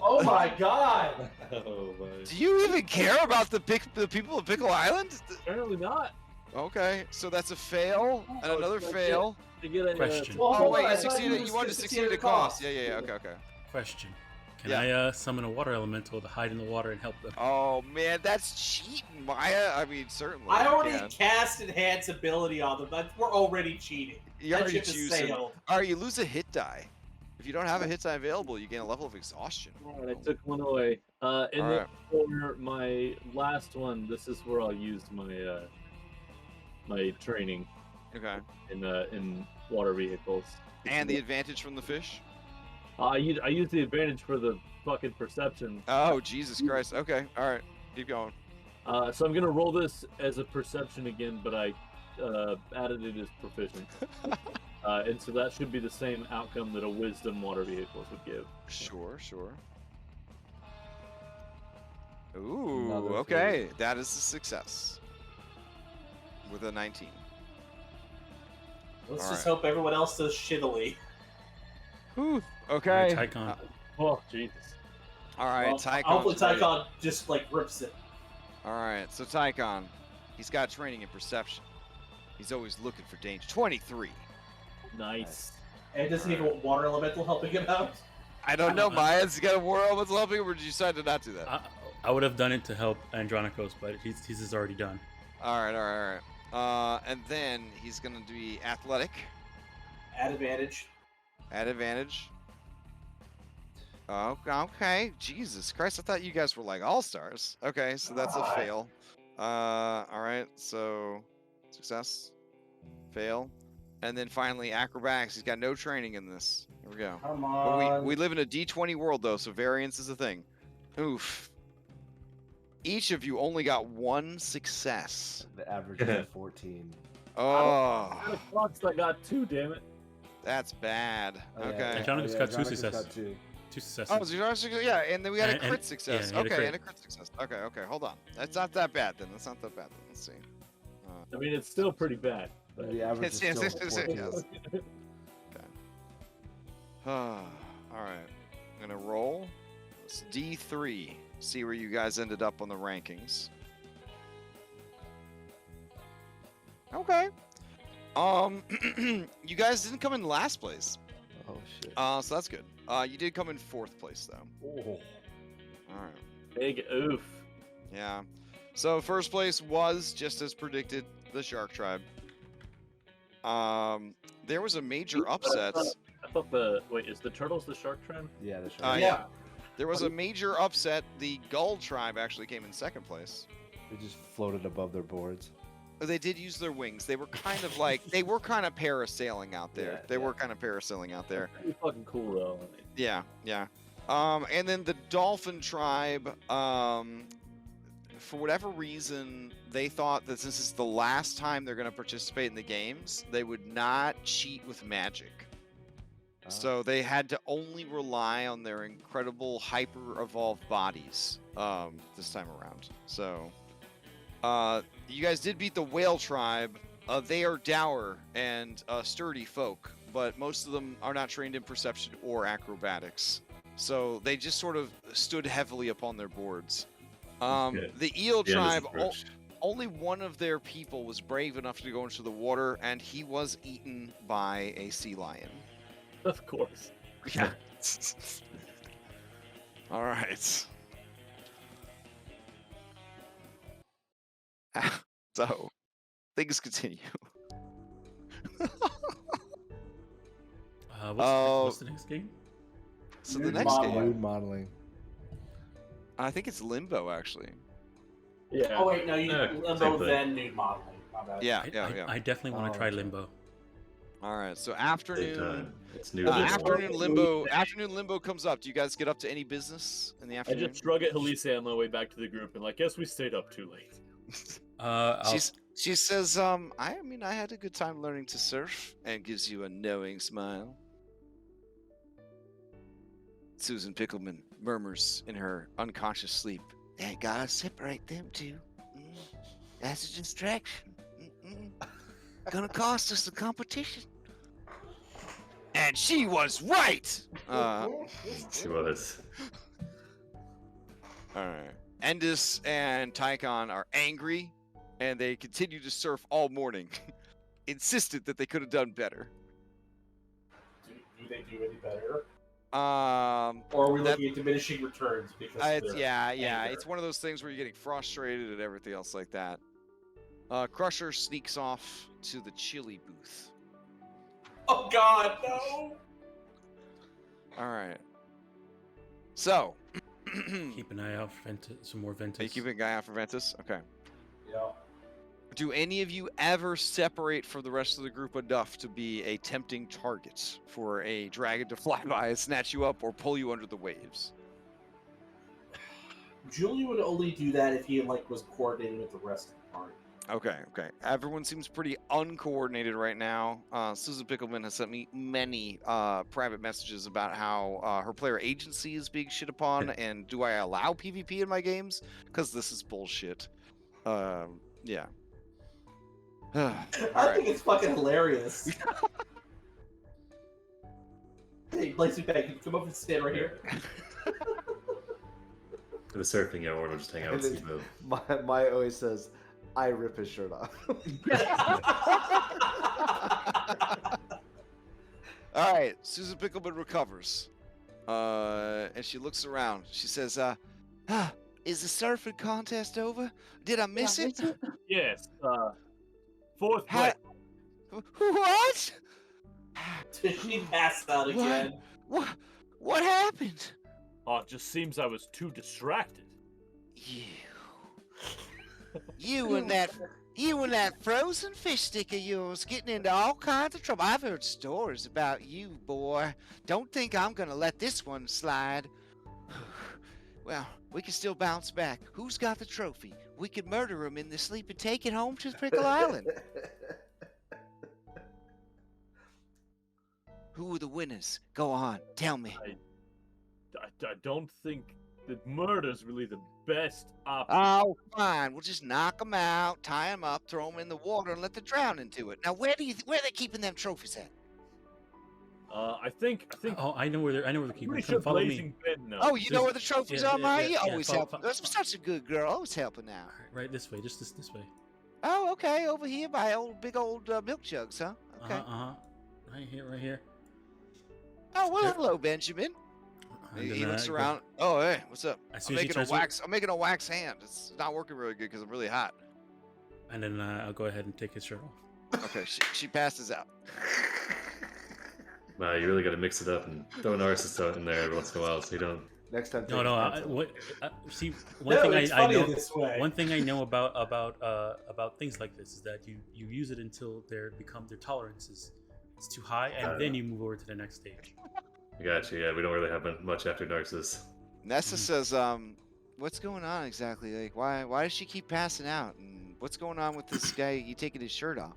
Oh my god! Oh my. Do you even care about the people of Pickle Island? Apparently not. Okay, so that's a fail and another fail. To get a, Question. Well, Oh hold wait, on, I you thought succeeded. You wanted to succeed at a cost. Yeah. Okay. Question. Can Yeah. I summon a water elemental to hide in the water and help them? Oh man, that's cheating, Maya. I mean, certainly. I you already can. cast Enhance ability on them, but we're already cheating. You That already ship has choose. sailed. Alright, you lose a hit die. If you don't have a hit die available, you gain a level of exhaustion. Alright, I took one away. And then Alright. for my last one, this is where I'll use my my training Okay. in water vehicles. And the advantage from the fish. I use the advantage for the fucking perception. Oh Jesus Christ. Okay. All right. Keep going. So I'm gonna roll this as a perception again, but I added it as proficient. And so that should be the same outcome that a wisdom water vehicles would give. Sure. Ooh. Another Okay. That is a success. With a 19. Let's All just right. hope everyone else does shittily. Whew. Okay. Alright, Tycon. Oh Jesus! All right. Well, Tycon. hopefully Tycon just like rips it. All right. So Tycon, he's got training in perception. He's always looking for danger. 23. Nice. And doesn't even want water elemental helping him out. I don't know, Maya's got a war elemental helping him, or did you decide to not do that? I would have done it to help Andronikos, but he's already done. All right. And then he's gonna be athletic. At advantage. At advantage. Oh, okay. Jesus Christ, I thought you guys were like all-stars. Okay, so that's a fail. All right, so success, fail, and then finally acrobatics. He's got no training in this. Here we go. Come But on. we live in a D20 world though, so variance is a thing. Oof. Each of you only got 1 success. The average is 14. Oh, I got 2, damn it. that's bad. Oh, yeah, Okay. Andronikos got 2 Andronikos successes. got 2. 2 successes. Oh, so you're actually, yeah, and then we had a And- crit and- success. yeah, he had a Okay, crit. and a crit success. Okay, hold on. That's not that bad then. Let's see. I mean, it's still pretty bad. But... The average is Yes, still yes, 14. yes. All right, I'm gonna roll. It's D3. See where you guys ended up on the rankings. Okay. You guys didn't come in last place. Oh shit. So that's good. You did come in 4th place though. Oh. All right. Big oof. Yeah. So first place was, just as predicted, the Shark Tribe. There was a major upset. I thought wait, is the turtles the shark tribe? Yeah, that's right. Yeah. There was a major upset. The Gull Tribe actually came in 2nd place. They just floated above their boards. They did use their wings. They were kind of like, they were kind of parasailing out there. Yeah, they were kind of parasailing out there. Pretty fucking cool though. Yeah. And then the Dolphin Tribe for whatever reason, they thought that this is the last time they're going to participate in the games. They would not cheat with magic. So they had to only rely on their incredible hyper-evolved bodies this time around. So you guys did beat the whale tribe. They are dour and sturdy folk, but most of them are not trained in perception or acrobatics. So they just sort of stood heavily upon their boards. The eel tribe, only one of their people was brave enough to go into the water, and he was eaten by a sea lion. Of course. Yeah. All right. So, things continue. What's the next game? So the next game, Nude modeling. I think it's Limbo, actually. Yeah. Oh wait, no, you same Limbo thing. then Nude modeling. My bad. Yeah. I definitely want to try Limbo. All right, so Big afternoon. time. It's new. Afternoon Limbo comes up. Do you guys get up to any business in the I afternoon? just shrug at Halisa on my way back to the group and guess we stayed up too late. She says, I mean, I had a good time learning to surf, and gives you a knowing smile. Susan Pickleman murmurs in her unconscious sleep, "They gotta separate them two. That's a distraction. Gonna cost us the competition." And she was right! She was. Alright. Endis and Tycon are angry, and they continue to surf all morning. Insisted that they could have done better. Do they do any better? Or Or are we looking at diminishing returns because of their yeah. anger? It's one of those things where you're getting frustrated and everything else like that. Crusher sneaks off to the chili booth. Oh God, no! Alright. So. Keep an eye out for some more Ventus. Are you keeping an eye out for Ventus? Okay. Yeah. Do any of you ever separate from the rest of the group enough to be a tempting target for a dragon to fly by and snatch you up or pull you under the waves? Julian would only do that if he was coordinated with the rest of the party. Okay. Everyone seems pretty uncoordinated right now. Susan Pickleman has sent me many private messages about how her player agency is being shit upon, and do I allow PvP in my games? Because this is bullshit. Yeah. I think it's fucking hilarious. Hey, Blazing Bag, can you come up and stand right here? For the surfing, yeah, or we'll just hang out And and then see both. my always says, I rip his shirt off. All right, Susan Pickleman recovers, and she looks around. She says, "Is the surfing contest over? Did I miss it?" Yes. Fourth place. What? Did she pass out again? What happened? Oh, it just seems I was too distracted. You and that frozen fish stick of yours getting into all kinds of trouble. I've heard stories about you, boy. Don't think I'm gonna let this one slide. Well, we can still bounce back. Who's got the trophy? We could murder him in the sleep and take it home to Prickle Island. Who are the winners? Go on, tell me. I don't think that murder's really the best option. Oh, fine. We'll just knock them out, tie them up, throw them in the water, and let them drown into it. Now, where are they keeping them trophies at? I think. Oh, I know where they're keeping. Pretty Come sure follow me. Blazing Ben knows. Oh, you know where the trophies are, Maya? You always follow- help. That's such a good girl. Always helping out. Right this way, just this way. Oh, okay. Over here by big old milk jugs, huh? Okay. Right here. Oh, well, There- hello, Benjamin. And He then, looks go- around. Oh, hey, what's up? As I'm soon as he making a tries to- wax. I'm making a wax hand. It's not working really good because I'm really hot. And then I'll go ahead and take his shirt off. Okay, she passes out. Nah, you really got to mix it up and throw an artist in there every once in a while, so you don't. Next time. No. See, No, it's funny this way. one thing I know about things like this is that you use it until their tolerance is too high, and then you move over to the next stage. I got you. Yeah, we don't really have much after Narcissus. Nessa says, what's going on exactly? Like, why does she keep passing out? And what's going on with this guy? He taking his shirt off?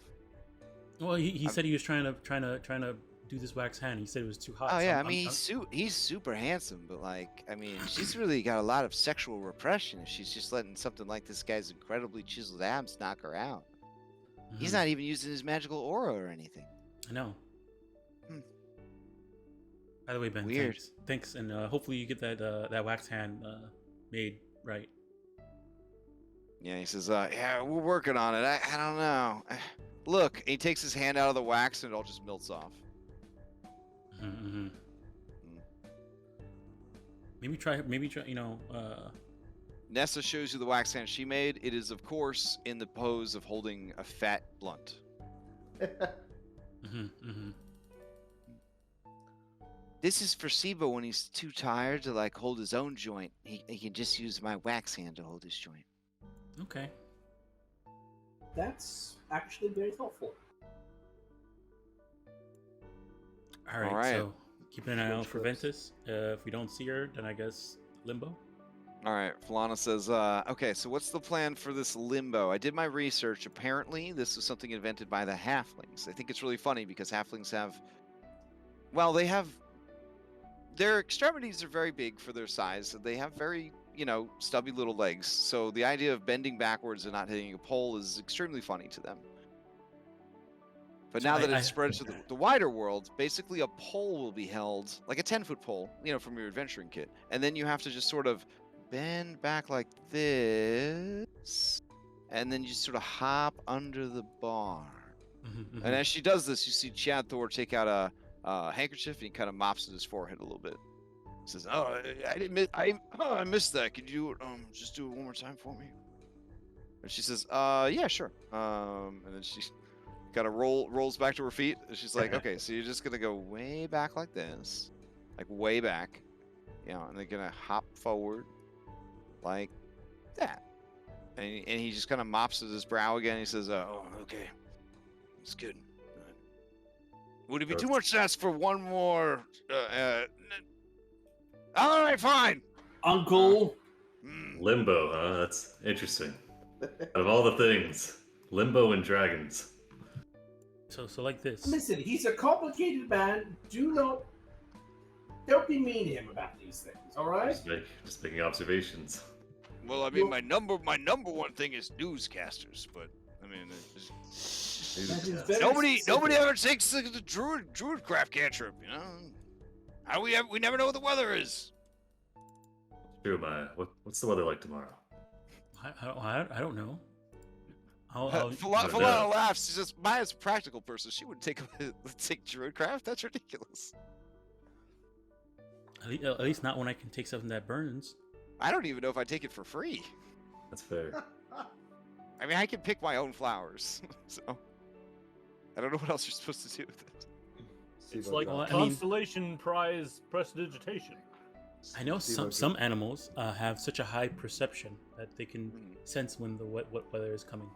Well, he said he was trying to do this wax hand. He said it was too hot. Oh so yeah, I mean he's super handsome, but like, I mean, she's really got a lot of sexual repression if she's just letting something like this guy's incredibly chiseled abs knock her out. He's not even using his magical aura or anything. I know. By the way, Ben, Weird. thanks, and hopefully you get that wax hand made right. Yeah, he says, yeah, we're working on it. I don't know. Look, he takes his hand out of the wax and it all just melts off. Maybe try. Nessa shows you the wax hand she made. It is, of course, in the pose of holding a fat blunt. This is for Sibo when he's too tired to like hold his own joint. He can just use my wax hand to hold his joint. Okay. That's actually very helpful. All right. So keep an eye out for Ventus. If we don't see her, then I guess Limbo. All right. Falana says, okay, so what's the plan for this Limbo? I did my research. Apparently, this was something invented by the halflings. I think it's really funny because halflings have, well, they have, their extremities are very big for their size. They have very, stubby little legs. So the idea of bending backwards and not hitting a pole is extremely funny to them. But now that it's spread to the wider world, basically a pole will be held, like a 10-foot pole, from your adventuring kit. And then you have to just sort of bend back like this. And then you sort of hop under the bar. And as she does this, you see Chad Thor take out a handkerchief and he kind of mops at his forehead a little bit. He says, "Oh, I missed that. Could you just do it one more time for me?" And she says, "Yeah, sure." And then she kind of rolls back to her feet. And she's like, "Okay, so you're just gonna go way back like this, like way back, and they're gonna hop forward like that." And he just kind of mops at his brow again. He says, "Oh, okay, it's good. Would it be too much to ask for one more? All right, fine. Uncle." Limbo, huh? That's interesting. Out of all the things, Limbo and dragons. So like this. Listen, he's a complicated man. Don't be mean to him about these things. All right? Just making observations. Well, I mean, my number one thing is newscasters, but I mean, nobody ever takes the druid craft cantrip, How we never know what the weather is. True, Maya. What's the weather like tomorrow? I don't know. Falana laughs. She says, "Maya's a practical person. She wouldn't take druidcraft. That's ridiculous." At least not when I can take something that burns. I don't even know if I take it for free. That's fair. I mean, I can pick my own flowers, so I don't know what else you're supposed to do with it. It's like Constellation Prize Prestidigitation. I know some animals have such a high perception that they can sense when the wet weather is coming.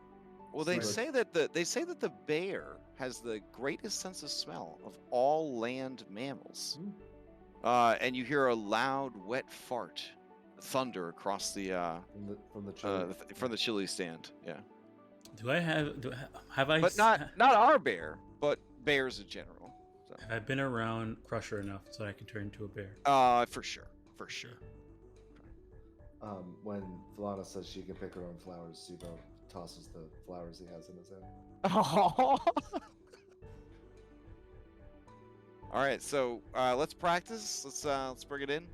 Well, they say that the bear has the greatest sense of smell of all land mammals, and you hear a loud, wet fart, thunder across from the chili stand. Yeah. Have I? But not our bear, but bears in general. So. Have I been around Crusher enough so I can turn into a bear? For sure. When Falana says she can pick her own flowers, Sibo tosses the flowers he has in his hand. All right, so let's practice. Let's bring it in.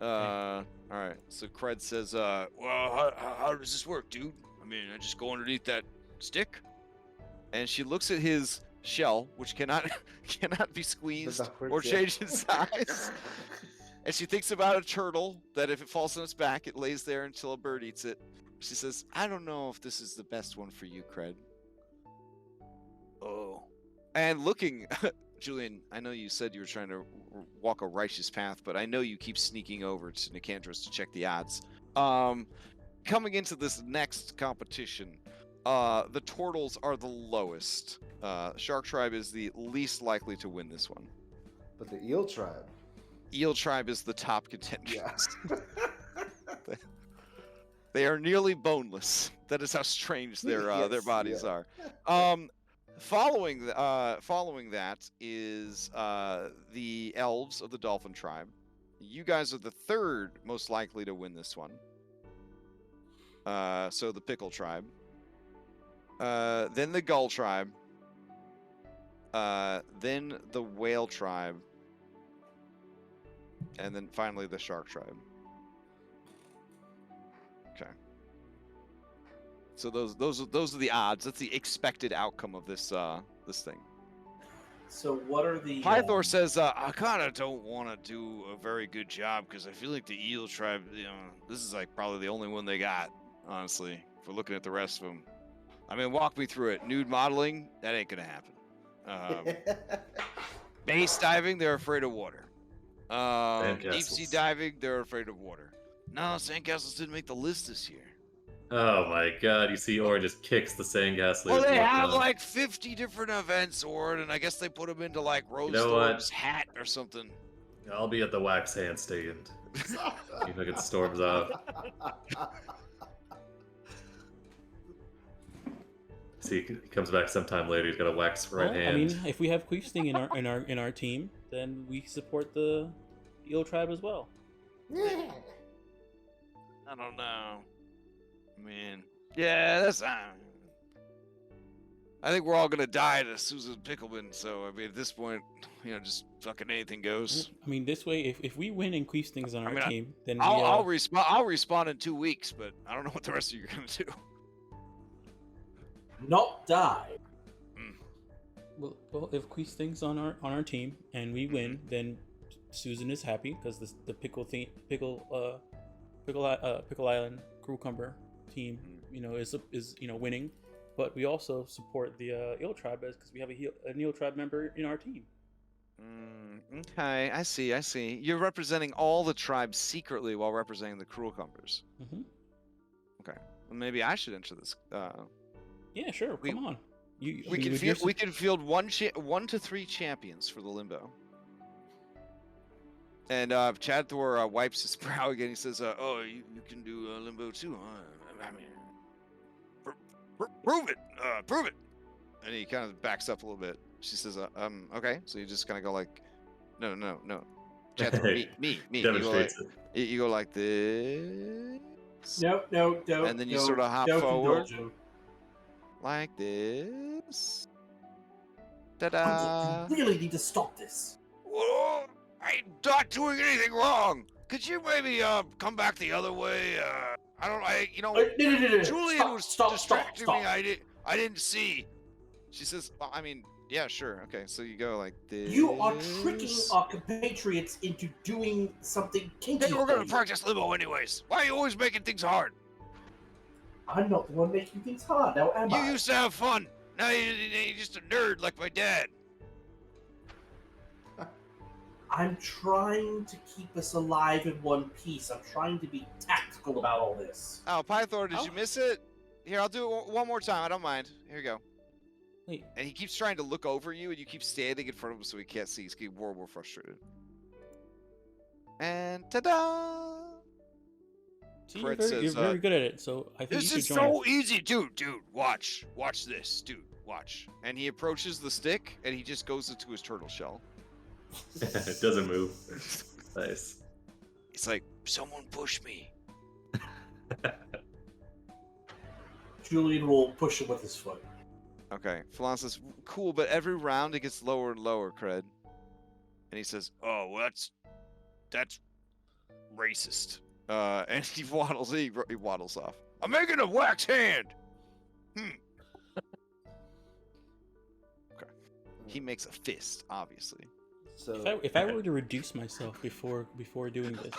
All right. So Cred says, "Well, how does this work, dude? I mean, I just go underneath that stick." And she looks at his shell, which cannot be squeezed or changed in size. And she thinks about a turtle that if it falls on its back, it lays there until a bird eats it. She says, "I don't know if this is the best one for you, Cred." Oh. And looking, Julian, I know you said you were trying to walk a righteous path, but I know you keep sneaking over to Nicandros to check the odds. Coming into this next competition, the turtles are the lowest. Shark Tribe is the least likely to win this one. But the Eel Tribe. Eel Tribe is the top contender. Yeah. They are nearly boneless. That is how strange their Yes, bodies yeah. are. Following that is the elves of the Dolphin tribe. You guys are the third most likely to win this one. So the Pickle tribe. Then the Gull tribe. Then the Whale tribe. And then finally the Shark tribe. Okay. So those are the odds. That's the expected outcome of this this thing. So what are the? Pythor says, I kind of don't want to do a very good job because I feel like the Eel tribe, this is like probably the only one they got, honestly, if we're looking at the rest of them. I mean, walk me through it. Nude modeling, that ain't going to happen. Base diving, they're afraid of water. Deep sea diving, they're afraid of water. No, sandcastles didn't make the list this year. Oh my god, you see Orin just kicks the sandcastle. Well, they have like 50 different events, Orin, and I guess they put them into like Rose hat or something. I'll be at the wax hand stand. If I get storms off. See, he comes back sometime later. He's got a wax right hand. I mean, if we have Queefsting in our team, then we support the Eel tribe as well. Yeah. I don't know. Man. Yeah, that's. I think we're all gonna die to Susan Pickleman. So I mean, at this point, just fucking anything goes. I mean, this way, if we win and Queefsting's on our team, then I'll respawn in 2 weeks, but I don't know what the rest of you are gonna do. Not die. Well, if Queefsting's on our team and we win, then Susan is happy because the Pickle Island Crewcumber team, is winning. But we also support the Eel tribe because we have an Eel tribe member in our team. Okay, I see. You're representing all the tribes secretly while representing the Crewcumbers. Mm-hmm. Okay, well, maybe I should enter this. Yeah, sure. Come on. We can field 1 to 3 champions for the Limbo. And Chad Thor wipes his brow again. He says, "Oh, you can do Limbo too, huh? I mean, prove it, prove it." And he kind of backs up a little bit. She says, okay." So you just kind of go like, "No." Chad Thor, me. You go like this. No, don't. And then you sort of hop forward. Like this. Ta-da! You really need to stop this. Whoa, I'm not doing anything wrong. Could you maybe come back the other way? No. Julian was distracting me. I didn't see. She says, well, I mean, yeah, sure. Okay, so you go like this. You are tricking our compatriots into doing something kinky. Hey, we're gonna practice Limbo anyways. Why are you always making things hard? I'm not the one making things hard, now am I? You used to have fun. Now you're just a nerd like my dad. I'm trying to keep us alive in one piece. I'm trying to be tactical about all this. Oh, Pythor, did you miss it? Here, I'll do it one more time. I don't mind. Here you go. Wait. And he keeps trying to look over you, and you keep standing in front of him so he can't see. He's getting more and more frustrated. And ta-da! See, you're very good at it, so I think this you is should join so us. easy, dude. Watch this, dude. Watch. And he approaches the stick, and he just goes into his turtle shell. It doesn't move. Nice. It's like, someone push me. Julian will push him with his foot. Okay. Falon says, cool, but every round it gets lower and lower, Cred. And he says, oh, well, that's racist. And he waddles off. I'm making a wax hand. Okay. He makes a fist, obviously. So If I were to reduce myself before doing this,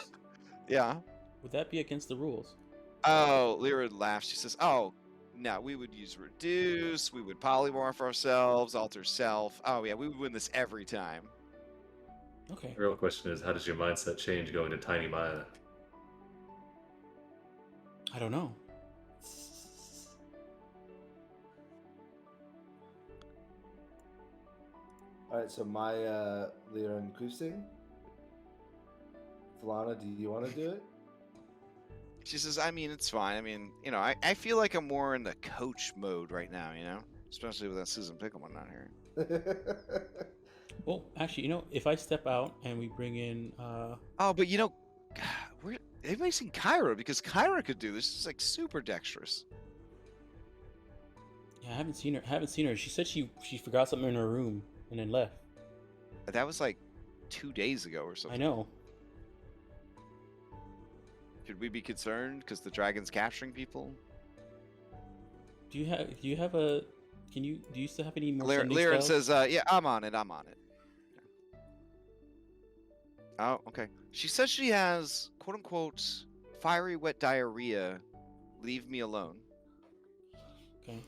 yeah, would that be against the rules? Oh, Lyra laughs. She says, "Oh, no, we would use reduce. We would polymorph ourselves, alter self. Oh yeah, we would win this every time." Okay. The real question is, how does your mindset change going to Tiny Maya? I don't know. Alright, so Maya, Lyra, and Kusing. Falana, do you want to do it? She says, I mean, it's fine. I mean, you know, I feel like I'm more in the coach mode right now, you know? Especially with that Susan Pickleman down here. Well, actually, you know, if I step out and we bring in Oh, but you know, everybody's seen Kyra, because Kyra could do this. She's like super dexterous. yeah, I haven't seen her. She said she forgot something in her room and then left. That was like 2 days ago or something. I know. Should we be concerned because the dragon's capturing people? Do you have a? Do you still have any more? Lyran says, yeah, I'm on it. Oh, okay. She says she has, quote unquote, fiery wet diarrhea. Leave me alone. Okay.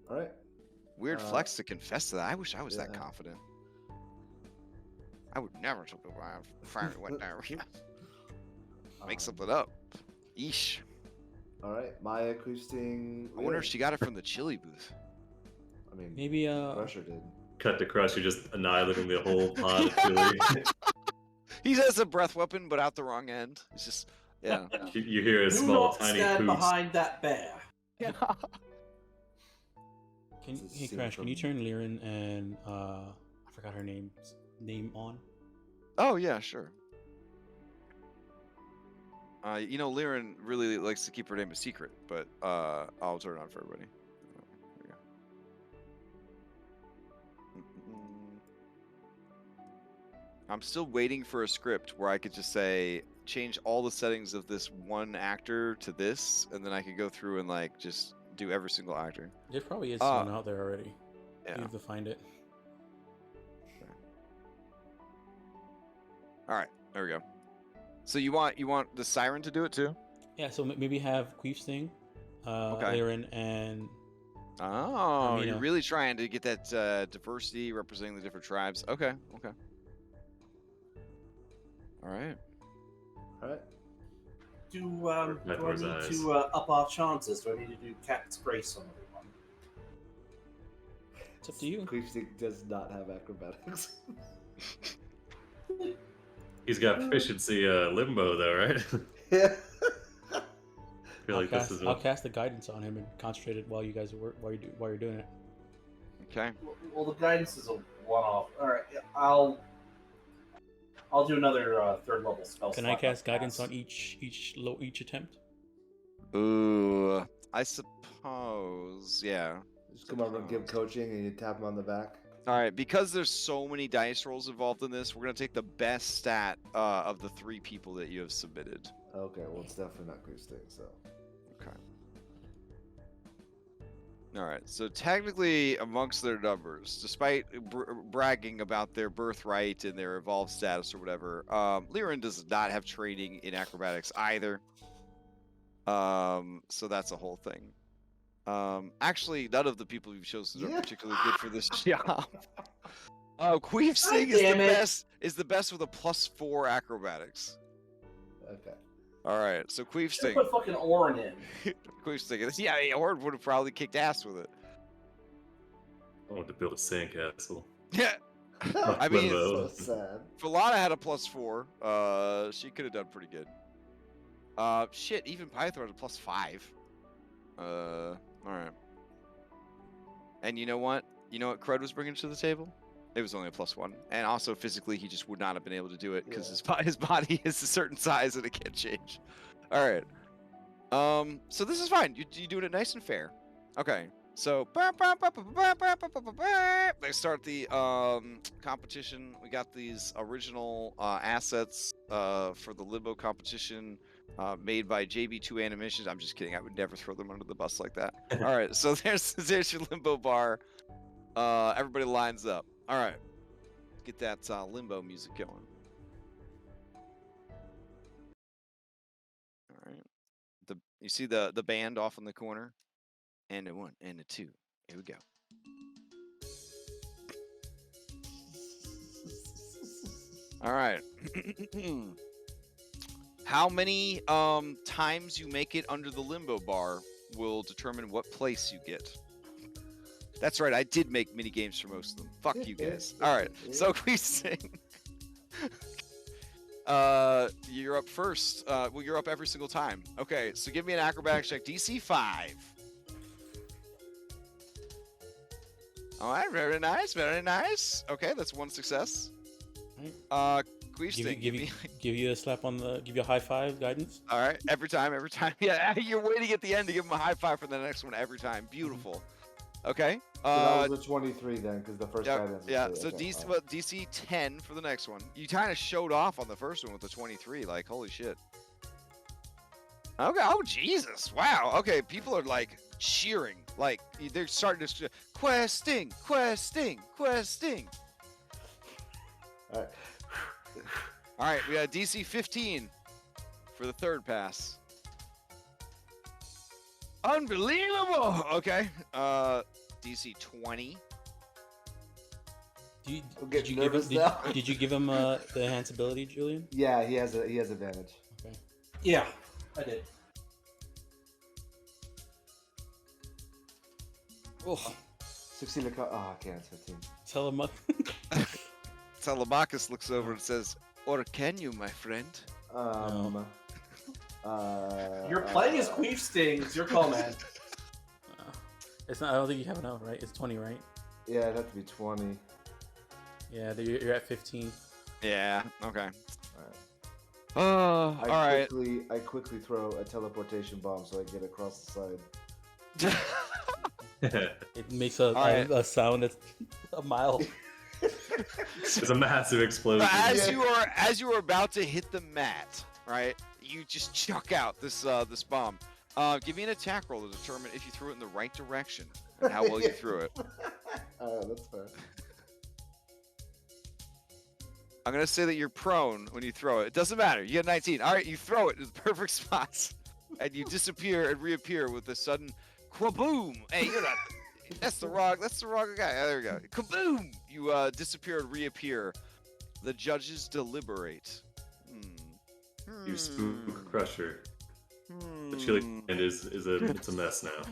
All right. Weird flex to confess to that. I wish I was that confident. I would never tell people I have fiery wet diarrhea. Make something up. Yeesh. All right, Maya Kusting. I wonder if she got it from the chili booth. I mean, maybe Crusher did. Cut to Crusher just annihilating the whole pod of chili. He has a breath weapon, but out the wrong end. It's just, yeah. You hear a Do small, not tiny stand poops. behind that bear. Hey Crash, can you turn Lyran and I forgot her name on? Oh yeah, sure. You know, Lyran really likes to keep her name a secret, but I'll turn it on for everybody. There we go. I'm still waiting for a script where I could just say change all the settings of this one actor to this, and then I could go through and like just do every single actor. There probably is one out there already. Yeah. You have to find it. All right, there we go. So you want the Siren to do it too? Yeah, so maybe have Queef Sting, Okay. Lyran, and Oh, Amina. you're really trying to get that diversity representing the different tribes. Okay, okay. All right. All right. Do I Meteor's need eyes. to up our chances? Do I need to do Cat's Grace on everyone? it's up to you. Queefstic does not have acrobatics. He's got proficiency Limbo though, right? Yeah. I feel like this is I'll cast the guidance on him and concentrate it while you guys work while you're doing it. Okay. Well, the guidance is a one-off. All right, yeah, I'll do another third level spell. Can I cast guidance on each attempt? Ooh, I suppose. Yeah. Just come over and give coaching, and you tap him on the back. All right, because there's so many dice rolls involved in this, we're gonna take the best stat of the 3 people that you have submitted. Okay, well it's definitely not Queefstic, so. Okay. All right. So technically, amongst their numbers, despite bragging about their birthright and their evolved status or whatever, Lyran does not have training in acrobatics either. So that's a whole thing. Actually, none of the people you've chosen are particularly good for this job. Queef Sting is the best with a +4 acrobatics. Okay. All right, so Queef Sting. Put fucking Orin in. Queef Sting. Yeah, Orin would have probably kicked ass with it. I want to build a sandcastle. Yeah. I mean, Limbo. So sad. Falana had a +4. She could have done pretty good. Shit, even Python had a +5. All right. And you know what? You know what Crud was bringing to the table? It was only a +1, and also physically he just would not have been able to do it because his body is a certain size and it can't change. All right. So this is fine. You're doing it nice and fair. Okay. So they start the competition. We got these original assets for the Limbo competition made by JB2 Animations. I'm just kidding. I would never throw them under the bus like that. All right. So there's your Limbo bar. Everybody lines up. All right. Get that Limbo music going. All right. You see the band off in the corner? And a 1 and a 2. Here we go. All right. How many times you make it under the Limbo bar will determine what place you get. That's right, I did make mini games for most of them. Fuck you guys. All right, so we sing. You're up first. Well, you're up every single time. Okay, so give me an acrobatics check. DC 5. All right, very nice, very nice. Okay, that's one success. Give you a slap on the, give you a high five guidance. All right, every time. Yeah, you're waiting at the end to give him a high five for the next one every time. Beautiful. Okay. So that was a 23 then, because the first guidance. Yeah. Was So okay, DC 10 for the next one. You kind of showed off on the first one with the 23. Like, holy shit. Okay. Oh Jesus! Wow. Okay. People are like cheering. Like they're starting to questing. All right. All right. We got DC 15 for the third pass. Unbelievable. Okay. DC 20. Did you give him the enhance ability, Julian? Yeah, he has advantage. Okay. Yeah, I did. Oh. 16 to I can't. 15. Telemachus looks over and says, "Or can you, my friend?" You're playing as Queef Sting. It's your call, man. It's not. I don't think you have enough, right? It's 20, right? Yeah, it'd have to be 20. Yeah, you're at 15. Yeah. Okay. All right. I quickly throw a teleportation bomb so I get across the side. It makes a sound that's a mile. It's a massive explosion. As you are about to hit the mat, right? You just chuck out this bomb. Give me an attack roll to determine if you threw it in the right direction and how well you threw it. That's fair. I'm gonna say that you're prone when you throw it. It doesn't matter. You get 19. All right, you throw it in the perfect spots, and you disappear and reappear with a sudden kaboom. Hey, you're not. That's the wrong guy. There we go. Kaboom! You disappear and reappear. The judges deliberate. You spook crusher. The chili can it's a mess now.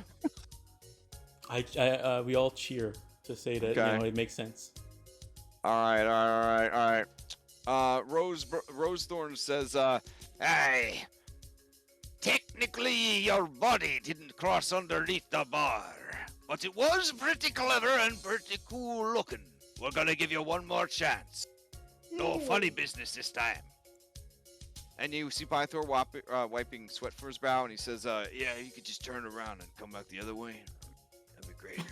We all cheer to say that it makes sense. All right. Rosethorn says, "Hey, technically your body didn't cross underneath the bar, but it was pretty clever and pretty cool looking. We're gonna give you one more chance. No funny business this time." And you see Pythor wiping sweat from his brow, and he says, "Yeah, you could just turn around and come back the other way. That'd be great."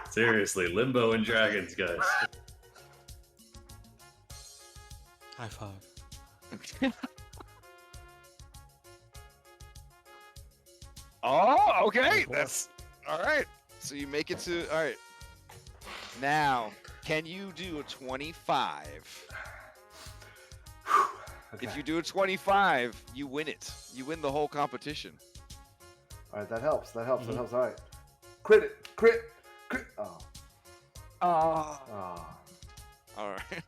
Seriously, Limbo and Dragons, guys. High five. Oh, okay. That's all right. So you make it to all right. Now, can you do a 25? Okay. If you do a 25, you win it. You win the whole competition. All right, that helps. That helps. All right. Crit. Oh. All right.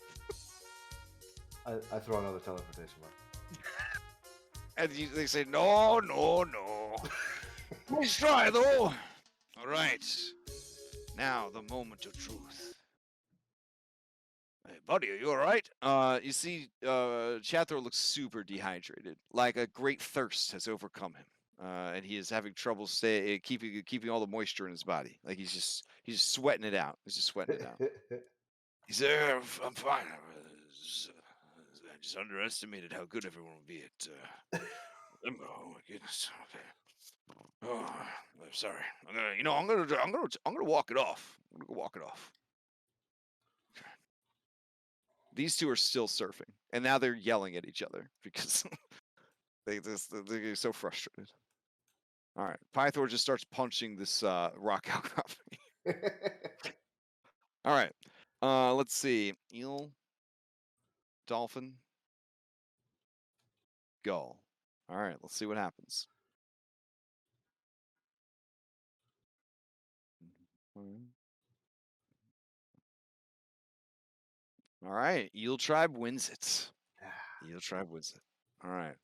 I throw another teleportation mark. And they say, no. Let's try, though. All right. Now, the moment of truth. Hey, buddy, are you all right? You see, Chathor looks super dehydrated. Like a great thirst has overcome him. And he is having trouble keeping all the moisture in his body. Like he's just sweating it out. He said, "I'm fine. I just underestimated how good everyone would be at Limbo. Oh my goodness. Okay. Oh, I'm sorry. I'm gonna walk it off. I'm gonna go walk it off." Okay. These two are still surfing, and now they're yelling at each other because they're so frustrated. All right, Pythor just starts punching this rock outcropping. All right, let's see. Eel, dolphin, gull. All right, let's see what happens. All right, Eel Tribe wins it. Eel Tribe wins it. All right.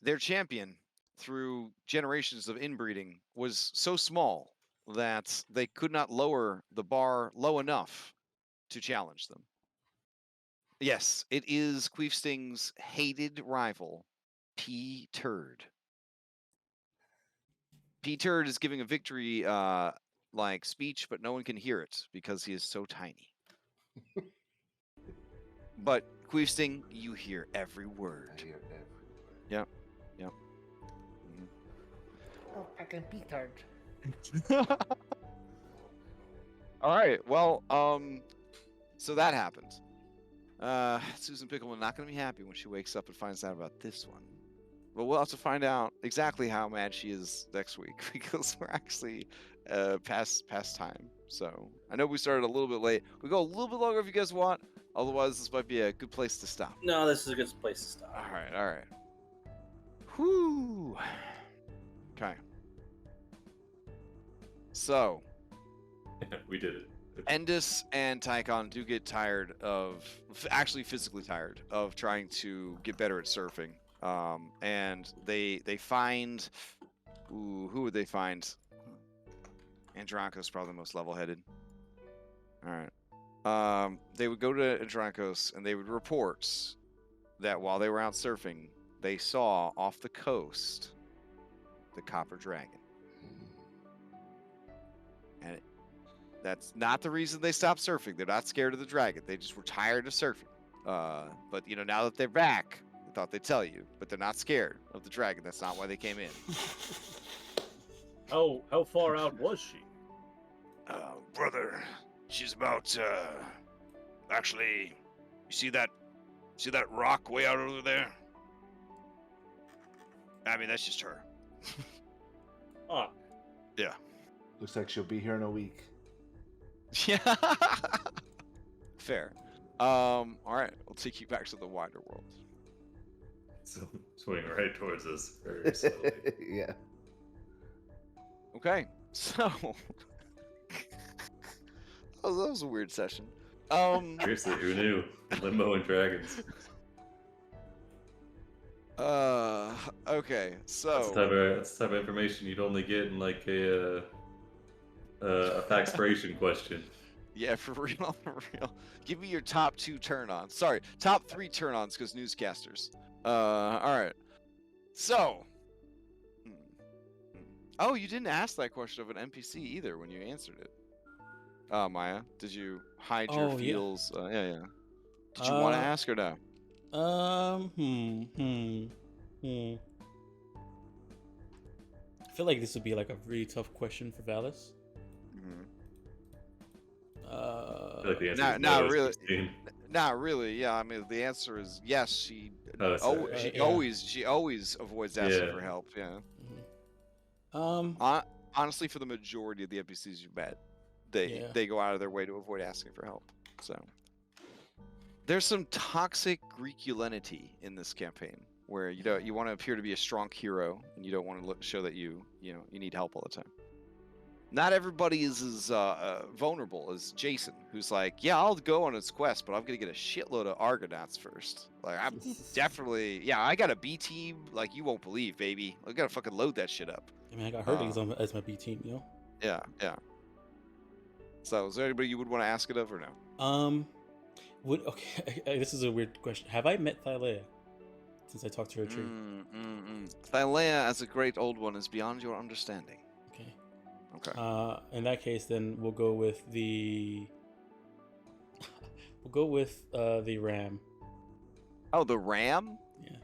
Their champion, through generations of inbreeding, was so small that they could not lower the bar low enough to challenge them. Yes, it is Queefsting's hated rival, P Turd. P Turd is giving a victory like speech, but no one can hear it because he is so tiny. But Queefsting, you hear every word. I hear every word. Yep. Oh, fucking Petard. All right. Well, so that happened. Susan Pickleman not going to be happy when she wakes up and finds out about this one. But we'll have to find out exactly how mad she is next week because we're actually past time. So I know we started a little bit late. We go a little bit longer if you guys want. Otherwise, this might be a good place to stop. No, this is a good place to stop. All right. Whoo. Okay. So. We did it. Endis and Tycon do get tired of, actually physically tired of trying to get better at surfing. And they find, who would they find? Andronikos probably the most level-headed. All right. They would go to Andronikos and they would report that while they were out surfing, they saw off the coast the Copper Dragon. And that's not the reason they stopped surfing. They're not scared of the dragon. They just were tired of surfing. But now that they're back, they thought they'd tell you. But they're not scared of the dragon. That's not why they came in. How far out was she? Brother, she's about, actually, you see that rock way out over there? I mean, that's just her. Ah. Yeah. Looks like she'll be here in a week. Yeah. Fair. All right. We'll take you back to the wider world. So swing right towards us very slowly. Yeah. Okay. So. That was a weird session. Seriously, who knew? Limbo and dragons. Okay. So. That's the type of information you'd only get in like a faxpiration question. Yeah, for real, for real. Give me your top 2 turn-ons. Sorry, top 3 turn-ons because newscasters. All right. So. Oh, you didn't ask that question of an NPC either when you answered it. Maya, did you hide your feels? Yeah. Did you want to ask or no? I feel like this would be like a really tough question for Valis. I feel like the answer is not no, really. 16. Not really. Yeah, I mean the answer is yes. She always avoids asking for help. Yeah. Honestly, for the majority of the NPCs you met, they go out of their way to avoid asking for help. So there's some toxic Greekulinity in this campaign where you want to appear to be a strong hero and you don't want to show that you need help all the time. Not everybody is as vulnerable as Jason, who's like, yeah, I'll go on his quest, but I'm gonna get a shitload of Argonauts first. Like, I'm definitely, I got a B team like you won't believe, baby. I gotta fucking load that shit up. I mean, I got Hurlings as my B team, Yeah. So, is there anybody you would want to ask it of or no? Okay, this is a weird question. Have I met TheOutlier since I talked to her tree? TheOutlier, as a great old one, is beyond your understanding. Okay. In that case, then we'll go with the the ram. Oh, the ram? Yeah.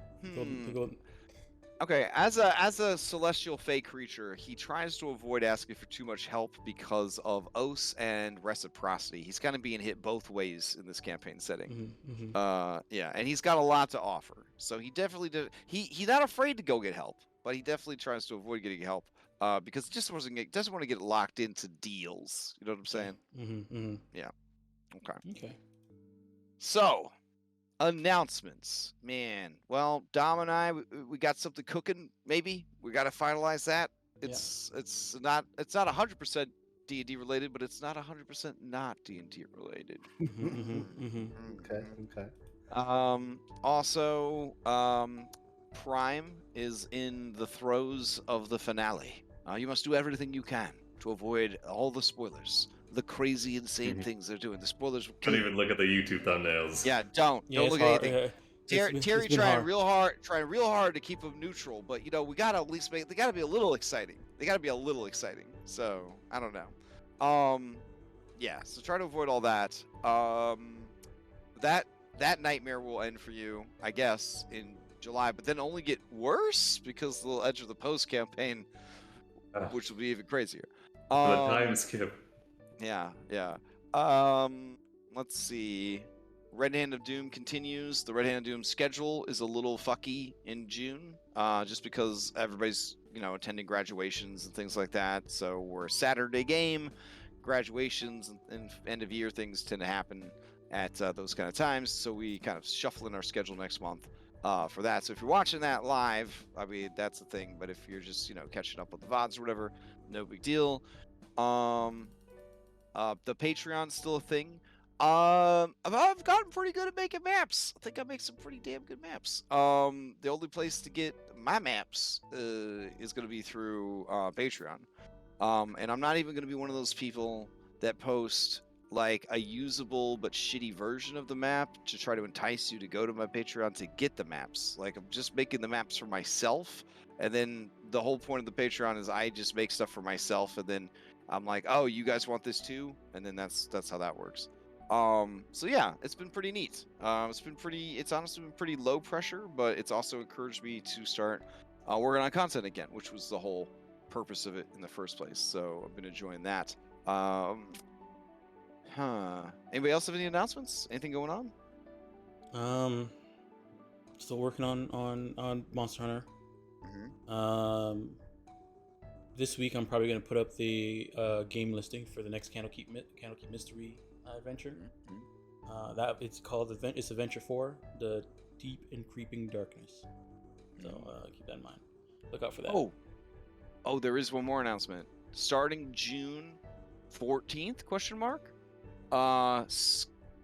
Okay, as a celestial fey creature, he tries to avoid asking for too much help because of oaths and reciprocity. He's kind of being hit both ways in this campaign setting. And he's got a lot to offer. So he definitely he's not afraid to go get help, but he definitely tries to avoid getting help because he just doesn't want to get locked into deals. You know what I'm saying? Yeah. Okay. So. Announcements, man. Well, Dom and I, we got something cooking. Maybe we got to finalize that. It's not 100% D&D related, but it's not 100% not D&D related. Okay. Also, Prime is in the throes of the finale. You must do everything you can to avoid all the spoilers. the crazy, insane things they're doing. The spoilers will kill Don't you. even look at the YouTube thumbnails. Yeah, don't Yeah, it's look at hard, anything. Terry been trying hard. real hard to keep them neutral, but we gotta at least make. They gotta be a little exciting. So I don't know. Yeah. So try to avoid all that. That nightmare will end for you, I guess, in July, but then only get worse because the Edge of the Post campaign, which will be even crazier. The time skip. Yeah. Let's see. Red Hand of Doom continues. The Red Hand of Doom schedule is a little fucky in June, just because everybody's attending graduations and things like that. So we're a Saturday game. Graduations and end of year things tend to happen at those kind of times. So we kind of shuffle in our schedule next month for that. So if you're watching that live, I mean that's the thing. But if you're just catching up with the VODs or whatever, no big deal. The Patreon's still a thing. I've gotten pretty good at making maps. I think I make some pretty damn good maps. The only place to get my maps is going to be through Patreon. And I'm not even going to be one of those people that post like a usable but shitty version of the map to try to entice you to go to my Patreon to get the maps. Like, I'm just making the maps for myself, and then the whole point of the Patreon is I just make stuff for myself, and then I'm like, oh, you guys want this too? And then that's how that works. So yeah, it's been pretty neat. It's honestly been pretty low pressure, but it's also encouraged me to start working on content again, which was the whole purpose of it in the first place. So I've been enjoying that. Anybody else have any announcements? Anything going on? Still working on Monster Hunter. Mm-hmm. This week I'm probably gonna put up the game listing for the next Candlekeep Mystery adventure. That it's called it's Adventure 4, the Deep and Creeping Darkness. So keep that in mind. Look out for that. Oh, there is one more announcement. Starting June 14th?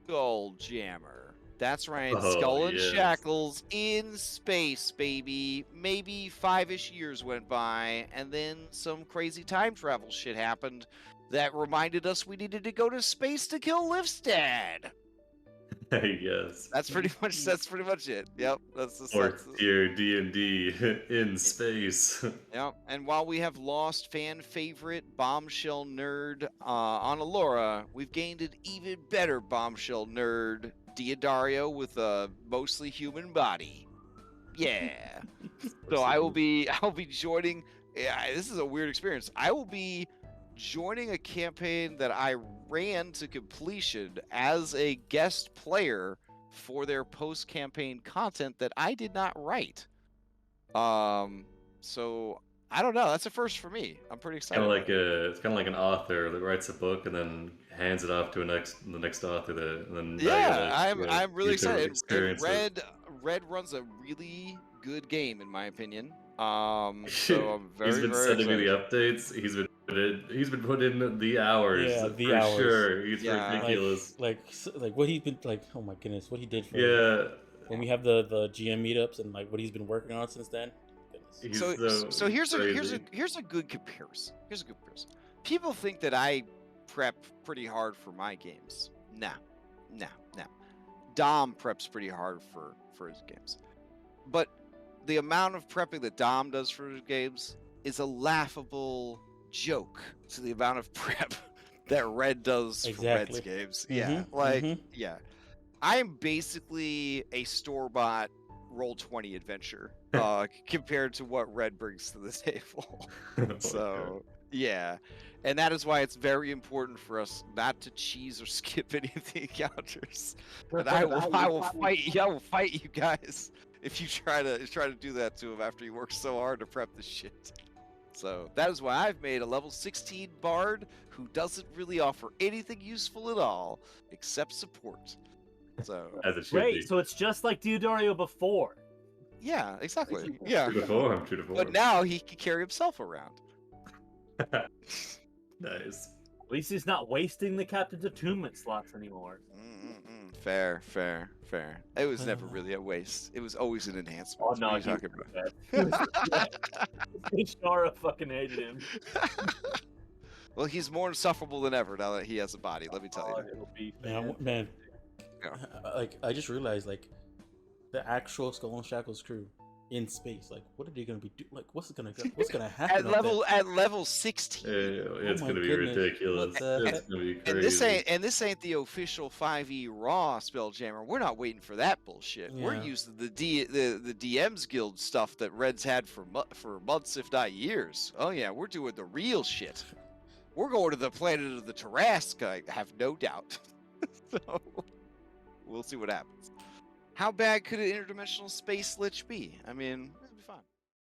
Skulljammer. That's right. Skull and Shackles in space, baby. Maybe 5-ish years went by, and then some crazy time travel shit happened that reminded us we needed to go to space to kill Lifstad. Yes. That's pretty much it. Yep. That's tier D&D in space. Yep. And while we have lost fan favorite bombshell nerd on Allura, we've gained an even better bombshell nerd, Diodario, with a mostly human body. Yeah. So I'll be joining. Yeah, this is a weird experience. I will be joining a campaign that I ran to completion as a guest player for their post-campaign content that I did not write. So I don't know. That's a first for me. I'm pretty excited. It's kind of like an author that writes a book and then hands it off to the next author. I'm really excited. Red runs a really good game in my opinion. So I'm very. He's been sending me the updates. He's been putting in the hours. Yeah, the for hours. Sure, he's ridiculous. Like what he's been like. Oh my goodness, what he did for. Yeah. When we have the GM meetups and like what he's been working on since then. So here's a good comparison. People think that I prep pretty hard for my games. No. Dom preps pretty hard for his games, but the amount of prepping that Dom does for his games is a laughable joke to the amount of prep that Red does for Red's games. Yeah, I am basically a store-bought Roll20 adventure compared to what Red brings to the table. So yeah, and that is why it's very important for us not to cheese or skip any of the encounters. And I will fight you guys if you try to do that to him after you work so hard to prep this shit. So that is why I've made a level 16 bard who doesn't really offer anything useful at all except support. So great. So it's just like Diodario before. Yeah, exactly. Yeah. True to form. But now he can carry himself around. Nice. At least he's not wasting the captain's attunement slots anymore. Fair. It was never really a waste. It was always an enhancement. Oh no, what are you talking about? Shara fucking hated him. Well, he's more insufferable than ever now that he has a body. Let me tell you. It'll be Man, Yeah. like I just realized, like the actual Skull and Shackles crew in space, like what are they gonna be doing? Like what's gonna happen at level 16? It's my gonna be goodness. ridiculous. What the It's gonna be crazy. And this ain't the official 5e raw Spelljammer. We're not waiting for that bullshit. We're Yeah. using the DM's Guild stuff that Red's had for months, if not years. Oh yeah, we're doing the real shit. We're going to the planet of the Tarrasque, I have no doubt. So we'll see what happens. How bad could an interdimensional space lich be? I mean,